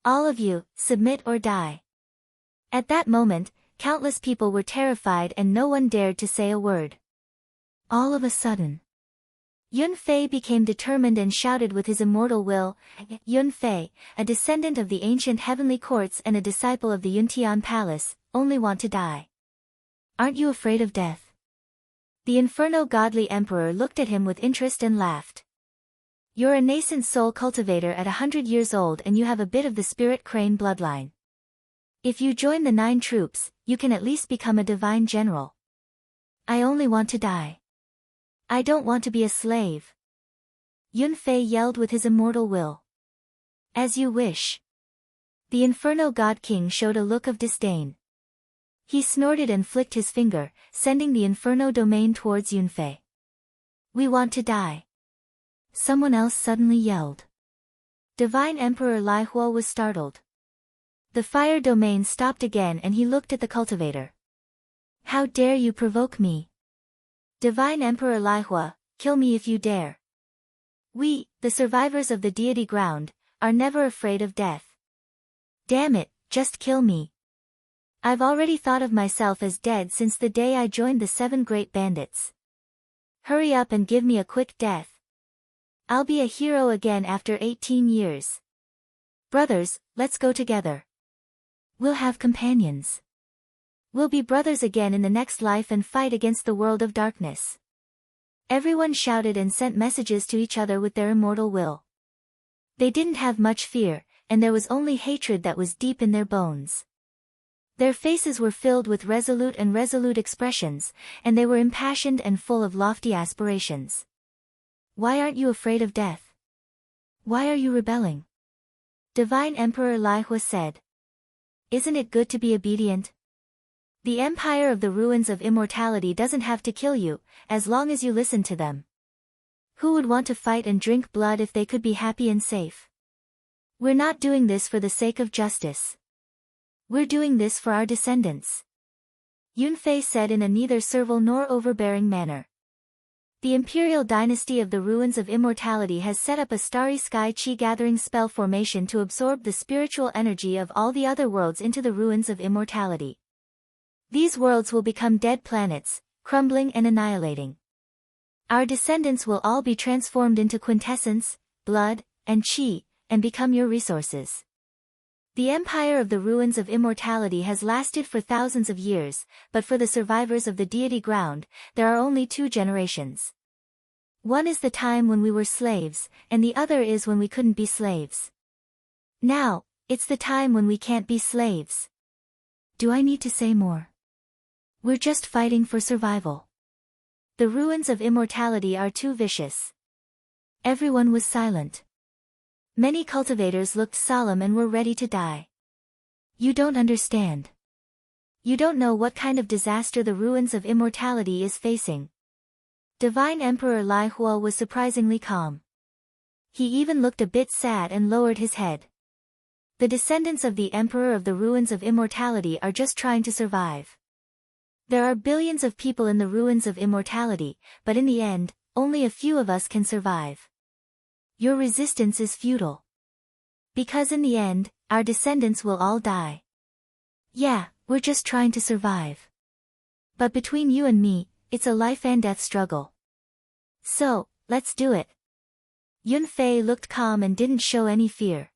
All of you, submit or die. At that moment, countless people were terrified and no one dared to say a word. All of a sudden, Yun Fei became determined and shouted with his immortal will, "Yun Fei, a descendant of the ancient heavenly courts and a disciple of the Yuntian Palace, only want to die. Aren't you afraid of death?" The Inferno Godly Emperor looked at him with interest and laughed. "You're a nascent soul cultivator at 100 years old and you have a bit of the spirit crane bloodline. If you join the 9 troops, you can at least become a divine general. I only want to die. I don't want to be a slave." Yun Fei yelled with his immortal will. "As you wish." The Inferno God King showed a look of disdain. He snorted and flicked his finger, sending the Inferno domain towards Yun Fei. "We want to die." Someone else suddenly yelled. Divine Emperor Lai Hua was startled. The fire domain stopped again and he looked at the cultivator. "How dare you provoke me? Divine Emperor Lai Hua, kill me if you dare. We, the survivors of the deity ground, are never afraid of death. Damn it, just kill me. I've already thought of myself as dead since the day I joined the 7 great bandits. Hurry up and give me a quick death. I'll be a hero again after 18 years. Brothers, let's go together. We'll have companions. We'll be brothers again in the next life and fight against the world of darkness." Everyone shouted and sent messages to each other with their immortal will. They didn't have much fear, and there was only hatred that was deep in their bones. Their faces were filled with resolute expressions, and they were impassioned and full of lofty aspirations. Why aren't you afraid of death? Why are you rebelling? Divine Emperor Lihua said. Isn't it good to be obedient? The Empire of the Ruins of Immortality doesn't have to kill you, as long as you listen to them. Who would want to fight and drink blood if they could be happy and safe? We're not doing this for the sake of justice. We're doing this for our descendants. Yunfei said in a neither servile nor overbearing manner. The imperial dynasty of the Ruins of Immortality has set up a starry sky chi-gathering spell formation to absorb the spiritual energy of all the other worlds into the Ruins of Immortality. These worlds will become dead planets, crumbling and annihilating. Our descendants will all be transformed into quintessence, blood, and chi, and become your resources. The Empire of the Ruins of Immortality has lasted for thousands of years, but for the survivors of the deity ground, there are only 2 generations. One is the time when we were slaves, and the other is when we couldn't be slaves. Now, it's the time when we can't be slaves. Do I need to say more? We're just fighting for survival. The Ruins of Immortality are too vicious. Everyone was silent. Many cultivators looked solemn and were ready to die. You don't understand. You don't know what kind of disaster the Ruins of Immortality is facing. Divine Emperor Lihua was surprisingly calm. He even looked a bit sad and lowered his head. The descendants of the Emperor of the Ruins of Immortality are just trying to survive. There are billions of people in the Ruins of Immortality, but in the end, only a few of us can survive. Your resistance is futile. Because in the end, our descendants will all die. Yeah, we're just trying to survive. But between you and me, it's a life and death struggle. So, let's do it. Yunfei looked calm and didn't show any fear.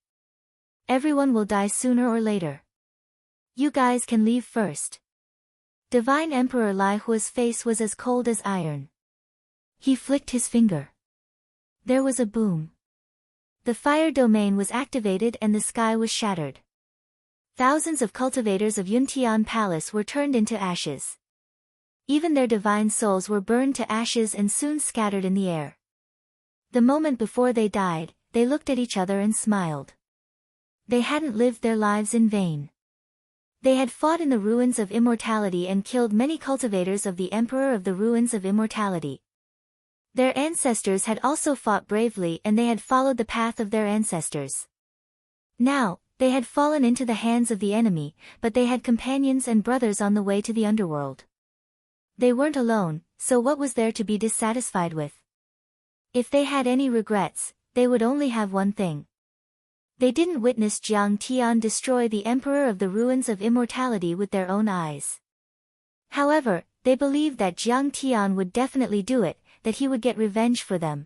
Everyone will die sooner or later. You guys can leave first. Divine Emperor Lihua's face was as cold as iron. He flicked his finger. There was a boom. The fire domain was activated and the sky was shattered. Thousands of cultivators of Yuntian Palace were turned into ashes. Even their divine souls were burned to ashes and soon scattered in the air. The moment before they died, they looked at each other and smiled. They hadn't lived their lives in vain. They had fought in the Ruins of Immortality and killed many cultivators of the Emperor of the Ruins of Immortality. Their ancestors had also fought bravely and they had followed the path of their ancestors. Now, they had fallen into the hands of the enemy, but they had companions and brothers on the way to the underworld. They weren't alone, so what was there to be dissatisfied with? If they had any regrets, they would only have one thing. They didn't witness Jiang Tian destroy the Emperor of the Ruins of Immortality with their own eyes. However, they believed that Jiang Tian would definitely do it, that he would get revenge for them.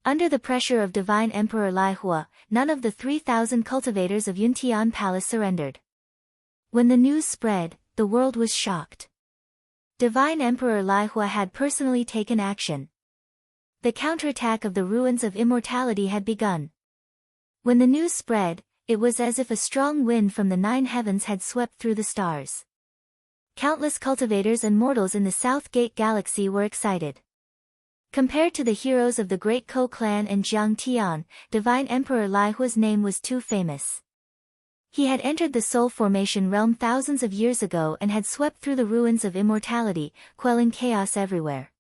Under the pressure of Divine Emperor Lihua, none of the 3,000 cultivators of Yuntian Palace surrendered. When the news spread, the world was shocked. Divine Emperor Lihua had personally taken action. The counterattack of the Ruins of Immortality had begun. When the news spread, it was as if a strong wind from the 9 heavens had swept through the stars. Countless cultivators and mortals in the South Gate Galaxy were excited. Compared to the heroes of the Great Ko clan and Jiang Tian, Divine Emperor Lihua's name was too famous. He had entered the Soul Formation realm thousands of years ago and had swept through the Ruins of Immortality, quelling chaos everywhere.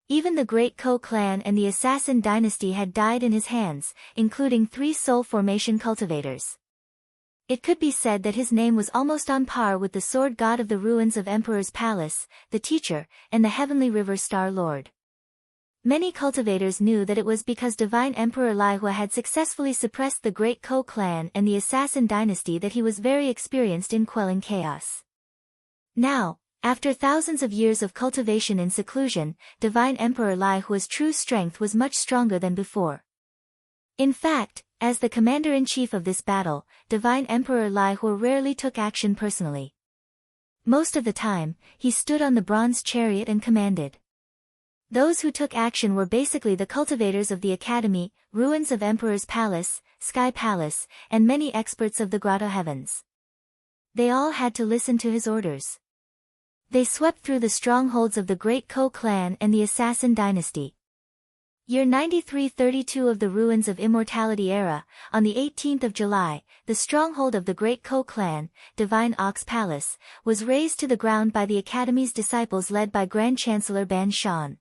Even the Great Ko clan and the Assassin dynasty had died in his hands, including 3 Soul Formation cultivators. It could be said that his name was almost on par with the Sword God of the Ruins of Emperor's Palace, the Teacher, and the Heavenly River Star Lord. Many cultivators knew that it was because Divine Emperor Lihua had successfully suppressed the Great Ko clan and the Assassin dynasty that he was very experienced in quelling chaos. Now, after thousands of years of cultivation in seclusion, Divine Emperor Lihua's true strength was much stronger than before. In fact, as the commander-in-chief of this battle, Divine Emperor Lihua rarely took action personally. Most of the time, he stood on the bronze chariot and commanded. Those who took action were basically the cultivators of the Academy, Ruins of Emperor's Palace, Sky Palace, and many experts of the Grotto Heavens. They all had to listen to his orders. They swept through the strongholds of the Great Ko clan and the Assassin dynasty. Year 9332 of the Ruins of Immortality era, on the 18th of July, the stronghold of the Great Ko clan, Divine Ox Palace, was razed to the ground by the Academy's disciples led by Grand Chancellor Ban Shan.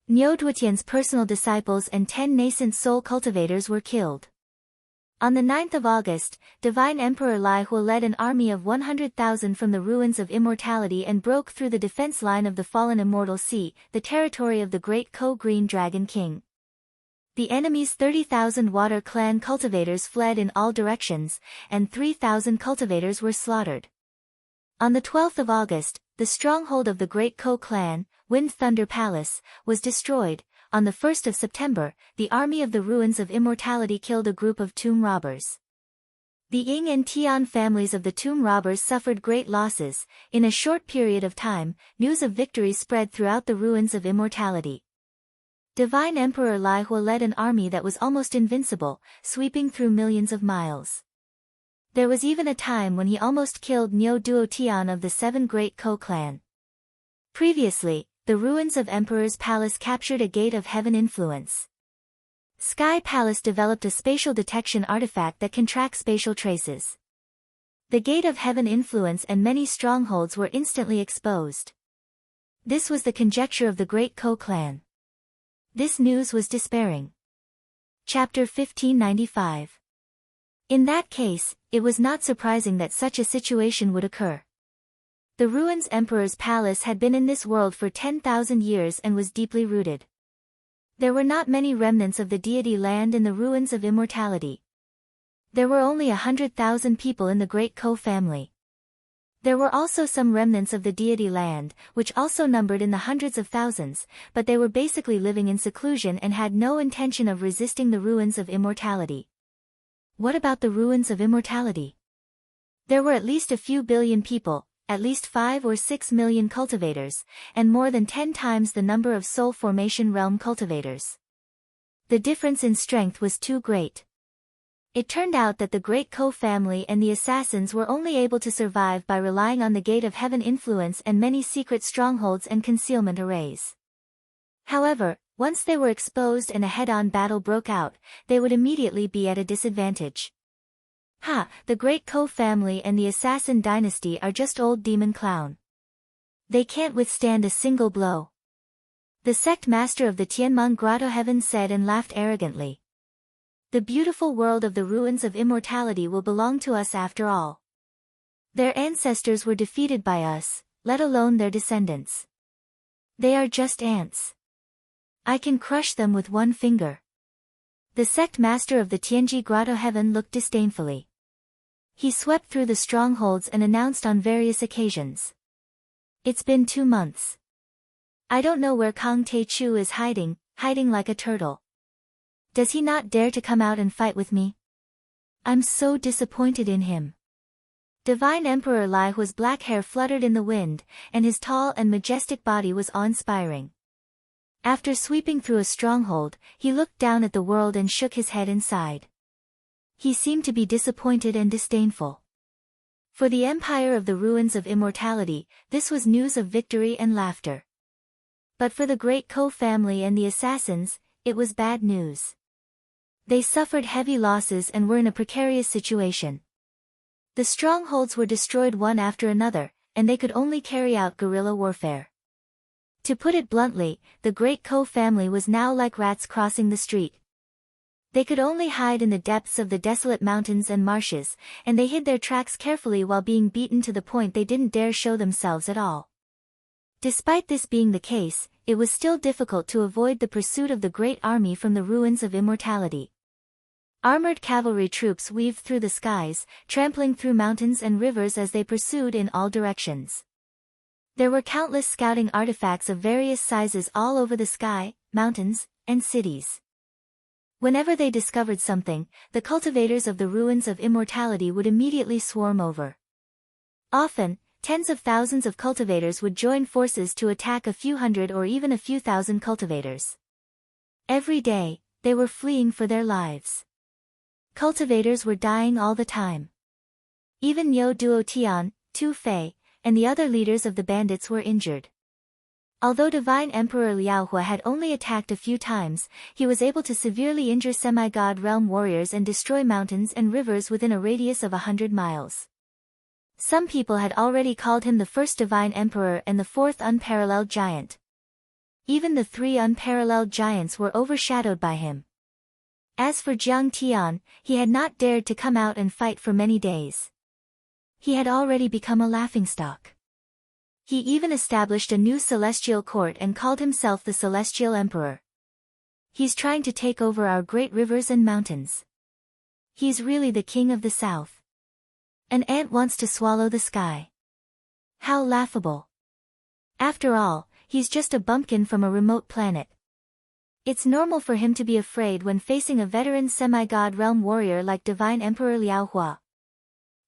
Niu Duotian's personal disciples and 10 nascent soul cultivators were killed. On the 9th of August, Divine Emperor Lai Hua led an army of 100,000 from the Ruins of Immortality and broke through the defense line of the fallen Immortal Sea, the territory of the Great Ko Green Dragon King. The enemy's 30,000 Water Clan cultivators fled in all directions, and 3,000 cultivators were slaughtered. On the 12th of August, the stronghold of the Great Ko clan, Wind Thunder Palace, was destroyed. On the 1st of September, the army of the Ruins of Immortality killed a group of tomb robbers. The Ying and Tian families of the tomb robbers suffered great losses. In a short period of time, news of victory spread throughout the Ruins of Immortality. Divine Emperor Lai Hua led an army that was almost invincible, sweeping through millions of miles. There was even a time when he almost killed Niu Duotian of the 7 Great Ko clan. Previously, the Ruins of Emperor's Palace captured a Gate of Heaven influence. Sky Palace developed a spatial detection artifact that can track spatial traces. The Gate of Heaven influence and many strongholds were instantly exposed. This was the conjecture of the Great Ko clan. This news was despairing. Chapter 1595. In that case, it was not surprising that such a situation would occur. The Ruins Emperor's Palace had been in this world for 10,000 years and was deeply rooted. There were not many remnants of the deity land in the Ruins of Immortality. There were only 100,000 people in the Great Ko family. There were also some remnants of the deity land, which also numbered in the hundreds of thousands, but they were basically living in seclusion and had no intention of resisting the Ruins of Immortality. What about the Ruins of Immortality? There were at least a few billion people, at least 5 or 6 million cultivators, and more than 10 times the number of soul formation realm cultivators. The difference in strength was too great. It turned out that the Great Ko family and the assassins were only able to survive by relying on the Gate of Heaven influence and many secret strongholds and concealment arrays. However, once they were exposed and a head-on battle broke out, they would immediately be at a disadvantage. The Great Ko family and the Assassin dynasty are just old demon clown. They can't withstand a single blow. The sect master of the Tianmong Grotto Heaven said and laughed arrogantly. The beautiful world of the Ruins of Immortality will belong to us after all. Their ancestors were defeated by us, let alone their descendants. They are just ants. I can crush them with one finger. The sect master of the Tianji Grotto Heaven looked disdainfully. He swept through the strongholds and announced on various occasions. It's been 2 months. I don't know where Kang Te-Chu is hiding like a turtle. Does he not dare to come out and fight with me? I'm so disappointed in him. Divine Emperor Lai Hua's black hair fluttered in the wind, and his tall and majestic body was awe-inspiring. After sweeping through a stronghold, he looked down at the world and shook his head and sighed. He seemed to be disappointed and disdainful. For the Empire of the Ruins of Immortality, this was news of victory and laughter. But for the Great Ko family and the assassins, it was bad news. They suffered heavy losses and were in a precarious situation. The strongholds were destroyed one after another, and they could only carry out guerrilla warfare. To put it bluntly, the Great Ko family was now like rats crossing the street. They could only hide in the depths of the desolate mountains and marshes, and they hid their tracks carefully while being beaten to the point they didn't dare show themselves at all. Despite this being the case, it was still difficult to avoid the pursuit of the great army from the Ruins of Immortality. Armored cavalry troops weaved through the skies, trampling through mountains and rivers as they pursued in all directions. There were countless scouting artifacts of various sizes all over the sky, mountains, and cities. Whenever they discovered something, the cultivators of the Ruins of Immortality would immediately swarm over. Often, tens of thousands of cultivators would join forces to attack a few hundred or even a few thousand cultivators. Every day, they were fleeing for their lives. Cultivators were dying all the time. Even Niu Duo Tian, Tu Fei, and the other leaders of the bandits were injured. Although Divine Emperor Liaohua had only attacked a few times, he was able to severely injure semi-god realm warriors and destroy mountains and rivers within a radius of 100 miles. Some people had already called him the first Divine Emperor and the fourth unparalleled giant. Even the three unparalleled giants were overshadowed by him. As for Jiang Tian, he had not dared to come out and fight for many days. He had already become a laughingstock. He even established a new celestial court and called himself the Celestial Emperor. He's trying to take over our great rivers and mountains. He's really the king of the south. An ant wants to swallow the sky. How laughable. After all, he's just a bumpkin from a remote planet. It's normal for him to be afraid when facing a veteran semi-god realm warrior like Divine Emperor Liaohua.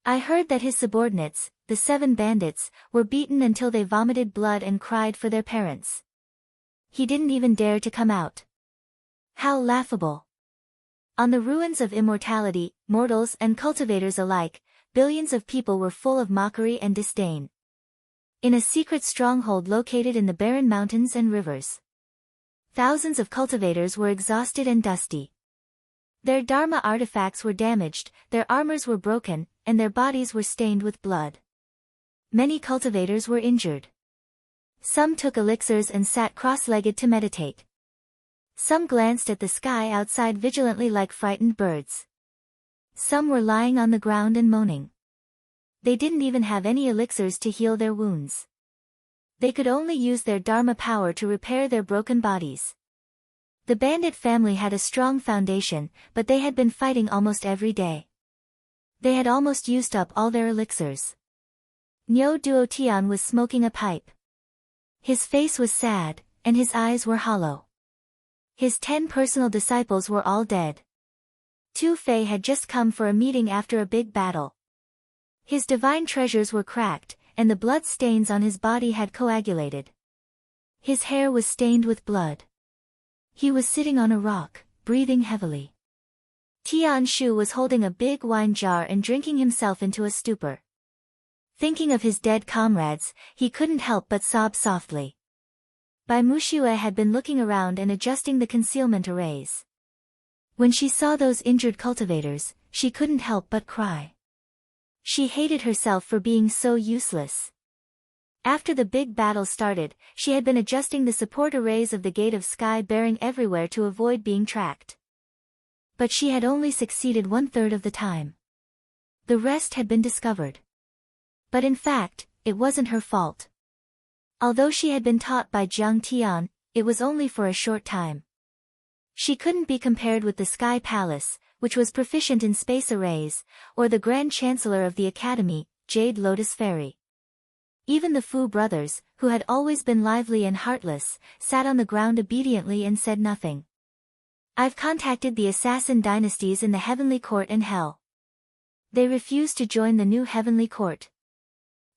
I heard that his subordinates, the 7 bandits, were beaten until they vomited blood and cried for their parents. He didn't even dare to come out. How laughable. On the ruins of immortality, mortals and cultivators alike, billions of people were full of mockery and disdain. In a secret stronghold located in the barren mountains and rivers, thousands of cultivators were exhausted and dusty. Their dharma artifacts were damaged, their armors were broken, and their bodies were stained with blood. Many cultivators were injured. Some took elixirs and sat cross-legged to meditate. Some glanced at the sky outside vigilantly like frightened birds. Some were lying on the ground and moaning. They didn't even have any elixirs to heal their wounds. They could only use their dharma power to repair their broken bodies. The bandit family had a strong foundation, but they had been fighting almost every day. They had almost used up all their elixirs. Niu Duo Tian was smoking a pipe. His face was sad, and his eyes were hollow. His 10 personal disciples were all dead. Tu Fei had just come for a meeting after a big battle. His divine treasures were cracked, and the blood stains on his body had coagulated. His hair was stained with blood. He was sitting on a rock, breathing heavily. Tian Shu was holding a big wine jar and drinking himself into a stupor. Thinking of his dead comrades, he couldn't help but sob softly. Bai Muxue had been looking around and adjusting the concealment arrays. When she saw those injured cultivators, she couldn't help but cry. She hated herself for being so useless. After the big battle started, she had been adjusting the support arrays of the Gate of Sky bearing everywhere to avoid being tracked. But she had only succeeded 1/3 of the time. The rest had been discovered. But in fact, it wasn't her fault. Although she had been taught by Jiang Tian, it was only for a short time. She couldn't be compared with the Sky Palace, which was proficient in space arrays, or the Grand Chancellor of the Academy, Jade Lotus Fairy. Even the Fu brothers, who had always been lively and heartless, sat on the ground obediently and said nothing. I've contacted the assassin dynasties in the Heavenly Court and Hell. They refused to join the new Heavenly Court.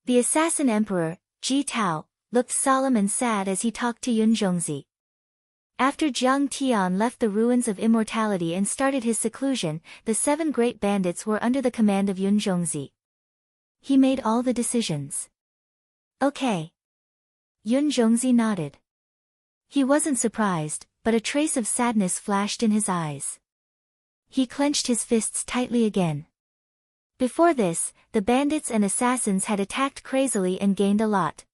The assassin emperor, Ji Tao, looked solemn and sad as he talked to Yun Zhongzi. After Jiang Tian left the ruins of immortality and started his seclusion, the 7 great bandits were under the command of Yun Zhongzi. He made all the decisions. Okay. Yun Zhongzi nodded. He wasn't surprised, but a trace of sadness flashed in his eyes. He clenched his fists tightly again. Before this, the bandits and assassins had attacked crazily and gained a lot.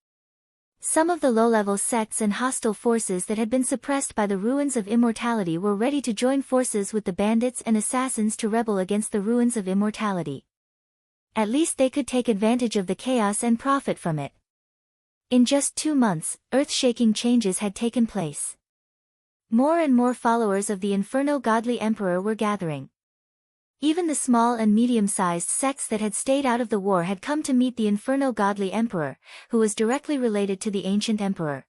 Some of the low-level sects and hostile forces that had been suppressed by the ruins of immortality were ready to join forces with the bandits and assassins to rebel against the ruins of immortality. At least they could take advantage of the chaos and profit from it. In just 2 months, earth-shaking changes had taken place. More and more followers of the Inferno Godly Emperor were gathering. Even the small and medium-sized sects that had stayed out of the war had come to meet the Inferno Godly Emperor, who was directly related to the ancient emperor.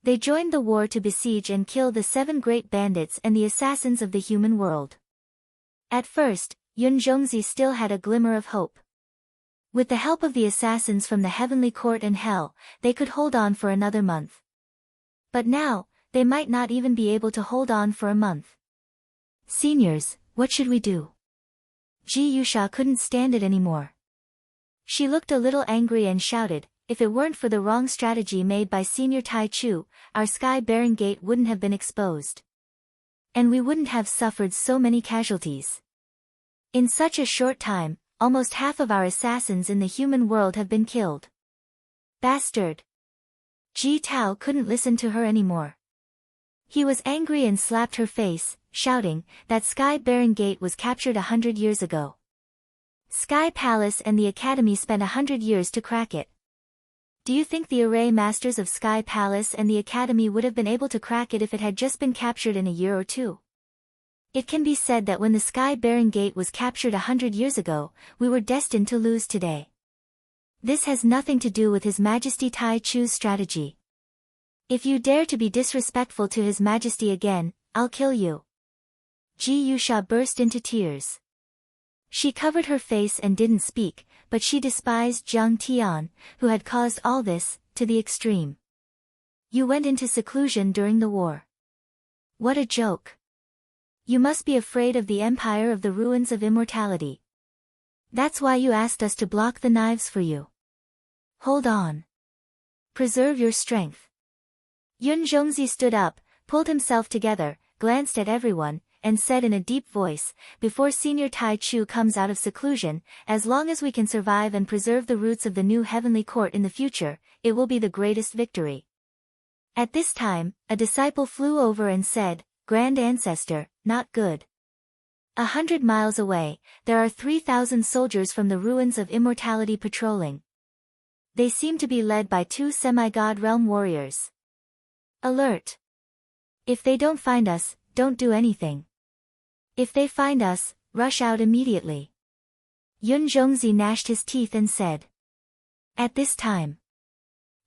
They joined the war to besiege and kill the 7 great bandits and the assassins of the human world. At first, Yun Zhongzi still had a glimmer of hope. With the help of the assassins from the Heavenly Court and Hell, they could hold on for another month. But now, they might not even be able to hold on for a month. Seniors, what should we do? Ji Yusha couldn't stand it anymore. She looked a little angry and shouted, "If it weren't for the wrong strategy made by Senior Tai Chu, our sky-bearing gate wouldn't have been exposed. And we wouldn't have suffered so many casualties. In such a short time, almost half of our assassins in the human world have been killed." Bastard! Ji Tao couldn't listen to her anymore. He was angry and slapped her face, shouting, "That sky-bearing gate was captured 100 years ago. Sky Palace and the Academy spent 100 years to crack it. Do you think the array masters of Sky Palace and the Academy would have been able to crack it if it had just been captured in a year or two? It can be said that when the sky-bearing gate was captured 100 years ago, we were destined to lose today. This has nothing to do with His Majesty Tai Chu's strategy. If you dare to be disrespectful to His Majesty again, I'll kill you." Ji Yusha burst into tears. She covered her face and didn't speak, but she despised Jiang Tian, who had caused all this, to the extreme. "You went into seclusion during the war. What a joke. You must be afraid of the Empire of the Ruins of Immortality. That's why you asked us to block the knives for you. Hold on. Preserve your strength." Yun Zhongzi stood up, pulled himself together, glanced at everyone, and said in a deep voice, "Before Senior Tai Chu comes out of seclusion, as long as we can survive and preserve the roots of the new heavenly court in the future, it will be the greatest victory." At this time, a disciple flew over and said, "Grand Ancestor, not good. 100 miles away, there are 3,000 soldiers from the ruins of immortality patrolling. They seem to be led by 2 semi-god realm warriors. Alert! If they don't find us, don't do anything. If they find us, rush out immediately." Yun Zhongzi gnashed his teeth and said. At this time,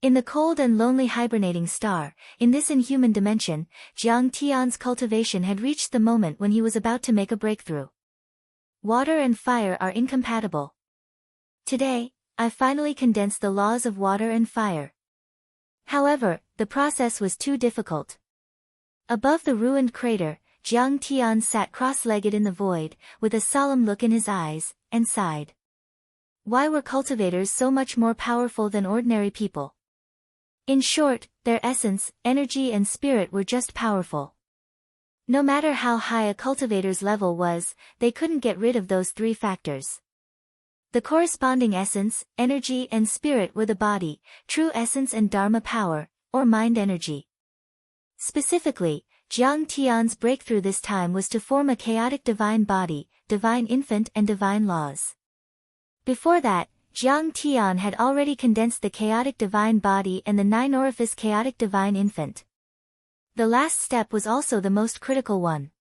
in the cold and lonely hibernating star, in this inhuman dimension, Jiang Tian's cultivation had reached the moment when he was about to make a breakthrough. Water and fire are incompatible. Today, I finally condensed the laws of water and fire. However, the process was too difficult. Above the ruined crater, Jiang Tian sat cross-legged in the void, with a solemn look in his eyes, and sighed. Why were cultivators so much more powerful than ordinary people? In short, their essence, energy and spirit were just powerful. No matter how high a cultivator's level was, they couldn't get rid of those 3 factors. The corresponding essence, energy and spirit were the body, true essence and dharma power, or mind energy. Specifically, Jiang Tian's breakthrough this time was to form a chaotic divine body, divine infant and divine laws. Before that, Jiang Tian had already condensed the chaotic divine body and the 9-orifice chaotic divine infant. The last step was also the most critical one.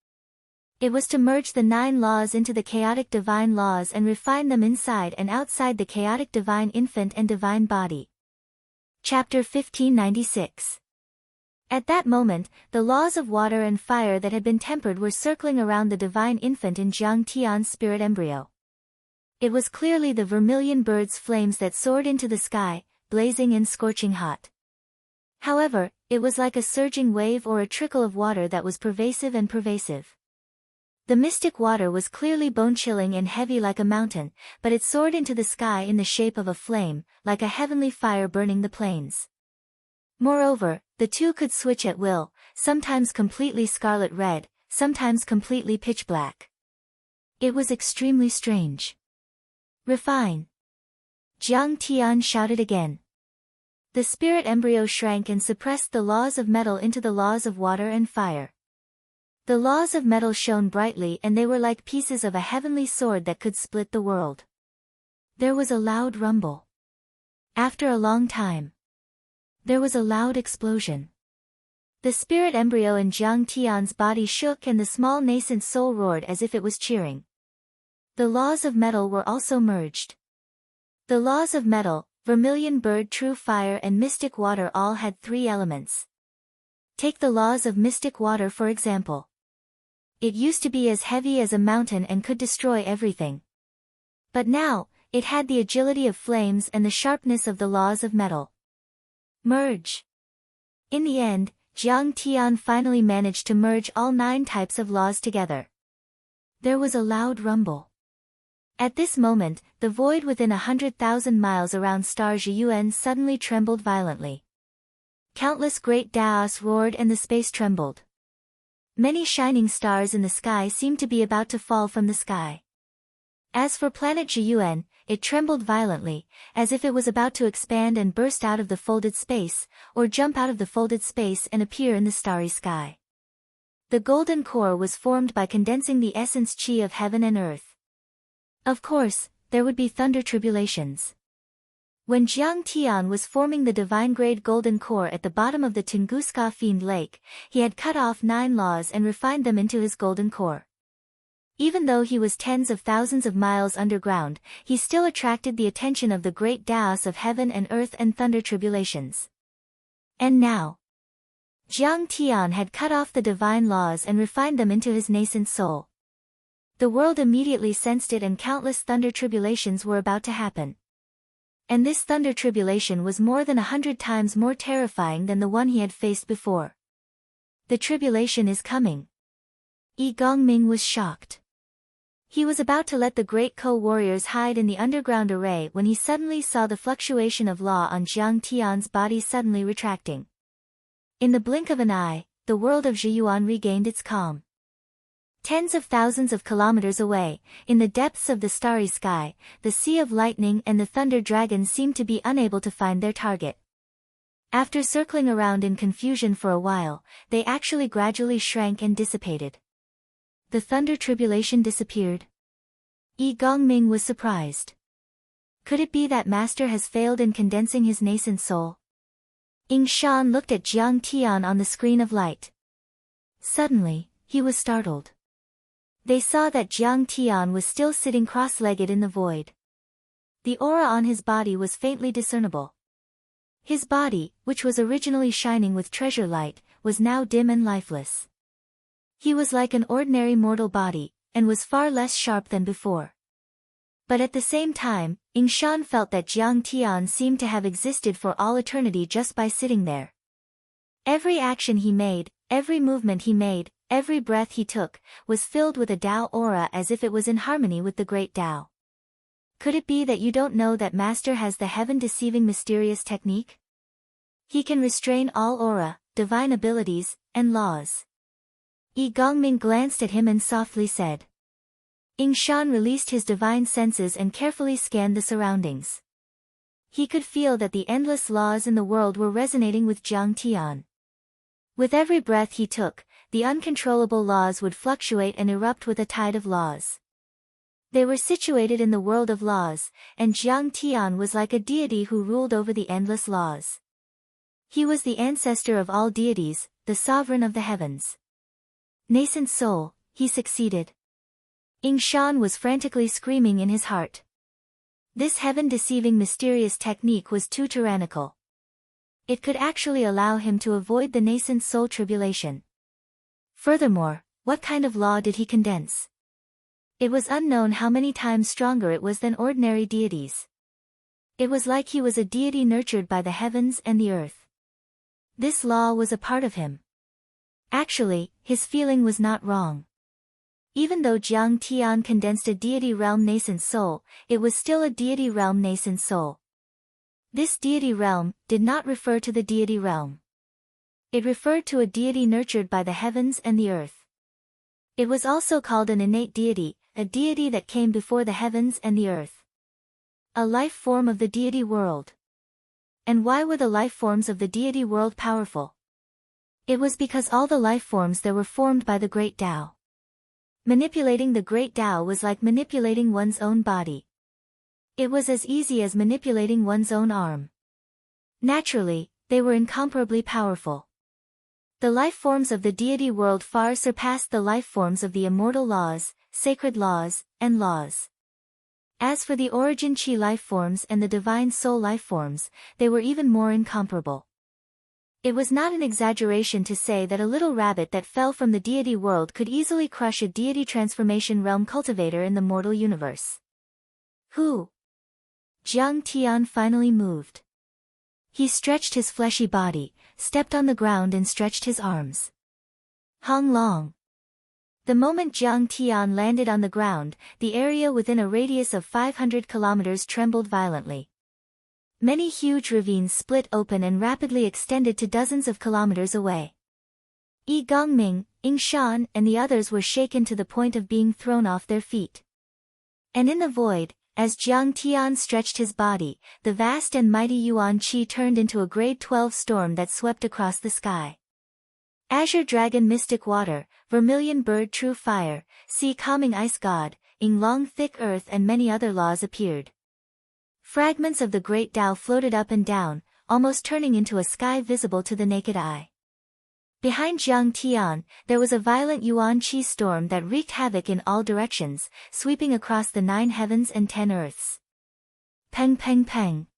It was to merge the 9 laws into the chaotic divine laws and refine them inside and outside the chaotic divine infant and divine body. Chapter 1596. At that moment, the laws of water and fire that had been tempered were circling around the divine infant in Jiang Tian's spirit embryo. It was clearly the vermilion bird's flames that soared into the sky, blazing and scorching hot. However, it was like a surging wave or a trickle of water that was pervasive and pervasive. The mystic water was clearly bone-chilling and heavy like a mountain, but it soared into the sky in the shape of a flame, like a heavenly fire burning the plains. Moreover, the 2 could switch at will, sometimes completely scarlet red, sometimes completely pitch black. It was extremely strange. "Refine!" Jiang Tian shouted again. The spirit embryo shrank and suppressed the laws of metal into the laws of water and fire. The laws of metal shone brightly and they were like pieces of a heavenly sword that could split the world. There was a loud rumble. After a long time, there was a loud explosion. The spirit embryo in Jiang Tian's body shook and the small nascent soul roared as if it was cheering. The laws of metal were also merged. The laws of metal, vermilion bird, true fire and mystic water all had 3 elements. Take the laws of mystic water for example. It used to be as heavy as a mountain and could destroy everything. But now, it had the agility of flames and the sharpness of the laws of metal. Merge. In the end, Jiang Tian finally managed to merge all 9 types of laws together. There was a loud rumble. At this moment, the void within 100,000 miles around star Zhiyuan suddenly trembled violently. Countless great daos roared and the space trembled. Many shining stars in the sky seemed to be about to fall from the sky. As for planet Zhiyuan, it trembled violently, as if it was about to expand and burst out of the folded space, or jump out of the folded space and appear in the starry sky. The golden core was formed by condensing the essence chi of heaven and earth. Of course, there would be thunder tribulations. When Jiang Tian was forming the divine-grade golden core at the bottom of the Tunguska Fiend Lake, he had cut off 9 laws and refined them into his golden core. Even though he was tens of thousands of miles underground, he still attracted the attention of the great Daos of heaven and earth and thunder tribulations. And now, Jiang Tian had cut off the divine laws and refined them into his nascent soul. The world immediately sensed it, and countless thunder tribulations were about to happen. And this thunder tribulation was more than 100 times more terrifying than the one he had faced before. The tribulation is coming. Yi Gongming was shocked. He was about to let the great co-warriors hide in the underground array when he suddenly saw the fluctuation of law on Jiang Tian's body suddenly retracting. In the blink of an eye, the world of Zhiyuan regained its calm. Tens of thousands of kilometers away, in the depths of the starry sky, the sea of lightning and the thunder dragon seemed to be unable to find their target. After circling around in confusion for a while, they actually gradually shrank and dissipated. The thunder tribulation disappeared. Yi Gongming was surprised. Could it be that Master has failed in condensing his nascent soul? Ying Shan looked at Jiang Tian on the screen of light. Suddenly, he was startled. They saw that Jiang Tian was still sitting cross-legged in the void. The aura on his body was faintly discernible. His body, which was originally shining with treasure light, was now dim and lifeless. He was like an ordinary mortal body, and was far less sharp than before. But at the same time, Ying Shan felt that Jiang Tian seemed to have existed for all eternity just by sitting there. Every action he made, every movement he made, every breath he took, was filled with a Tao aura as if it was in harmony with the great Tao. Could it be that you don't know that Master has the heaven-deceiving mysterious technique? He can restrain all aura, divine abilities, and laws. Yi Gongming glanced at him and softly said. Ying Shan released his divine senses and carefully scanned the surroundings. He could feel that the endless laws in the world were resonating with Jiang Tian. With every breath he took, the uncontrollable laws would fluctuate and erupt with a tide of laws. They were situated in the world of laws, and Jiang Tian was like a deity who ruled over the endless laws. He was the ancestor of all deities, the sovereign of the heavens. Nascent soul, he succeeded. Ying Shan was frantically screaming in his heart. This heaven-deceiving mysterious technique was too tyrannical. It could actually allow him to avoid the nascent soul tribulation. Furthermore, what kind of law did he condense? It was unknown how many times stronger it was than ordinary deities. It was like he was a deity nurtured by the heavens and the earth. This law was a part of him. Actually, his feeling was not wrong. Even though Jiang Tian condensed a deity realm nascent soul, it was still a deity realm nascent soul. This deity realm did not refer to the deity realm. It referred to a deity nurtured by the heavens and the earth. It was also called an innate deity, a deity that came before the heavens and the earth. A life form of the deity world. And why were the life forms of the deity world powerful? It was because all the life forms there were formed by the great Tao. Manipulating the great Tao was like manipulating one's own body. It was as easy as manipulating one's own arm. Naturally, they were incomparably powerful. The life forms of the deity world far surpassed the life forms of the immortal laws, sacred laws, and laws. As for the origin chi life forms and the divine soul life forms, they were even more incomparable. It was not an exaggeration to say that a little rabbit that fell from the deity world could easily crush a deity transformation realm cultivator in the mortal universe. Who? Jiang Tian finally moved. He stretched his fleshy body, stepped on the ground and stretched his arms. Hong Long. The moment Jiang Tian landed on the ground, the area within a radius of 500 kilometers trembled violently. Many huge ravines split open and rapidly extended to dozens of kilometers away. Yi Gongming, Ying Shan, and the others were shaken to the point of being thrown off their feet. And in the void, as Jiang Tian stretched his body, the vast and mighty Yuan Qi turned into a grade 12 storm that swept across the sky. Azure Dragon Mystic Water, Vermilion Bird True Fire, Sea Calming Ice God, Ying Long Thick Earth and many other laws appeared. Fragments of the Great Tao floated up and down, almost turning into a sky visible to the naked eye. Behind Jiang Tian, there was a violent Yuan Qi storm that wreaked havoc in all directions, sweeping across the 9 heavens and 10 earths. Peng peng peng.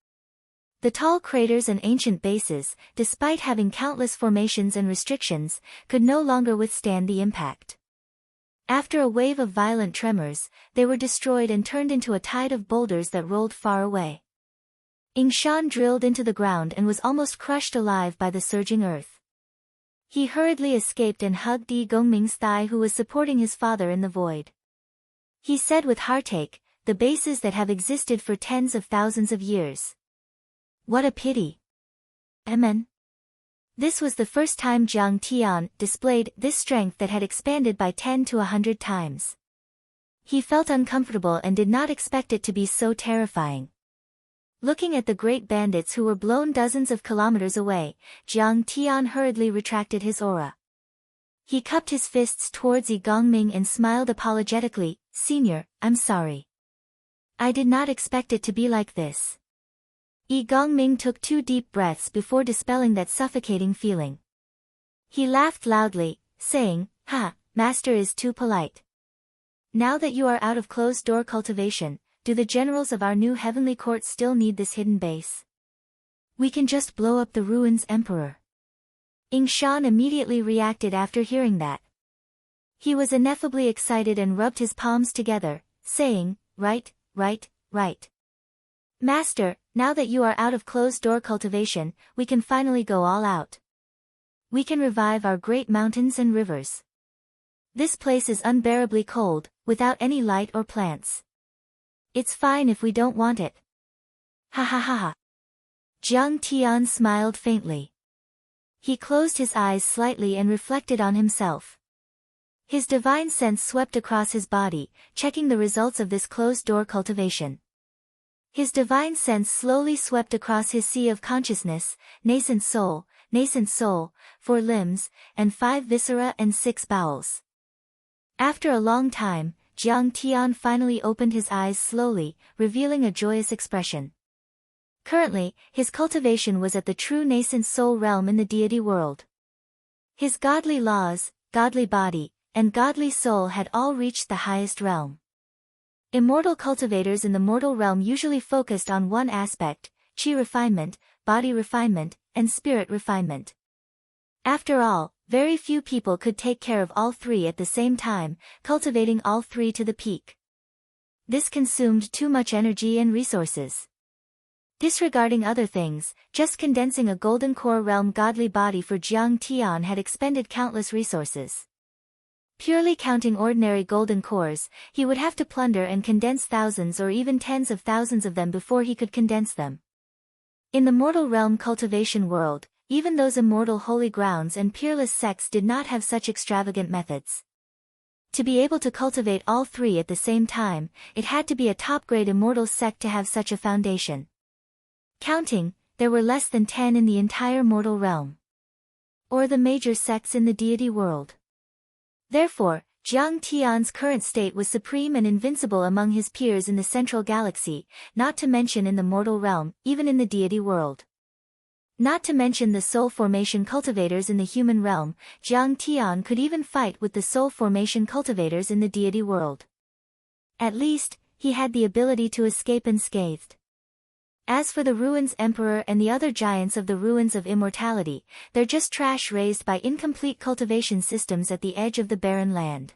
The tall craters and ancient bases, despite having countless formations and restrictions, could no longer withstand the impact. After a wave of violent tremors, they were destroyed and turned into a tide of boulders that rolled far away. Ying Shan drilled into the ground and was almost crushed alive by the surging earth. He hurriedly escaped and hugged Yi Gongming's thigh, who was supporting his father in the void. He said with heartache, "The bases that have existed for tens of thousands of years. What a pity. Amen." This was the first time Jiang Tian displayed this strength that had expanded by 10 to 100 times. He felt uncomfortable and did not expect it to be so terrifying. Looking at the great bandits who were blown dozens of kilometers away, Jiang Tian hurriedly retracted his aura. He cupped his fists towards Yi Gongming and smiled apologetically, "Senior, I'm sorry. I did not expect it to be like this." Yi Gongming took 2 deep breaths before dispelling that suffocating feeling. He laughed loudly, saying, "Ha, Master is too polite. Now that you are out of closed-door cultivation, do the generals of our new heavenly court still need this hidden base? We can just blow up the ruins, Emperor." Ying Shan immediately reacted after hearing that. He was ineffably excited and rubbed his palms together, saying, "Right, right, right. Master, now that you are out of closed-door cultivation, we can finally go all out. We can revive our great mountains and rivers. This place is unbearably cold, without any light or plants. It's fine if we don't want it." Ha ha ha ha. Jiang Tian smiled faintly. He closed his eyes slightly and reflected on himself. His divine sense swept across his body, checking the results of this closed-door cultivation. His divine sense slowly swept across his sea of consciousness, nascent soul, 4 limbs, and 5 viscera and 6 bowels. After a long time, Jiang Tian finally opened his eyes slowly, revealing a joyous expression. Currently, his cultivation was at the true nascent soul realm in the deity world. His godly laws, godly body, and godly soul had all reached the highest realm. Immortal cultivators in the mortal realm usually focused on one aspect, chi refinement, body refinement, and spirit refinement. After all, very few people could take care of all 3 at the same time, cultivating all 3 to the peak. This consumed too much energy and resources. Disregarding other things, just condensing a golden core realm godly body for Jiang Tian had expended countless resources. Purely counting ordinary golden cores, he would have to plunder and condense thousands or even tens of thousands of them before he could condense them. In the mortal realm cultivation world, even those immortal holy grounds and peerless sects did not have such extravagant methods. To be able to cultivate all 3 at the same time, it had to be a top-grade immortal sect to have such a foundation. Counting, there were less than 10 in the entire mortal realm. Or the major sects in the deity world. Therefore, Jiang Tian's current state was supreme and invincible among his peers in the central galaxy, not to mention in the mortal realm, even in the deity world. Not to mention the soul formation cultivators in the human realm, Jiang Tian could even fight with the soul formation cultivators in the deity world. At least, he had the ability to escape unscathed. As for the Ruins Emperor and the other giants of the Ruins of Immortality, they're just trash raised by incomplete cultivation systems at the edge of the barren land.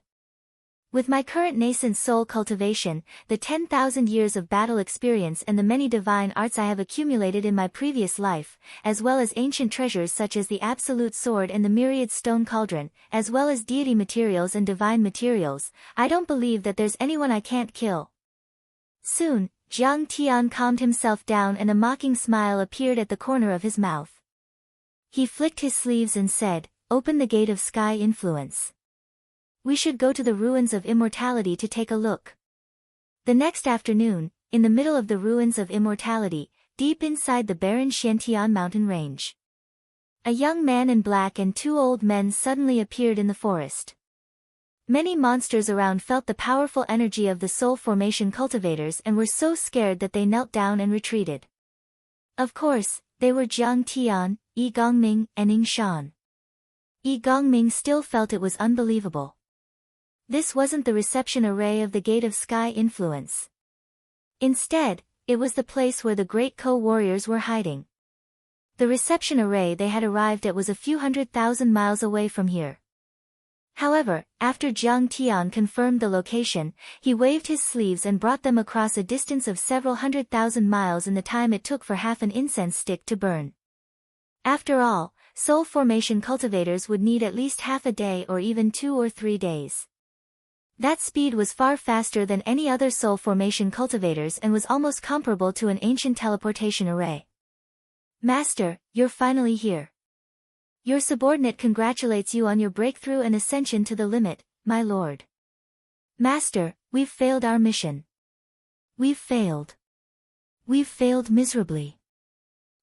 With my current nascent soul cultivation, the 10,000 years of battle experience and the many divine arts I have accumulated in my previous life, as well as ancient treasures such as the Absolute Sword and the myriad stone cauldron, as well as deity materials and divine materials, I don't believe that there's anyone I can't kill. Soon, Jiang Tian calmed himself down and a mocking smile appeared at the corner of his mouth. He flicked his sleeves and said, "Open the gate of sky influence. We should go to the ruins of immortality to take a look." The next afternoon, in the middle of the ruins of immortality, deep inside the barren Xiantian mountain range, a young man in black and two old men suddenly appeared in the forest. Many monsters around felt the powerful energy of the soul formation cultivators and were so scared that they knelt down and retreated. Of course, they were Jiang Tian, Yi Gongming, and Ning Shan. Yi Gongming still felt it was unbelievable. This wasn't the reception array of the Gate of Sky influence. Instead, it was the place where the great co-warriors were hiding. The reception array they had arrived at was a few 100,000 miles away from here. However, after Jiang Tian confirmed the location, he waved his sleeves and brought them across a distance of several 100,000 miles in the time it took for half an incense stick to burn. After all, soul formation cultivators would need at least half a day or even 2 or 3 days. That speed was far faster than any other soul formation cultivators and was almost comparable to an ancient teleportation array. "Master, you're finally here. Your subordinate congratulates you on your breakthrough and ascension to the limit, my lord." "Master, we've failed our mission. We've failed. We've failed miserably.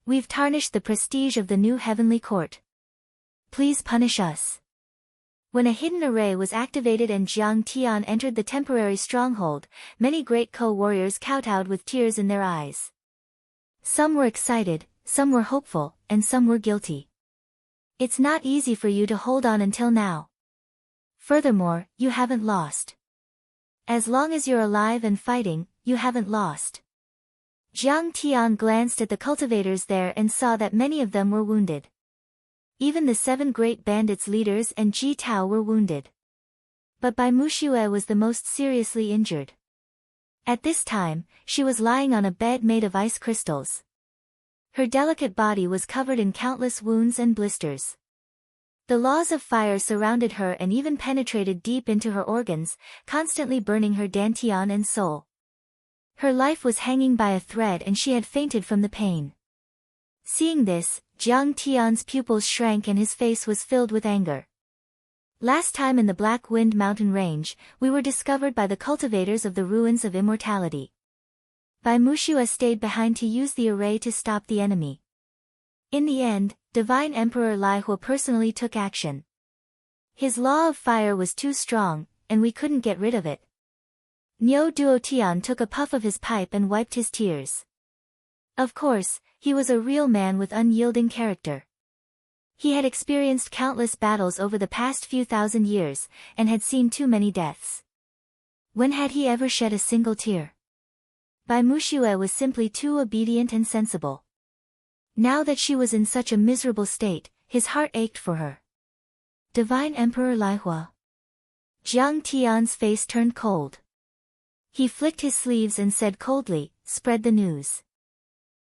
We've tarnished the prestige of the new heavenly court. Please punish us." When a hidden array was activated and Jiang Tian entered the temporary stronghold, many great co-warriors kowtowed with tears in their eyes. Some were excited, some were hopeful, and some were guilty. It's not easy for you to hold on until now. Furthermore, you haven't lost. As long as you're alive and fighting, you haven't lost. Jiang Tian glanced at the cultivators there and saw that many of them were wounded. Even the 7 great bandits' leaders and Ji Tao were wounded. But Bai Muxue was the most seriously injured. At this time, she was lying on a bed made of ice crystals. Her delicate body was covered in countless wounds and blisters. The laws of fire surrounded her and even penetrated deep into her organs, constantly burning her dantian and soul. Her life was hanging by a thread and she had fainted from the pain. Seeing this, Jiang Tian's pupils shrank and his face was filled with anger. "Last time in the Black Wind Mountain Range, we were discovered by the cultivators of the ruins of immortality. Bai Muxue stayed behind to use the array to stop the enemy. In the end, Divine Emperor Lai Hua personally took action. His law of fire was too strong, and we couldn't get rid of it." Niu Duotian took a puff of his pipe and wiped his tears. Of course, he was a real man with unyielding character. He had experienced countless battles over the past few thousand years, and had seen too many deaths. When had he ever shed a single tear? Bai Muxue was simply too obedient and sensible. Now that she was in such a miserable state, his heart ached for her. Divine Emperor Lai Hua. Jiang Tian's face turned cold. He flicked his sleeves and said coldly, "Spread the news.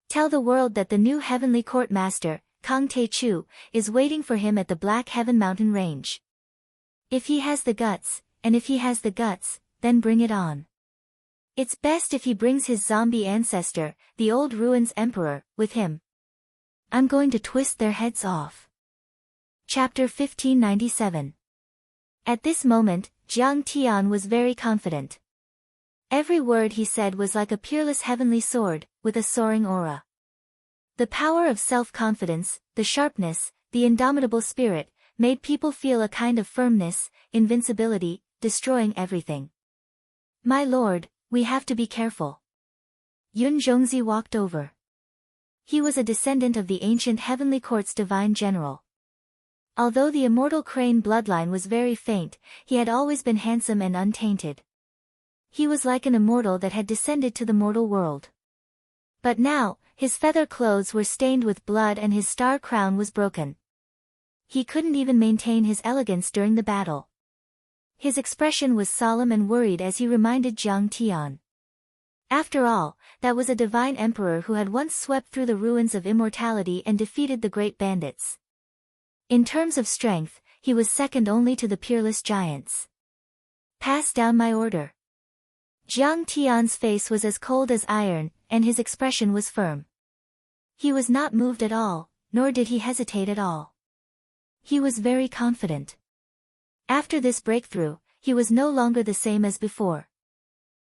Tell the world that the new heavenly court master, Kang Te-Chu, is waiting for him at the Black Heaven Mountain Range. If he has the guts, then bring it on. It's best if he brings his zombie ancestor, the old ruins emperor, with him. I'm going to twist their heads off." Chapter 1597. At this moment, Jiang Tian was very confident. Every word he said was like a peerless heavenly sword, with a soaring aura. The power of self-confidence, the sharpness, the indomitable spirit, made people feel a kind of firmness, invincibility, destroying everything. "My lord, we have to be careful." Yun Zhongzi walked over. He was a descendant of the ancient heavenly court's divine general. Although the immortal Crane bloodline was very faint, he had always been handsome and untainted. He was like an immortal that had descended to the mortal world. But now, his feather clothes were stained with blood and his star crown was broken. He couldn't even maintain his elegance during the battle. His expression was solemn and worried as he reminded Jiang Tian. After all, that was a divine emperor who had once swept through the ruins of immortality and defeated the great bandits. In terms of strength, he was second only to the peerless giants. Pass down my order. Jiang Tian's face was as cold as iron, and his expression was firm. He was not moved at all, nor did he hesitate at all. He was very confident. After this breakthrough, he was no longer the same as before.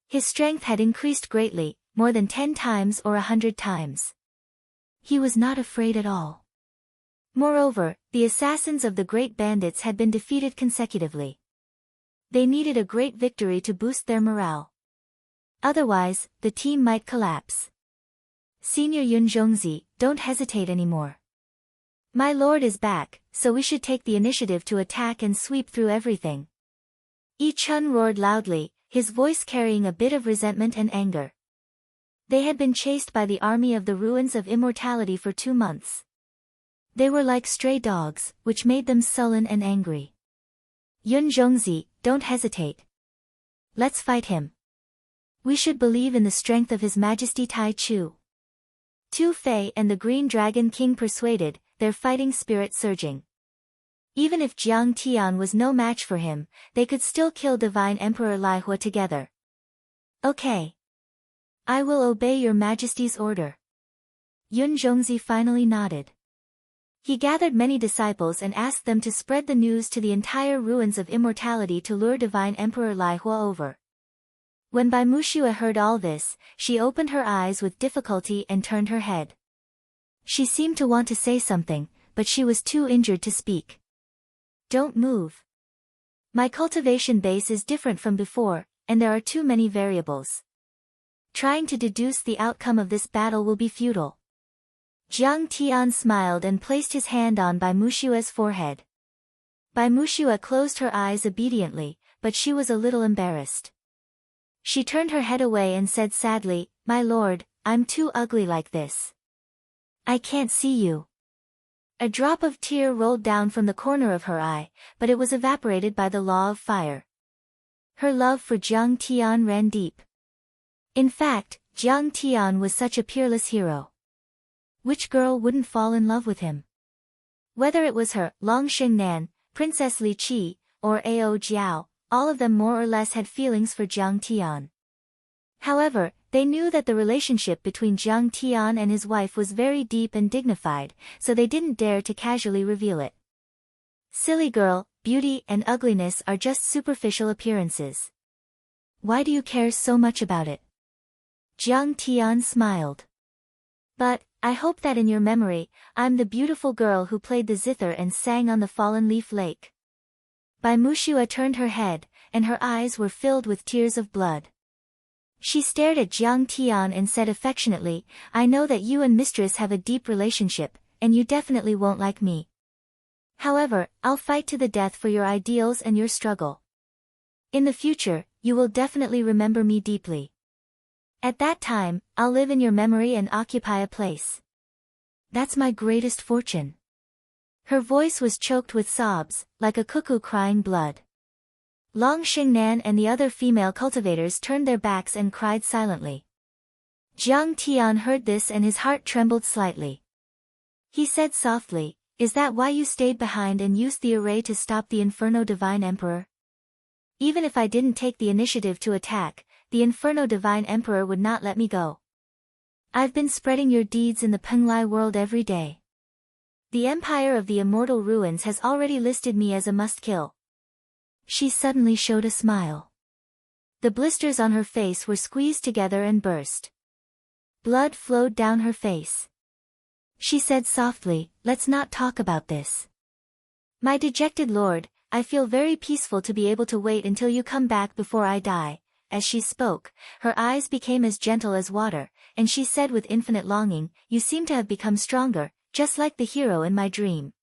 His strength had increased greatly, more than 10 times or 100 times. He was not afraid at all. Moreover, the assassins of the great bandits had been defeated consecutively. They needed a great victory to boost their morale. Otherwise, the team might collapse. Senior Yun Zhongzi, don't hesitate anymore. My lord is back, so we should take the initiative to attack and sweep through everything. Yi Chun roared loudly, his voice carrying a bit of resentment and anger. They had been chased by the army of the ruins of immortality for 2 months. They were like stray dogs, which made them sullen and angry. Yun Zhongzi, don't hesitate. Let's fight him. We should believe in the strength of His Majesty Tai Chu. Tu Fei and the Green Dragon King persuaded, their fighting spirit surging. Even if Jiang Tian was no match for him, they could still kill Divine Emperor Lai Hua together. Okay. I will obey your Majesty's order. Yun Zhongzi finally nodded. He gathered many disciples and asked them to spread the news to the entire ruins of immortality to lure Divine Emperor Lai Hua over. When Bai Muxue heard all this, she opened her eyes with difficulty and turned her head. She seemed to want to say something, but she was too injured to speak. Don't move. My cultivation base is different from before, and there are too many variables. Trying to deduce the outcome of this battle will be futile. Jiang Tian smiled and placed his hand on Bai Muxue's forehead. Bai Muxue closed her eyes obediently, but she was a little embarrassed. She turned her head away and said sadly, "My lord, I'm too ugly like this. I can't see you." A drop of tear rolled down from the corner of her eye, but it was evaporated by the law of fire. Her love for Jiang Tian ran deep. In fact, Jiang Tian was such a peerless hero. Which girl wouldn't fall in love with him? Whether it was her, Long Xingnan, Princess Li Qi, or Ao Jiao, all of them more or less had feelings for Jiang Tian. However, they knew that the relationship between Jiang Tian and his wife was very deep and dignified, so they didn't dare to casually reveal it. Silly girl, beauty and ugliness are just superficial appearances. Why do you care so much about it? Jiang Tian smiled. But, I hope that in your memory, I'm the beautiful girl who played the zither and sang on the fallen leaf lake. Bai Muxue turned her head, and her eyes were filled with tears of blood. She stared at Jiang Tian and said affectionately, "I know that you and mistress have a deep relationship, and you definitely won't like me. However, I'll fight to the death for your ideals and your struggle. In the future, you will definitely remember me deeply. At that time, I'll live in your memory and occupy a place. That's my greatest fortune." Her voice was choked with sobs, like a cuckoo crying blood. Long Xingnan and the other female cultivators turned their backs and cried silently. Jiang Tian heard this and his heart trembled slightly. He said softly, "Is that why you stayed behind and used the array to stop the Inferno Divine Emperor? Even if I didn't take the initiative to attack, the Inferno Divine Emperor would not let me go. I've been spreading your deeds in the Penglai world every day. The Empire of the Immortal Ruins has already listed me as a must-kill." She suddenly showed a smile. The blisters on her face were squeezed together and burst. Blood flowed down her face. She said softly, "Let's not talk about this. My dejected lord, I feel very peaceful to be able to wait until you come back before I die." As she spoke, her eyes became as gentle as water, and she said with infinite longing, "You seem to have become stronger, just like the hero in my dream.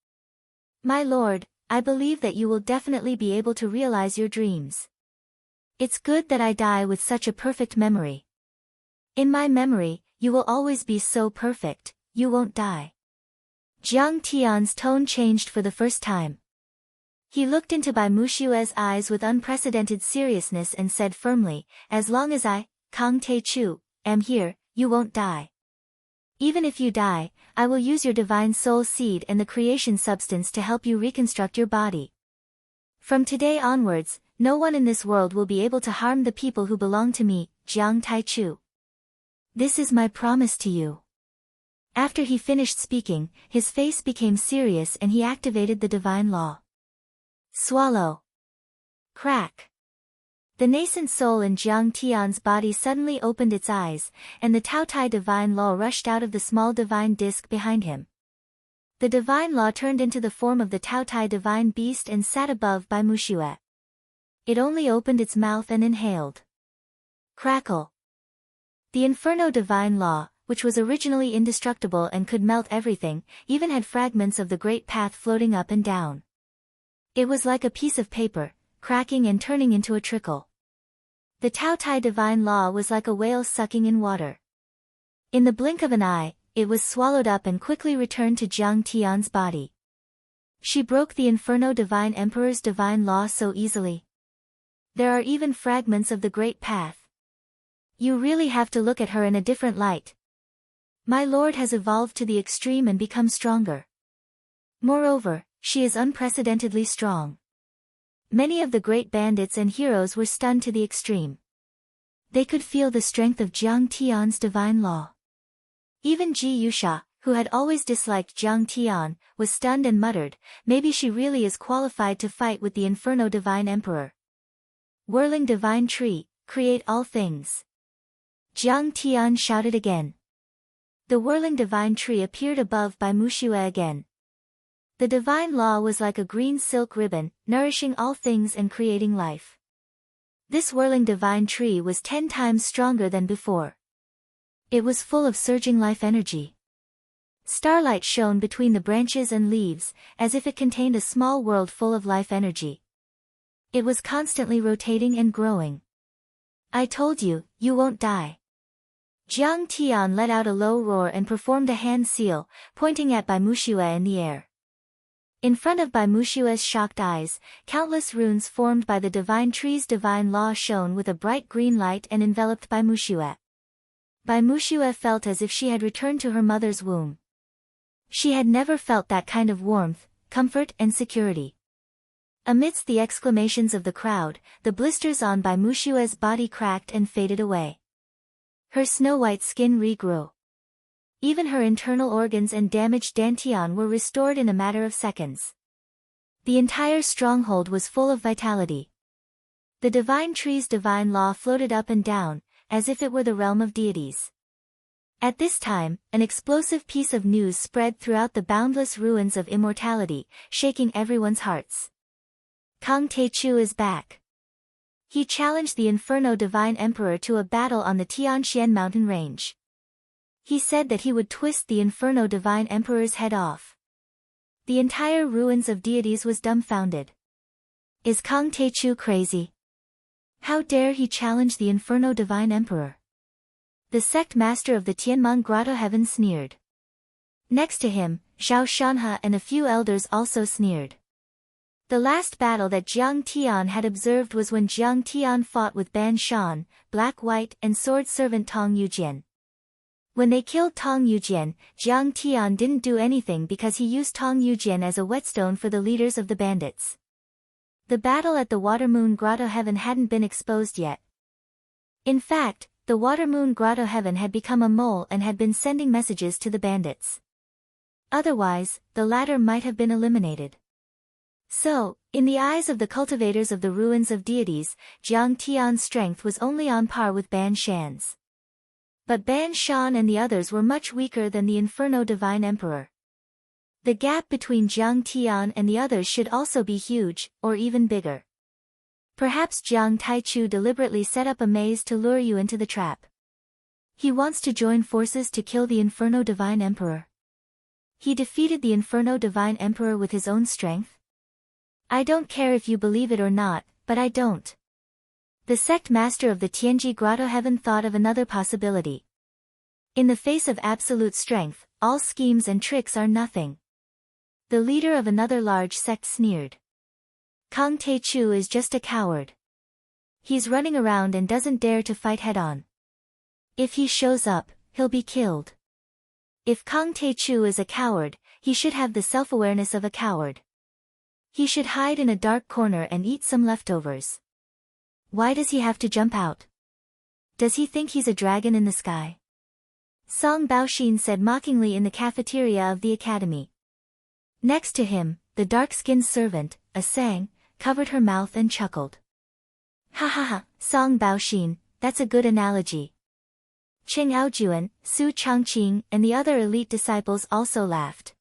My lord, I believe that you will definitely be able to realize your dreams. It's good that I die with such a perfect memory. In my memory, you will always be so perfect, you won't die." Jiang Tian's tone changed for the first time. He looked into Bai Mushue's eyes with unprecedented seriousness and said firmly, "As long as I, Kang Te-chu, am here, you won't die. Even if you die, I will use your divine soul seed and the creation substance to help you reconstruct your body. From today onwards, no one in this world will be able to harm the people who belong to me, Jiang Tai-chu. This is my promise to you." After he finished speaking, his face became serious and he activated the divine law. Swallow. Crack. The nascent soul in Jiang Tian's body suddenly opened its eyes, and the Taotai divine law rushed out of the small divine disk behind him. The divine law turned into the form of the Taotai divine beast and sat above Bai Mushue. It only opened its mouth and inhaled. Crackle. The Inferno divine law, which was originally indestructible and could melt everything, even had fragments of the great path floating up and down. It was like a piece of paper, cracking and turning into a trickle. The Taotai divine law was like a whale sucking in water. In the blink of an eye, it was swallowed up and quickly returned to Jiang Tian's body. She broke the Inferno divine emperor's divine law so easily. There are even fragments of the great path. You really have to look at her in a different light. My lord has evolved to the extreme and become stronger. Moreover, she is unprecedentedly strong. Many of the great bandits and heroes were stunned to the extreme. They could feel the strength of Jiang Tian's divine law. Even Ji Yusha, who had always disliked Jiang Tian, was stunned and muttered, "Maybe she really is qualified to fight with the Inferno divine emperor." Whirling divine tree, create all things. Jiang Tian shouted again. The whirling divine tree appeared above Bai Mushue again. The divine law was like a green silk ribbon, nourishing all things and creating life. This whirling divine tree was 10 times stronger than before. It was full of surging life energy. Starlight shone between the branches and leaves, as if it contained a small world full of life energy. It was constantly rotating and growing. "I told you, you won't die." Jiang Tian let out a low roar and performed a hand seal, pointing at Bai Mushue in the air. In front of Bai Mushue's shocked eyes, countless runes formed by the divine tree's divine law shone with a bright green light and enveloped Bai Mushue. Bai Mushue felt as if she had returned to her mother's womb. She had never felt that kind of warmth, comfort and security. Amidst the exclamations of the crowd, the blisters on Bai Mushue's body cracked and faded away. Her snow-white skin regrew. Even her internal organs and damaged dantian were restored in a matter of seconds. The entire stronghold was full of vitality. The divine tree's divine law floated up and down, as if it were the realm of deities. At this time, an explosive piece of news spread throughout the boundless ruins of immortality, shaking everyone's hearts. Kang Te-chu is back. He challenged the Inferno Divine Emperor to a battle on the Tianxian mountain range. He said that he would twist the Inferno Divine Emperor's head off. The entire ruins of deities was dumbfounded. Is Kang Te-chu crazy? How dare he challenge the Inferno Divine Emperor? The sect master of the Tianmong Grotto Heaven sneered. Next to him, Zhao Shanhe and a few elders also sneered. The last battle that Jiang Tian had observed was when Jiang Tian fought with Ban Shan, Black White and sword servant Tong Yujian. When they killed Tong Yujian, Jiang Tian didn't do anything because he used Tong Yujian as a whetstone for the leaders of the bandits. The battle at the Watermoon Grotto Heaven hadn't been exposed yet. In fact, the Watermoon Grotto Heaven had become a mole and had been sending messages to the bandits. Otherwise, the latter might have been eliminated. So, in the eyes of the cultivators of the ruins of deities, Jiang Tian's strength was only on par with Ban Shan's. But Ban Shan and the others were much weaker than the Inferno Divine Emperor. The gap between Jiang Tian and the others should also be huge, or even bigger. Perhaps Jiang Taichu deliberately set up a maze to lure you into the trap. He wants to join forces to kill the Inferno Divine Emperor. He defeated the Inferno Divine Emperor with his own strength? I don't care if you believe it or not, but I don't. The sect master of the Tianji Grotto Heaven thought of another possibility. In the face of absolute strength, all schemes and tricks are nothing. The leader of another large sect sneered. Kang Tae-chu is just a coward. He's running around and doesn't dare to fight head-on. If he shows up, he'll be killed. If Kang Tae-chu is a coward, he should have the self-awareness of a coward. He should hide in a dark corner and eat some leftovers. Why does he have to jump out? Does he think he's a dragon in the sky? Song Baoxin said mockingly in the cafeteria of the academy. Next to him, the dark-skinned servant, a Sang, covered her mouth and chuckled. Ha ha ha, Song Baoxin, that's a good analogy. Cheng Aojuan, Su Changqing and the other elite disciples also laughed.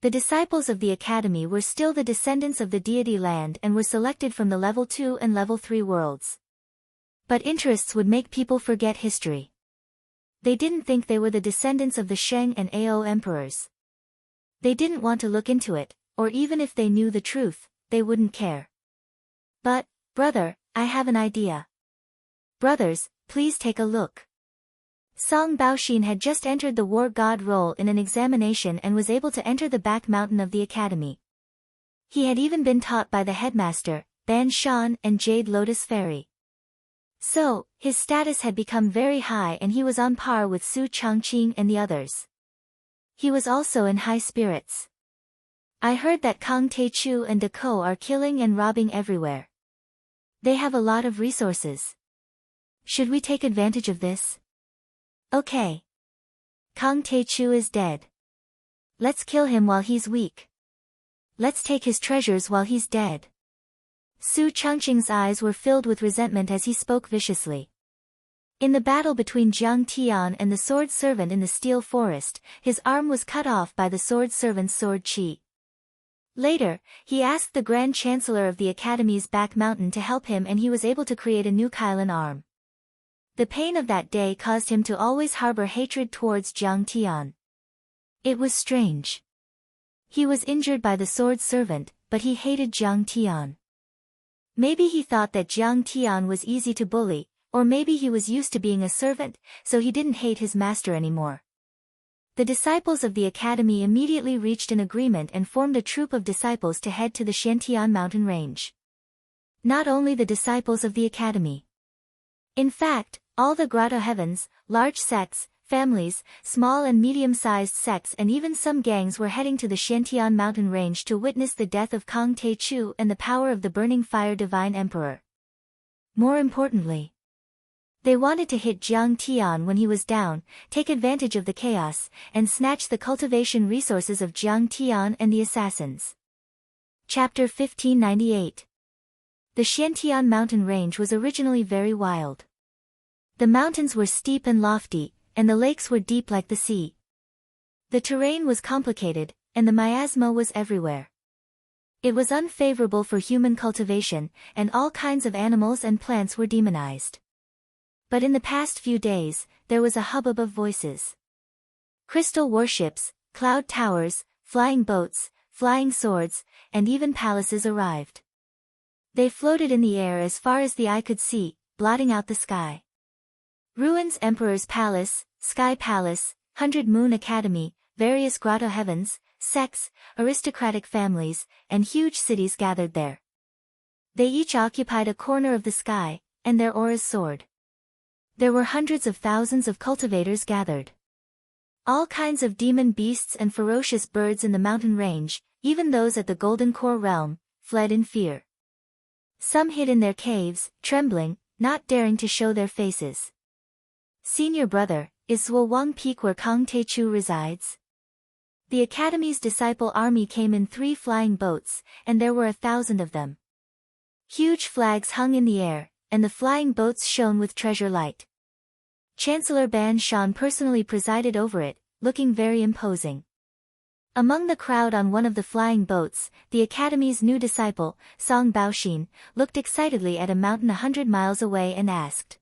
The disciples of the academy were still the descendants of the deity land and were selected from the level 2 and level 3 worlds. But interests would make people forget history. They didn't think they were the descendants of the Sheng and Ao emperors. They didn't want to look into it, or even if they knew the truth, they wouldn't care. But, brother, I have an idea. Brothers, please take a look. Song Baoxin had just entered the war god role in an examination and was able to enter the back mountain of the academy. He had even been taught by the headmaster, Ban Shan and Jade Lotus Fairy. So, his status had become very high and he was on par with Su Changqing and the others. He was also in high spirits. I heard that Kang Tae-chu and Dako are killing and robbing everywhere. They have a lot of resources. Should we take advantage of this? Okay. Kang Tae-chu is dead. Let's kill him while he's weak. Let's take his treasures while he's dead. Su Changqing's eyes were filled with resentment as he spoke viciously. In the battle between Jiang Tian and the sword servant in the steel forest, his arm was cut off by the sword servant's sword chi. Later, he asked the Grand Chancellor of the Academy's back mountain to help him and he was able to create a new Kailan arm. The pain of that day caused him to always harbor hatred towards Jiang Tian. It was strange. He was injured by the sword servant, but he hated Jiang Tian. Maybe he thought that Jiang Tian was easy to bully, or maybe he was used to being a servant, so he didn't hate his master anymore. The disciples of the academy immediately reached an agreement and formed a troop of disciples to head to the Shantian mountain range. Not only the disciples of the academy. In fact, all the grotto heavens, large sects, families, small and medium-sized sects and even some gangs were heading to the Shantian mountain range to witness the death of Kang Tae-chu and the power of the burning fire divine emperor. More importantly, they wanted to hit Jiang Tian when he was down, take advantage of the chaos, and snatch the cultivation resources of Jiang Tian and the assassins. Chapter 1598. The Shantian mountain range was originally very wild. The mountains were steep and lofty, and the lakes were deep like the sea. The terrain was complicated, and the miasma was everywhere. It was unfavorable for human cultivation, and all kinds of animals and plants were demonized. But in the past few days, there was a hubbub of voices. Crystal warships, cloud towers, flying boats, flying swords, and even palaces arrived. They floated in the air as far as the eye could see, blotting out the sky. Ruins Emperor's Palace, Sky Palace, 100 Moon Academy, various grotto heavens, sects, aristocratic families, and huge cities gathered there. They each occupied a corner of the sky, and their auras soared. There were hundreds of thousands of cultivators gathered. All kinds of demon beasts and ferocious birds in the mountain range, even those at the Golden Core realm, fled in fear. Some hid in their caves, trembling, not daring to show their faces. Senior brother, is Zwang Peak where Kang Tae-chu resides? The Academy's disciple army came in 3 flying boats, and there were 1,000 of them. Huge flags hung in the air, and the flying boats shone with treasure light. Chancellor Ban Shan personally presided over it, looking very imposing. Among the crowd on one of the flying boats, the Academy's new disciple, Song Baoxin, looked excitedly at a mountain 100 miles away and asked.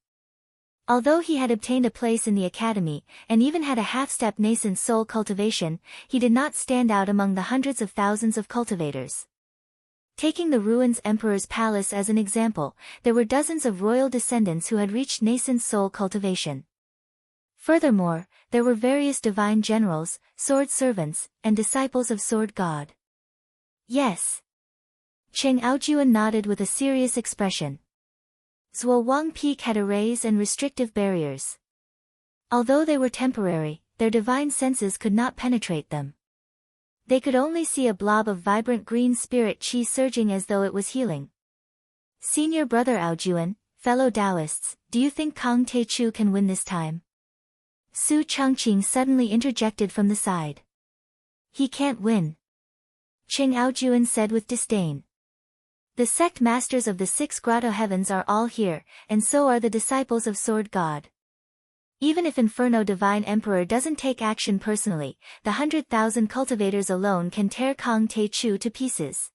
Although he had obtained a place in the academy, and even had a half-step nascent soul cultivation, he did not stand out among the hundreds of thousands of cultivators. Taking the ruins Emperor's Palace as an example, there were dozens of royal descendants who had reached nascent soul cultivation. Furthermore, there were various divine generals, sword servants, and disciples of Sword God. Yes. Cheng Aojuan nodded with a serious expression. Zhuo Wang Peak had arrays and restrictive barriers. Although they were temporary, their divine senses could not penetrate them. They could only see a blob of vibrant green spirit chi surging as though it was healing. Senior brother Aojuan, fellow Taoists, do you think Kang Te-Chu can win this time? Su Changqing suddenly interjected from the side. He can't win. Cheng Aojuan said with disdain. The sect masters of the 6 grotto heavens are all here, and so are the disciples of Sword God. Even if Inferno Divine Emperor doesn't take action personally, the 100,000 cultivators alone can tear Kang Te-Chu to pieces.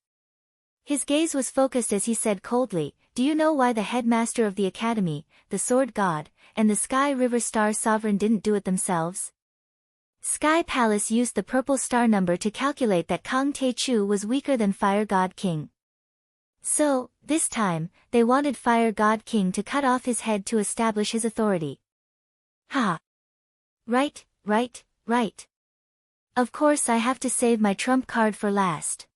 His gaze was focused as he said coldly, do you know why the headmaster of the academy, the Sword God, and the Sky River Star Sovereign didn't do it themselves? Sky Palace used the purple star number to calculate that Kang Te-Chu was weaker than Fire God King. So, this time, they wanted Fire God King to cut off his head to establish his authority. Ha! Right. Of course I have to save my trump card for last.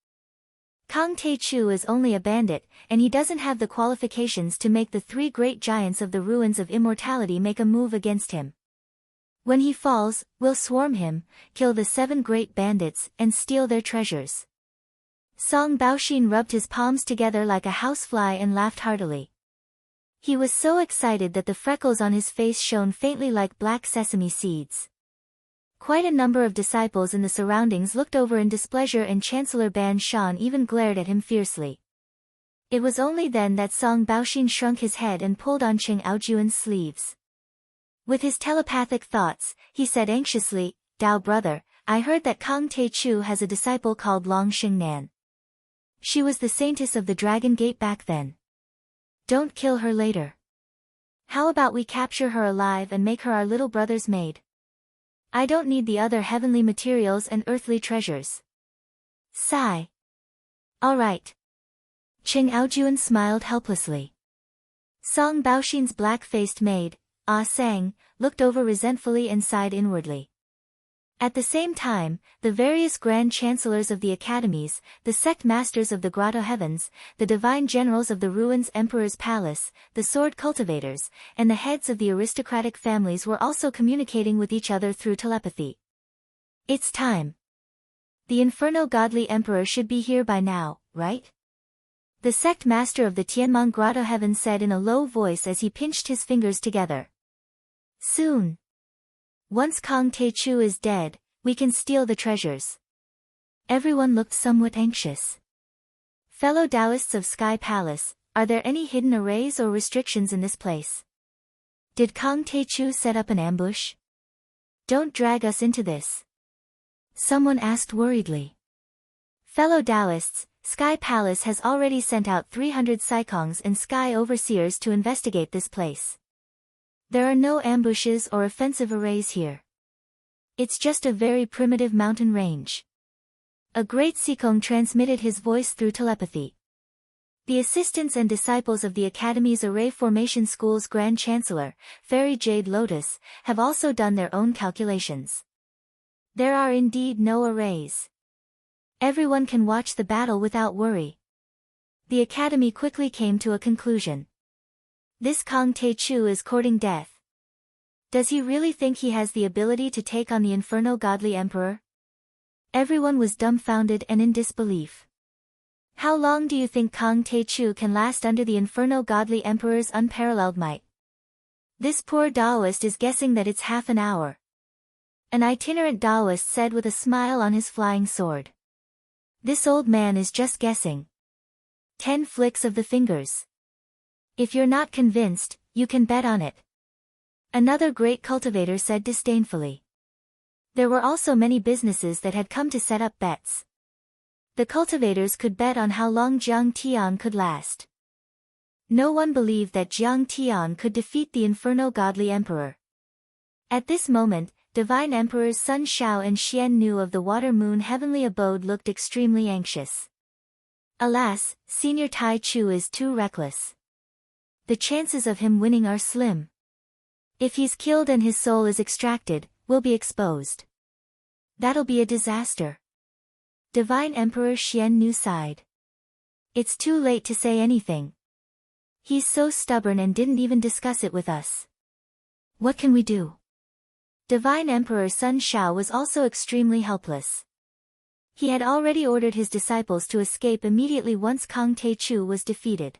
Kang Te-Chu is only a bandit, and he doesn't have the qualifications to make the 3 great giants of the ruins of immortality make a move against him. When he falls, we'll swarm him, kill the 7 great bandits, and steal their treasures. Song Baoxin rubbed his palms together like a housefly and laughed heartily. He was so excited that the freckles on his face shone faintly like black sesame seeds. Quite a number of disciples in the surroundings looked over in displeasure, and Chancellor Ban Shan even glared at him fiercely. It was only then that Song Baoxin shrunk his head and pulled on Cheng Aojuan's sleeves. With his telepathic thoughts, he said anxiously, Dao brother, I heard that Kang Te-Chu has a disciple called Long Xingnan. She was the saintess of the Dragon Gate back then. Don't kill her later. How about we capture her alive and make her our little brother's maid? I don't need the other heavenly materials and earthly treasures. Sigh. All right. Cheng Aojuan smiled helplessly. Song Baoxin's black-faced maid, Ah Sang, looked over resentfully and sighed inwardly. At the same time, the various grand chancellors of the academies, the sect masters of the grotto heavens, the divine generals of the ruins emperor's palace, the sword cultivators, and the heads of the aristocratic families were also communicating with each other through telepathy. It's time. The Inferno Godly Emperor should be here by now, right? The sect master of the Tianmong grotto heaven said in a low voice as he pinched his fingers together. Soon. Once Kang Te-Chu is dead, we can steal the treasures. Everyone looked somewhat anxious. Fellow Taoists of Sky Palace, are there any hidden arrays or restrictions in this place? Did Kang Te-Chu set up an ambush? Don't drag us into this. Someone asked worriedly. Fellow Taoists, Sky Palace has already sent out 300 Saikongs and Sky Overseers to investigate this place. There are no ambushes or offensive arrays here. It's just a very primitive mountain range. A great Sikong transmitted his voice through telepathy. The assistants and disciples of the Academy's Array Formation School's Grand Chancellor, Fairy Jade Lotus, have also done their own calculations. There are indeed no arrays. Everyone can watch the battle without worry. The Academy quickly came to a conclusion. This Kang Te-Chu is courting death. Does he really think he has the ability to take on the Inferno Godly Emperor? Everyone was dumbfounded and in disbelief. How long do you think Kang Te-Chu can last under the Inferno Godly Emperor's unparalleled might? This poor Taoist is guessing that it's half an hour. An itinerant Taoist said with a smile on his flying sword. This old man is just guessing. 10 flicks of the fingers. If you're not convinced, you can bet on it. Another great cultivator said disdainfully. There were also many businesses that had come to set up bets. The cultivators could bet on how long Jiang Tian could last. No one believed that Jiang Tian could defeat the Inferno Godly Emperor. At this moment, Divine Emperors Sun Shao and Xian Nu of the Water Moon Heavenly Abode looked extremely anxious. Alas, Senior Tai Chu is too reckless. The chances of him winning are slim. If he's killed and his soul is extracted, we'll be exposed. That'll be a disaster. Divine Emperor Xian Nu sighed. It's too late to say anything. He's so stubborn and didn't even discuss it with us. What can we do? Divine Emperor Sun Shao was also extremely helpless. He had already ordered his disciples to escape immediately once Kang Te-chu was defeated.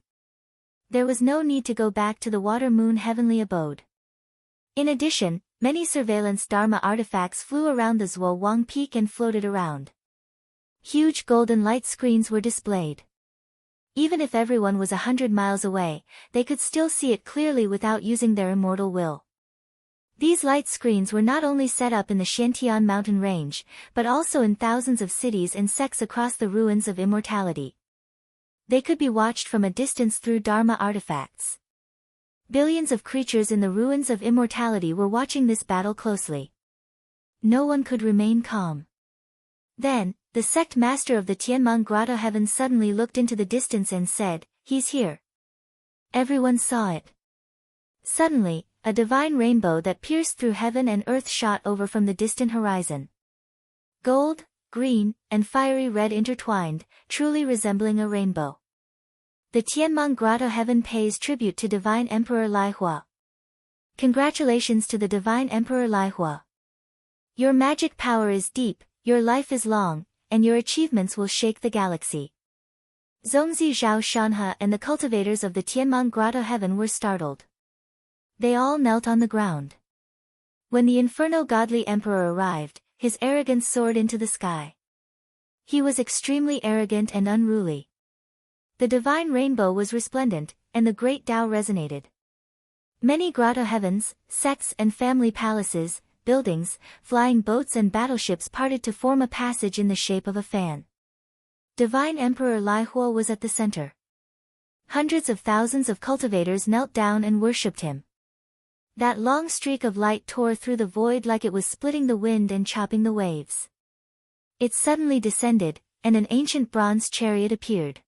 There was no need to go back to the Water Moon heavenly abode. In addition, many surveillance Dharma artifacts flew around the Zuo Wang Peak and floated around. Huge golden light screens were displayed. Even if everyone was 100 miles away, they could still see it clearly without using their immortal will. These light screens were not only set up in the Shantian mountain range, but also in thousands of cities and sects across the ruins of immortality. They could be watched from a distance through Dharma artifacts. Billions of creatures in the ruins of immortality were watching this battle closely. No one could remain calm. Then, the sect master of the Tianmong Grotto Heaven suddenly looked into the distance and said, "He's here." Everyone saw it. Suddenly, a divine rainbow that pierced through heaven and earth shot over from the distant horizon. Gold, green, and fiery red intertwined, truly resembling a rainbow. The Tianmong Grotto Heaven pays tribute to Divine Emperor Lai Hua. Congratulations to the Divine Emperor Lai Hua. Your magic power is deep, your life is long, and your achievements will shake the galaxy. Zongzi Zhao Shanhe and the cultivators of the Tianmong Grotto Heaven were startled. They all knelt on the ground. When the Inferno Godly Emperor arrived, his arrogance soared into the sky. He was extremely arrogant and unruly. The divine rainbow was resplendent, and the great Tao resonated. Many grotto heavens, sects and family palaces, buildings, flying boats and battleships parted to form a passage in the shape of a fan. Divine Emperor Lai Hua was at the center. Hundreds of thousands of cultivators knelt down and worshipped him. That long streak of light tore through the void like it was splitting the wind and chopping the waves. It suddenly descended, and an ancient bronze chariot appeared.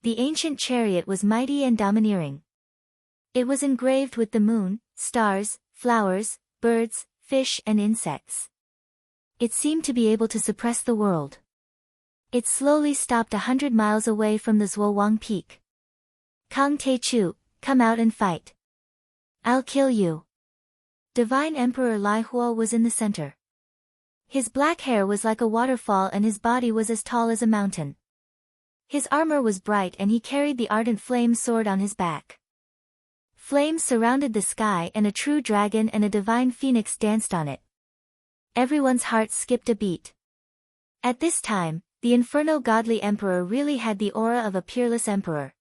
The ancient chariot was mighty and domineering. It was engraved with the moon, stars, flowers, birds, fish and insects. It seemed to be able to suppress the world. It slowly stopped 100 miles away from the Zuowang Peak. Kang Te-chu, come out and fight. I'll kill you. Divine Emperor Lai Hua was in the center. His black hair was like a waterfall and his body was as tall as a mountain. His armor was bright and he carried the ardent flame sword on his back. Flames surrounded the sky and a true dragon and a divine phoenix danced on it. Everyone's heart skipped a beat. At this time, the Inferno Godly Emperor really had the aura of a peerless emperor.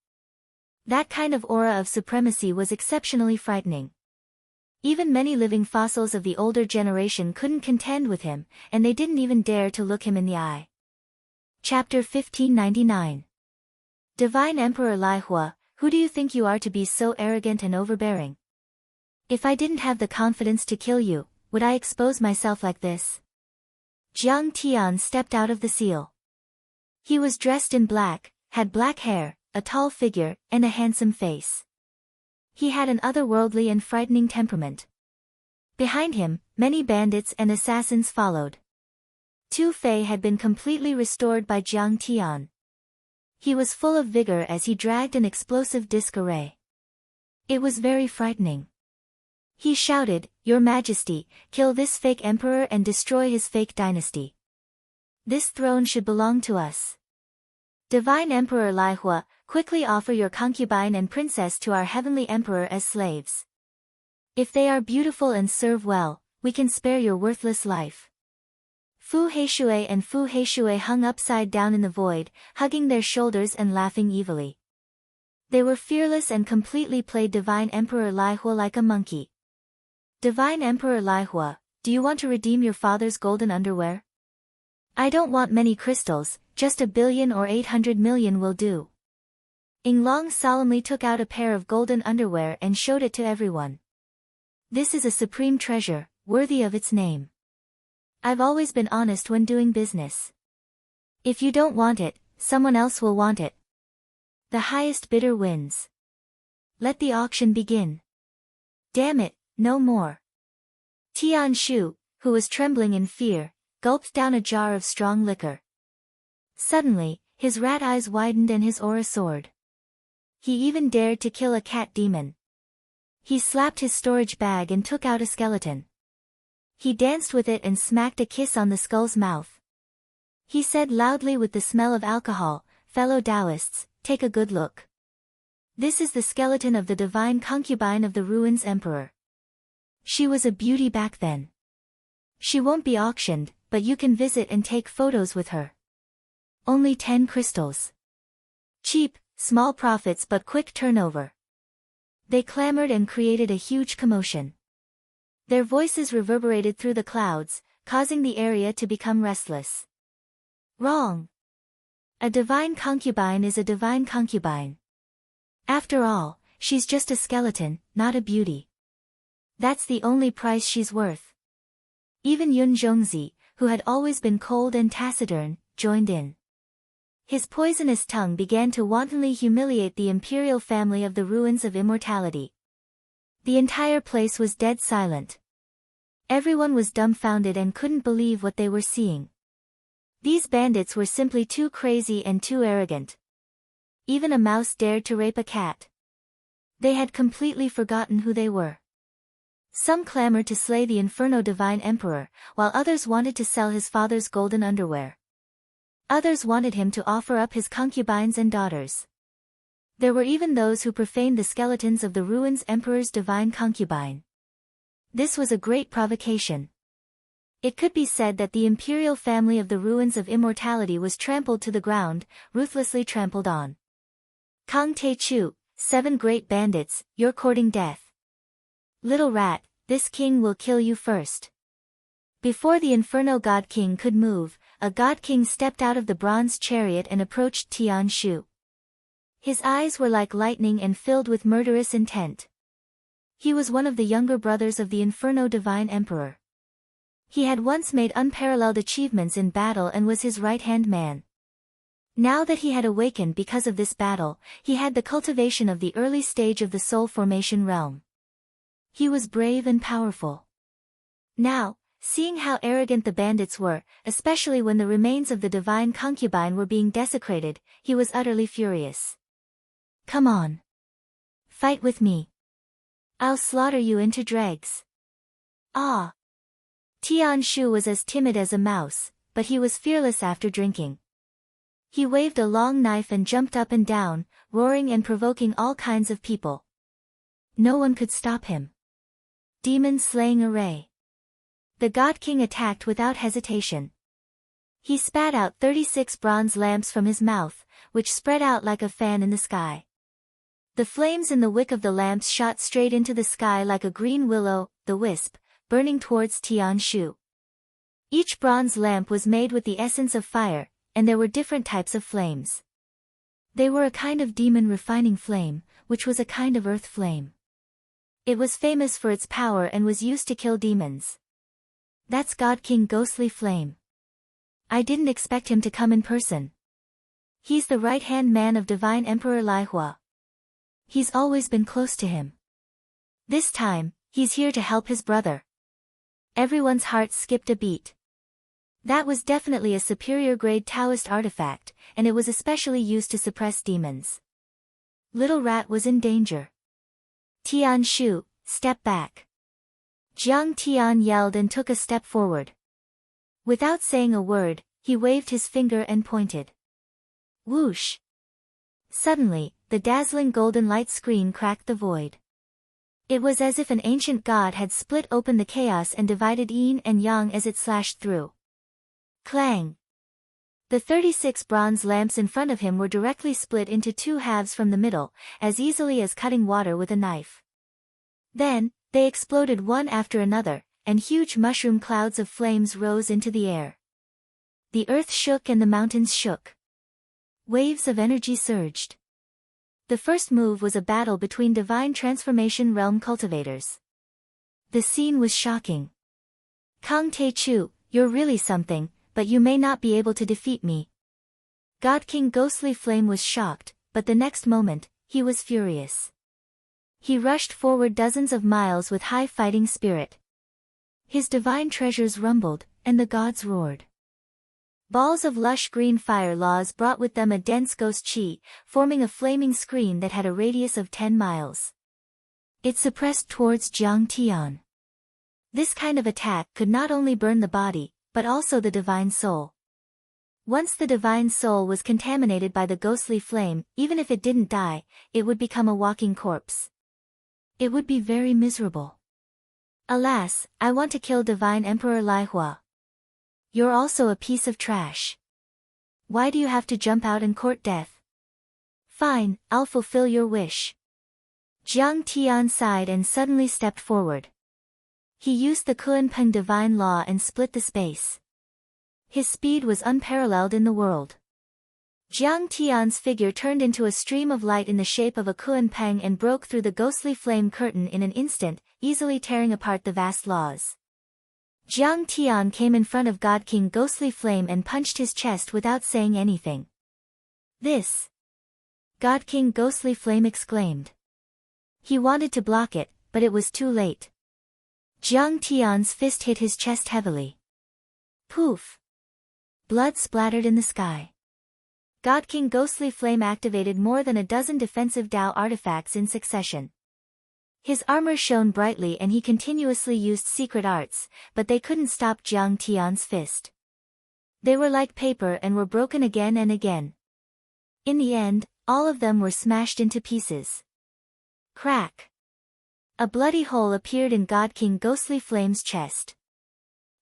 That kind of aura of supremacy was exceptionally frightening. Even many living fossils of the older generation couldn't contend with him, and they didn't even dare to look him in the eye. Chapter 1599. Divine Emperor Lai Hua, who do you think you are to be so arrogant and overbearing? If I didn't have the confidence to kill you, would I expose myself like this? Jiang Tian stepped out of the seal. He was dressed in black, had black hair, a tall figure, and a handsome face. He had an otherworldly and frightening temperament. Behind him, many bandits and assassins followed. Tu Fei had been completely restored by Jiang Tian. He was full of vigor as he dragged an explosive disc array. It was very frightening. He shouted, "Your Majesty, kill this fake emperor and destroy his fake dynasty. This throne should belong to us. Divine Emperor Lai Hua, quickly offer your concubine and princess to our heavenly emperor as slaves. If they are beautiful and serve well, we can spare your worthless life." Fu Heishui and Fu Heishui hung upside down in the void, hugging their shoulders and laughing evilly. They were fearless and completely played Divine Emperor Lai Hua like a monkey. Divine Emperor Lai Hua, do you want to redeem your father's golden underwear? I don't want many crystals, just 1 billion or 800 million will do. Ying Long solemnly took out a pair of golden underwear and showed it to everyone. This is a supreme treasure, worthy of its name. I've always been honest when doing business. If you don't want it, someone else will want it. The highest bidder wins. Let the auction begin. Damn it, no more. Tian Shu, who was trembling in fear, gulped down a jar of strong liquor. Suddenly, His rat eyes widened and his aura soared. He even dared to kill a cat demon. He slapped his storage bag and took out a skeleton. He danced with it and smacked a kiss on the skull's mouth. He said loudly with the smell of alcohol, "Fellow Taoists, take a good look. This is the skeleton of the divine concubine of the ruins emperor. She was a beauty back then. She won't be auctioned, but you can visit and take photos with her. Only 10 crystals. Cheap, small profits but quick turnover." They clamored and created a huge commotion. Their voices reverberated through the clouds, causing the area to become restless. Wrong. A divine concubine is a divine concubine. After all, she's just a skeleton, not a beauty. That's the only price she's worth. Even Yun Zhongzi, who had always been cold and taciturn, joined in. His poisonous tongue began to wantonly humiliate the imperial family of the ruins of immortality. The entire place was dead silent. Everyone was dumbfounded and couldn't believe what they were seeing. These bandits were simply too crazy and too arrogant. Even a mouse dared to rape a cat. They had completely forgotten who they were. Some clamored to slay the Inferno Divine Emperor, while others wanted to sell his father's golden underwear. Others wanted him to offer up his concubines and daughters. There were even those who profaned the skeletons of the ruins Emperor's divine concubine. This was a great provocation. It could be said that the imperial family of the ruins of immortality was trampled to the ground, ruthlessly trampled on. Kang Te-chu, 7 great bandits, you're courting death. Little rat, this king will kill you first. Before the Inferno God King could move, a God King stepped out of the bronze chariot and approached Tian Shu. His eyes were like lightning and filled with murderous intent. He was one of the younger brothers of the Inferno Divine Emperor. He had once made unparalleled achievements in battle and was his right-hand man. Now that he had awakened because of this battle, he had the cultivation of the early stage of the soul formation realm. He was brave and powerful. Now, seeing how arrogant the bandits were, especially when the remains of the divine concubine were being desecrated, he was utterly furious. Come on. Fight with me. I'll slaughter you into dregs. Ah. Tian Shu was as timid as a mouse, but he was fearless after drinking. He waved a long knife and jumped up and down, roaring and provoking all kinds of people. No one could stop him. Demon-slaying array. The God King attacked without hesitation. He spat out 36 bronze lamps from his mouth, which spread out like a fan in the sky. The flames in the wick of the lamps shot straight into the sky like a green willow, the wisp, burning towards Tian Shu. Each bronze lamp was made with the essence of fire, and there were different types of flames. They were a kind of demon refining flame, which was a kind of earth flame. It was famous for its power and was used to kill demons. That's God King Ghostly Flame. I didn't expect him to come in person. He's the right-hand man of Divine Emperor Lai Hua. He's always been close to him. This time, he's here to help his brother. Everyone's heart skipped a beat. That was definitely a superior-grade Taoist artifact, and it was especially used to suppress demons. Little Rat was in danger. Tian Shu, step back. Jiang Tian yelled and took a step forward. Without saying a word, he waved his finger and pointed. Whoosh! Suddenly, the dazzling golden light screen cracked the void. It was as if an ancient god had split open the chaos and divided yin and yang as it slashed through. Clang! The 36 bronze lamps in front of him were directly split into 2 halves from the middle, as easily as cutting water with a knife. Then, they exploded one after another, and huge mushroom clouds of flames rose into the air. The earth shook and the mountains shook. Waves of energy surged. The first move was a battle between Divine Transformation Realm cultivators. The scene was shocking. Kang Te-chu, you're really something, but you may not be able to defeat me. God King Ghostly Flame was shocked, but the next moment, he was furious. He rushed forward dozens of miles with high fighting spirit. His divine treasures rumbled, and the gods roared. Balls of lush green fire laws brought with them a dense ghost chi, forming a flaming screen that had a radius of 10 miles. It suppressed towards Jiang Tian. This kind of attack could not only burn the body, but also the divine soul. Once the divine soul was contaminated by the ghostly flame, even if it didn't die, it would become a walking corpse. It would be very miserable. Alas, I want to kill Divine Emperor Lai Hua. You're also a piece of trash. Why do you have to jump out and court death? Fine, I'll fulfill your wish. Jiang Tian sighed and suddenly stepped forward. He used the Kunpeng divine law and split the space. His speed was unparalleled in the world. Jiang Tian's figure turned into a stream of light in the shape of a Kunpeng and broke through the ghostly flame curtain in an instant, easily tearing apart the vast laws. Jiang Tian came in front of God King Ghostly Flame and punched his chest without saying anything. This! God King Ghostly Flame exclaimed. He wanted to block it, but it was too late. Jiang Tian's fist hit his chest heavily. Poof! Blood splattered in the sky. God King Ghostly Flame activated more than a dozen defensive Dao artifacts in succession. His armor shone brightly and he continuously used secret arts, but they couldn't stop Jiang Tian's fist. They were like paper and were broken again and again. In the end, all of them were smashed into pieces. Crack! A bloody hole appeared in God King Ghostly Flame's chest.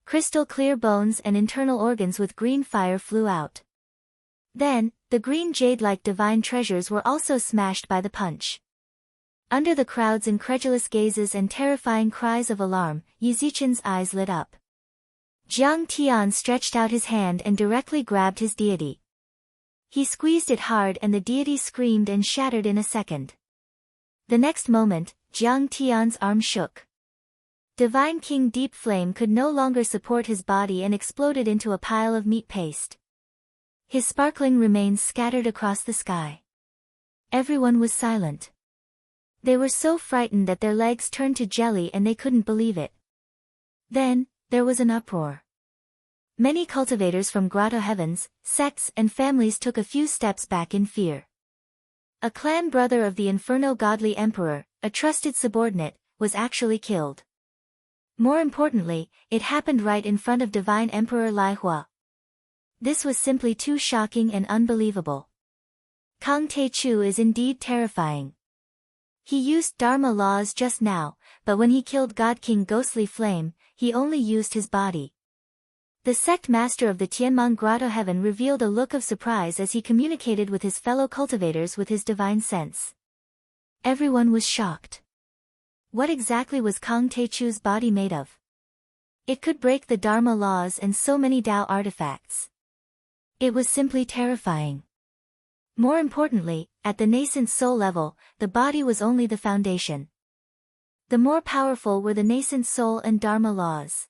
Crystal clear bones and internal organs with green fire flew out. Then, the green jade-like divine treasures were also smashed by the punch. Under the crowd's incredulous gazes and terrifying cries of alarm, Yi Zichen's eyes lit up. Jiang Tian stretched out his hand and directly grabbed his deity. He squeezed it hard and the deity screamed and shattered in a second. The next moment, Jiang Tian's arm shook. Divine King Deep Flame could no longer support his body and exploded into a pile of meat paste. His sparkling remains scattered across the sky. Everyone was silent. They were so frightened that their legs turned to jelly and they couldn't believe it. Then, there was an uproar. Many cultivators from Grotto Heavens, sects and families took a few steps back in fear. A clan brother of the Inferno Godly Emperor, a trusted subordinate, was actually killed. More importantly, it happened right in front of Divine Emperor Lai Hua. This was simply too shocking and unbelievable. Kang Te-Chu is indeed terrifying. He used Dharma laws just now, but when he killed God King Ghostly Flame, he only used his body. The sect master of the Tianmong Grotto Heaven revealed a look of surprise as he communicated with his fellow cultivators with his divine sense. Everyone was shocked. What exactly was Kang Te-Chu's body made of? It could break the Dharma laws and so many Dao artifacts. It was simply terrifying. More importantly, at the nascent soul level, the body was only the foundation. The more powerful were the nascent soul and Dharma laws.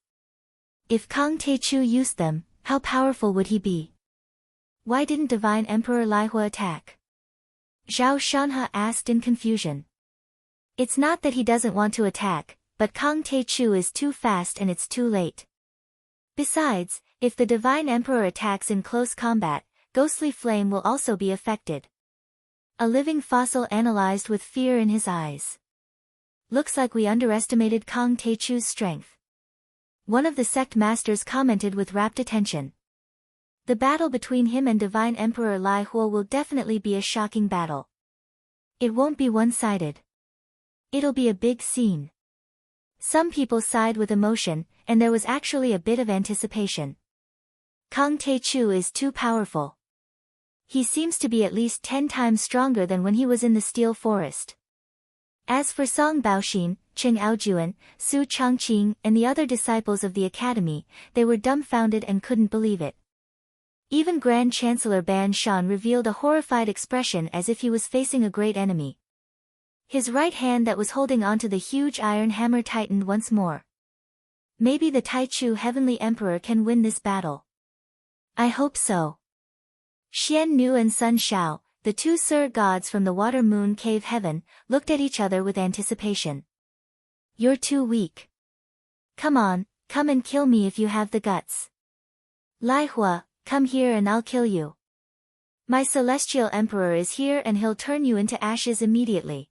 If Kang Te-Chu used them, how powerful would he be? Why didn't Divine Emperor Lai Hua attack? Zhao Shanhe asked in confusion. It's not that he doesn't want to attack, but Kang Te-Chu is too fast and it's too late. Besides, if the Divine Emperor attacks in close combat, Ghostly Flame will also be affected. A living fossil analyzed with fear in his eyes. Looks like we underestimated Kang Te-Chu's strength. One of the sect masters commented with rapt attention. The battle between him and Divine Emperor Lai Hua will definitely be a shocking battle. It won't be one-sided. It'll be a big scene. Some people sighed with emotion, and there was actually a bit of anticipation. Kang Te-Chu is too powerful. He seems to be at least 10 times stronger than when he was in the Steel Forest. As for Song Baoxin, Cheng Aojuan, Su Changqing and the other disciples of the academy, they were dumbfounded and couldn't believe it. Even Grand Chancellor Ban Shan revealed a horrified expression as if he was facing a great enemy. His right hand that was holding onto the huge iron hammer tightened once more. Maybe the Taichu Heavenly Emperor can win this battle. I hope so. Xian Nu and Sun Shao, the two Sur gods from the Water Moon Cave Heaven, looked at each other with anticipation. You're too weak. Come on, come and kill me if you have the guts. Lai Hua, come here and I'll kill you. My celestial emperor is here and he'll turn you into ashes immediately.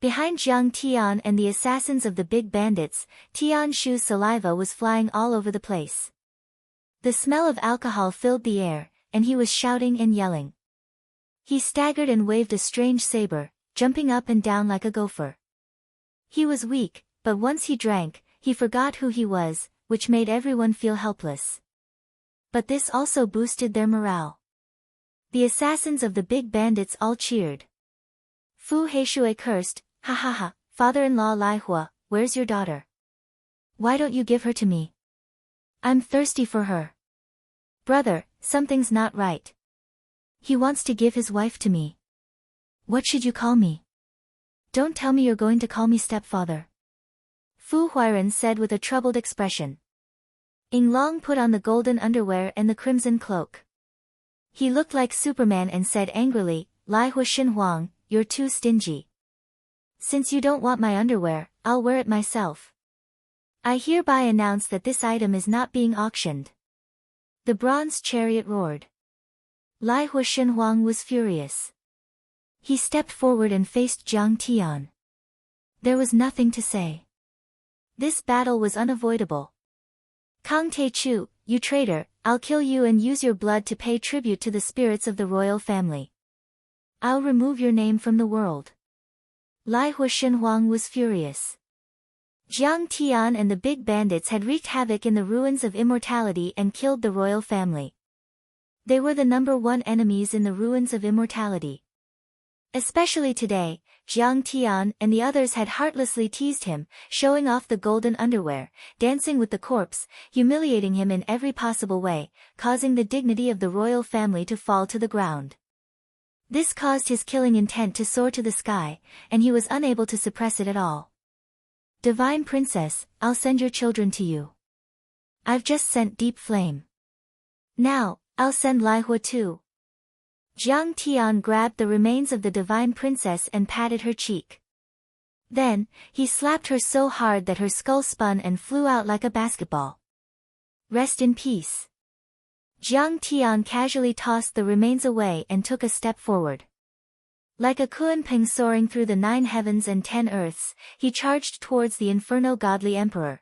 Behind Jiang Tian and the assassins of the big bandits, Tian Shu's saliva was flying all over the place. The smell of alcohol filled the air, and he was shouting and yelling. He staggered and waved a strange saber, jumping up and down like a gopher. He was weak, but once he drank, he forgot who he was, which made everyone feel helpless. But this also boosted their morale. The assassins of the big bandits all cheered. Fu Heishui cursed, "Ha ha ha, father-in-law Lai Hua, where's your daughter? Why don't you give her to me? I'm thirsty for her. Brother, something's not right. He wants to give his wife to me. What should you call me? Don't tell me you're going to call me stepfather." Fu Huairen said with a troubled expression. Ying Long put on the golden underwear and the crimson cloak. He looked like Superman and said angrily, "Lai Hua Shin Huang, you're too stingy. Since you don't want my underwear, I'll wear it myself. I hereby announce that this item is not being auctioned." The bronze chariot roared. Lai Hua Shin Huang was furious. He stepped forward and faced Jiang Tian. There was nothing to say. This battle was unavoidable. "Kang Te Chu, you traitor, I'll kill you and use your blood to pay tribute to the spirits of the royal family. I'll remove your name from the world." Lai Hua Shin Huang was furious. Jiang Tian and the big bandits had wreaked havoc in the ruins of immortality and killed the royal family. They were the #1 enemies in the ruins of immortality. Especially today, Jiang Tian and the others had heartlessly teased him, showing off the golden underwear, dancing with the corpse, humiliating him in every possible way, causing the dignity of the royal family to fall to the ground. This caused his killing intent to soar to the sky, and he was unable to suppress it at all. "Divine Princess, I'll send your children to you. I've just sent Deep Flame. Now, I'll send Lai Hua too." Jiang Tian grabbed the remains of the Divine Princess and patted her cheek. Then, he slapped her so hard that her skull spun and flew out like a basketball. "Rest in peace." Jiang Tian casually tossed the remains away and took a step forward. Like a Kunpeng soaring through the 9 heavens and 10 earths, he charged towards the Inferno godly emperor.